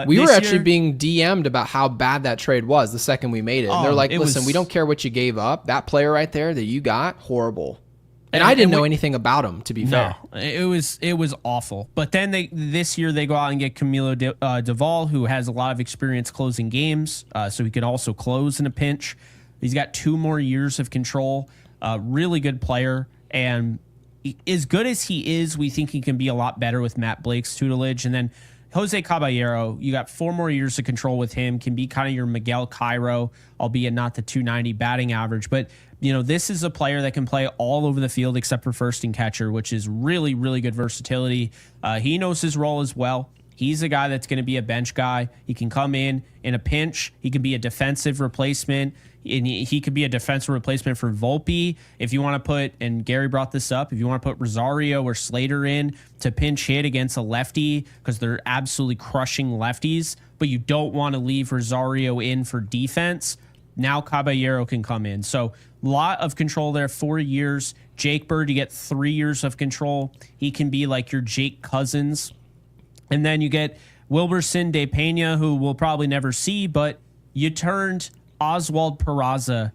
We were actually being DM'd about how bad that trade was the second we made it. And they're like, listen, we don't care what you gave up. That player right there that you got, horrible. And I didn't know anything about him, to be fair. It was awful. But then this year they go out and get Camilo Duvall, who has a lot of experience closing games, so he can also close in a pinch. He's got 2 more years of control. Really good player, and as good as he is, we think he can be a lot better with Matt Blake's tutelage. And then Jose Caballero, you got 4 more years of control with him, can be kind of your Miguel Cairo, albeit not the 290 batting average. But, this is a player that can play all over the field except for first and catcher, which is really, really good versatility. He knows his role as well. He's a guy that's going to be a bench guy. He can come in a pinch. He can be a defensive replacement. And he could be a defensive replacement for Volpe. If you want to put, and Gary brought this up, if you want to put Rosario or Slater in to pinch hit against a lefty, because they're absolutely crushing lefties, but you don't want to leave Rosario in for defense, now Caballero can come in. So a lot of control there, 4 years. Jake Bird, you get 3 years of control. He can be like your Jake Cousins. And then you get Wilberson De Pena, who we'll probably never see, but you turned Oswald Peraza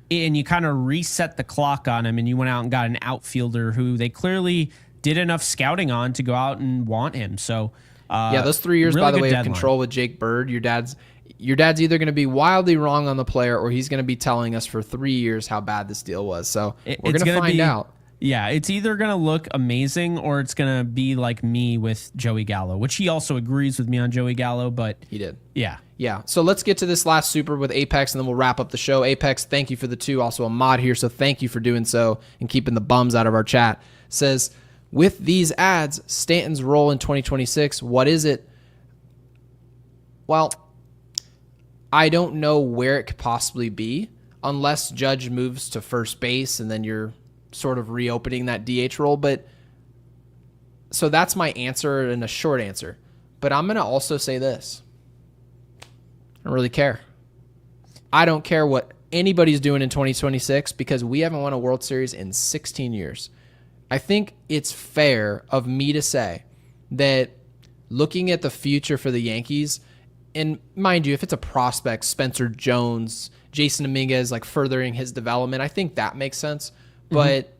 and you kind of reset the clock on him, and you went out and got an outfielder who they clearly did enough scouting on to go out and want him. So those 3 years, really by the way, deadline. of control with Jake Bird, your dad's either going to be wildly wrong on the player, or he's going to be telling us for 3 years how bad this deal was. So we're going to find out. Yeah, it's either going to look amazing or it's going to be like me with Joey Gallo, which he also agrees with me on Joey Gallo, but he did. Yeah. Yeah. So let's get to this last super with Apex, and then we'll wrap up the show. Apex, thank you for the 2. Also a mod here, so thank you for doing so and keeping the bums out of our chat. Says, with these ads, Stanton's role in 2026, what is it? Well, I don't know where it could possibly be unless Judge moves to first base and then you're sort of reopening that DH role. But so that's my answer and a short answer. But I'm going to also say this. I don't really care. I don't care what anybody's doing in 2026 because we haven't won a World Series in 16 years. I think it's fair of me to say that looking at the future for the Yankees, and mind you, if it's a prospect, Spencer Jones, Jason Dominguez, like furthering his development, I think that makes sense. But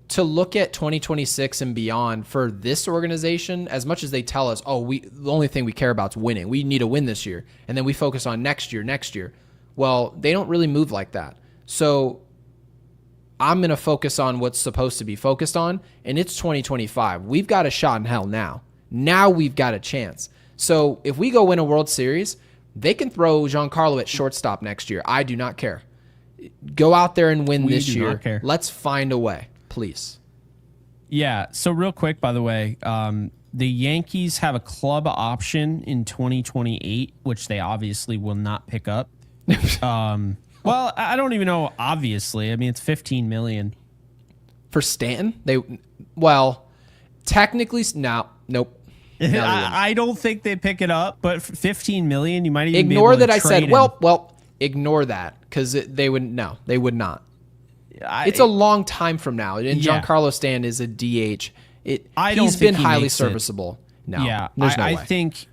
to look at 2026 and beyond for this organization, as much as they tell us, the only thing we care about is winning. We need to win this year. And then we focus on next year. Well, they don't really move like that. So I'm going to focus on what's supposed to be focused on, and it's 2025. We've got a shot in hell now. Now we've got a chance. So if we go win a World Series, they can throw Giancarlo at shortstop next year. I do not care. Go out there and win this year. Let's find a way, please. Yeah. So real quick, by the way, the Yankees have a club option in 2028, which they obviously will not pick up. Well, I don't even know. Obviously, I mean, it's $15 million for Stanton. Technically, nope. I don't think they pick it up, but $15 million, you might even ignore be able that. To I said, well, ignore that because they would not. It's a long time from now, and Giancarlo Stanton is a DH. He's been highly serviceable. No, yeah, there's no way. I think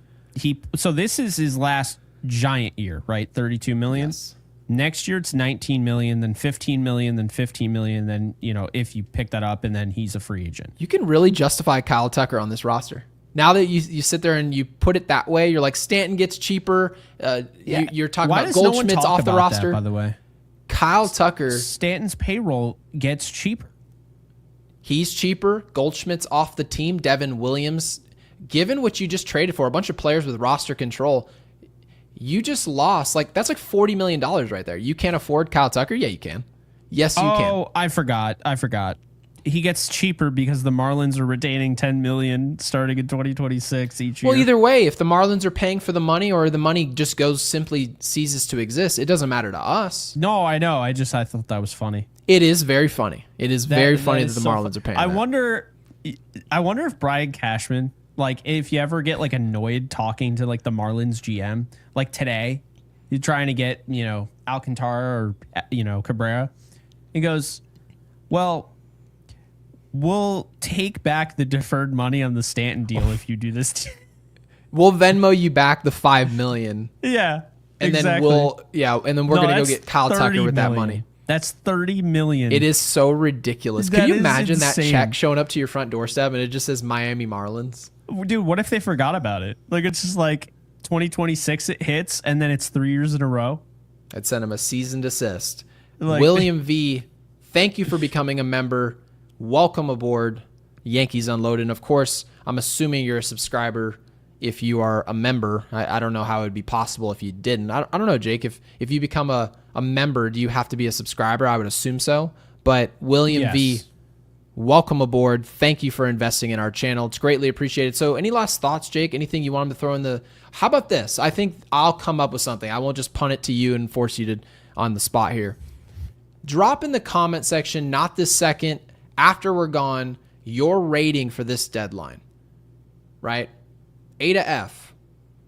so this is his last giant year, right? $32 million. Yes. Next year it's $19 million, then $15 million, then $15 million, then if you pick that up, and then he's a free agent. You can really justify Kyle Tucker on this roster. Now that you sit there and you put it that way, you're like Stanton gets cheaper. You're talking about Goldschmidt's off the roster. By the way, Kyle Tucker, Stanton's payroll gets cheaper. He's cheaper. Goldschmidt's off the team. Devin Williams, given what you just traded for, a bunch of players with roster control, you just lost. That's like $40 million right there. You can't afford Kyle Tucker? Yeah, you can. Yes, you can. Oh, I forgot. He gets cheaper because the Marlins are retaining $10 million starting in 2026 each year. Well, either way, if the Marlins are paying for the money or the money just simply ceases to exist, it doesn't matter to us. No, I know. I thought that was funny. It is very funny. It is very funny that the Marlins are paying. I wonder if Brian Cashman, if you ever get annoyed talking to the Marlins GM, today, you're trying to get Alcantara or Cabrera, he goes, well, we'll take back the deferred money on the Stanton deal if you do this. We'll Venmo you back the $5 million. Yeah, and exactly. then we're gonna go get Kyle Tucker with that money. That's $30 million. It is so ridiculous. Can you imagine that insane. check showing up to your front doorstep and it just says Miami Marlins? Dude, what if they forgot about it? Like, it's just like 2026 it hits, and then it's 3 years in a row. I'd send him a cease and desist. Like, William V, thank you for becoming a member. Welcome aboard Yankees Unloaded. And of course, I'm assuming you're a subscriber if you are a member. I don't know how it would be possible if you didn't. I don't know, Jake. If you become a member, do you have to be a subscriber? I would assume so. But William V, welcome aboard. Thank you for investing in our channel. It's greatly appreciated. So any last thoughts, Jake? Anything you want him to throw in the... How about this? I think I'll come up with something. I won't just punt it to you and force you to on the spot here. Drop in the comment section, not this second, after we're gone, your rating for this deadline, right? A to F.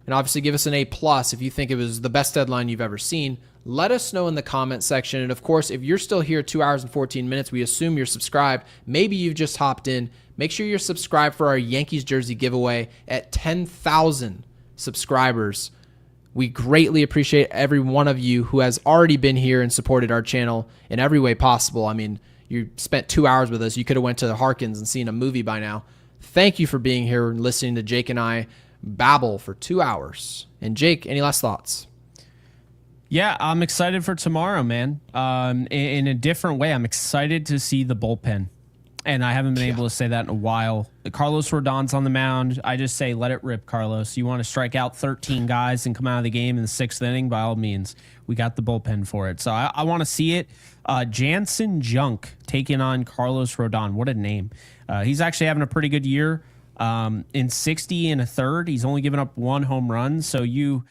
And obviously give us an A+ if you think it was the best deadline you've ever seen. Let us know in the comment section. And of course, if you're still here 2 hours and 14 minutes, we assume you're subscribed. Maybe you've just hopped in. Make sure you're subscribed for our Yankees jersey giveaway at 10,000 subscribers. We greatly appreciate every one of you who has already been here and supported our channel in every way possible. I mean, you spent 2 hours with us. You could have went to the Harkins and seen a movie by now. Thank you for being here and listening to Jake and I babble for 2 hours. And Jake, any last thoughts? Yeah, I'm excited for tomorrow, man. In a different way, I'm excited to see the bullpen. And I haven't been able to say that in a while. Carlos Rodon's on the mound. I just say, let it rip, Carlos. You want to strike out 13 guys and come out of the game in the 6th inning? By all means, we got the bullpen for it. So I want to see it. Jansen Junk taking on Carlos Rodon. What a name. He's actually having a pretty good year. In 60 and a third, he's only given up 1 home run. So you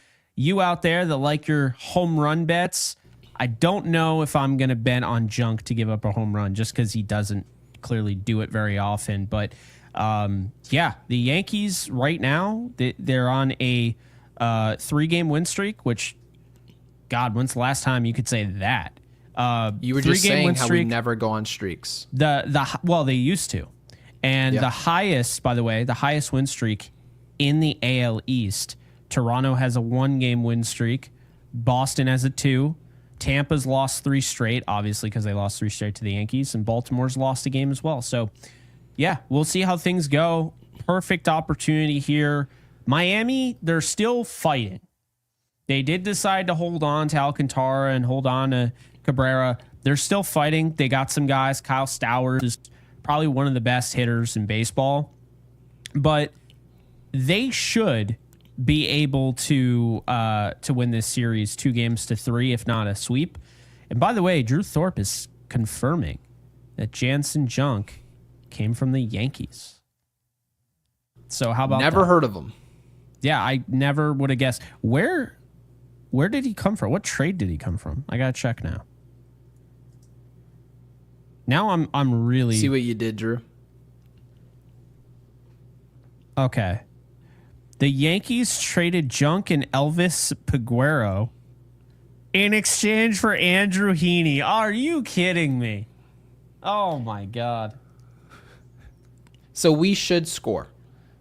out there that like your home run bets, I don't know if I'm going to bet on Junk to give up a home run just because he doesn't clearly do it very often. But yeah, the Yankees right now, they're on a 3-game win streak, which, God, when's the last time you could say that? You were just saying how we never go on streaks. Well, they used to. And the highest, by the way, the highest win streak in the AL East, Toronto has a 1-game win streak. Boston has a 2. Tampa's lost 3 straight, obviously, because they lost 3 straight to the Yankees, and Baltimore's lost a game as well. So, yeah, we'll see how things go. Perfect opportunity here. Miami, they're still fighting. They did decide to hold on to Alcantara and hold on to Cabrera. They're still fighting. They got some guys. Kyle Stowers is probably one of the best hitters in baseball. But they should be able to win this series 2-3, if not a sweep. And by the way, Drew Thorpe is confirming that Jansen Junk came from the Yankees. So how about Never heard of him. Yeah, I never would have guessed. Where did he come from? What trade did he come from? I gotta check now. Now I'm really... See what you did, Drew. Okay. The Yankees traded Junk and Elvis Peguero in exchange for Andrew Heaney. Are you kidding me? Oh, my God. So we should score.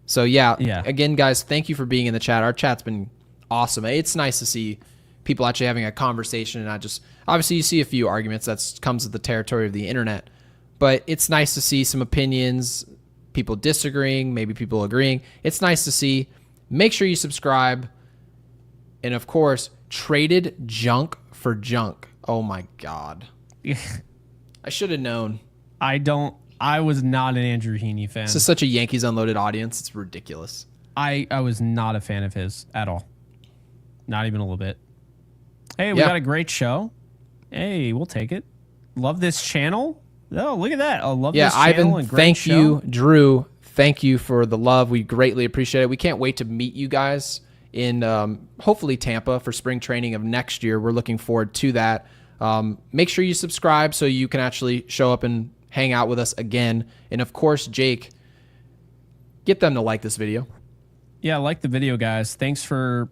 So, yeah. Again, guys, thank you for being in the chat. Our chat's been awesome. It's nice to see people actually having a conversation and not just... Obviously, you see a few arguments. That comes with the territory of the internet. But it's nice to see some opinions, people disagreeing, maybe people agreeing. It's nice to see... Make sure you subscribe. And, of course, traded Junk for Junk. Oh, my God. I should have known. I was not an Andrew Heaney fan. This is such a Yankees Unloaded audience. It's ridiculous. I was not a fan of his at all. Not even a little bit. Hey, we got a great show. Hey, we'll take it. Love this channel. Oh, look at that. I love this channel. Ivan, thank you. Drew, thank you for the love. We greatly appreciate it. We can't wait to meet you guys in hopefully Tampa for spring training of next year. We're looking forward to that. Make sure you subscribe so you can actually show up and hang out with us again. And, of course, Jake, get them to like this video. Yeah, like the video, guys. Thanks for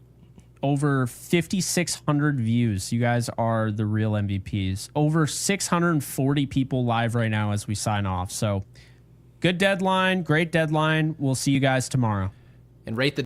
over 5,600 views. You guys are the real MVPs. Over 640 people live right now as we sign off. So good deadline, great deadline. We'll see you guys tomorrow. And rate the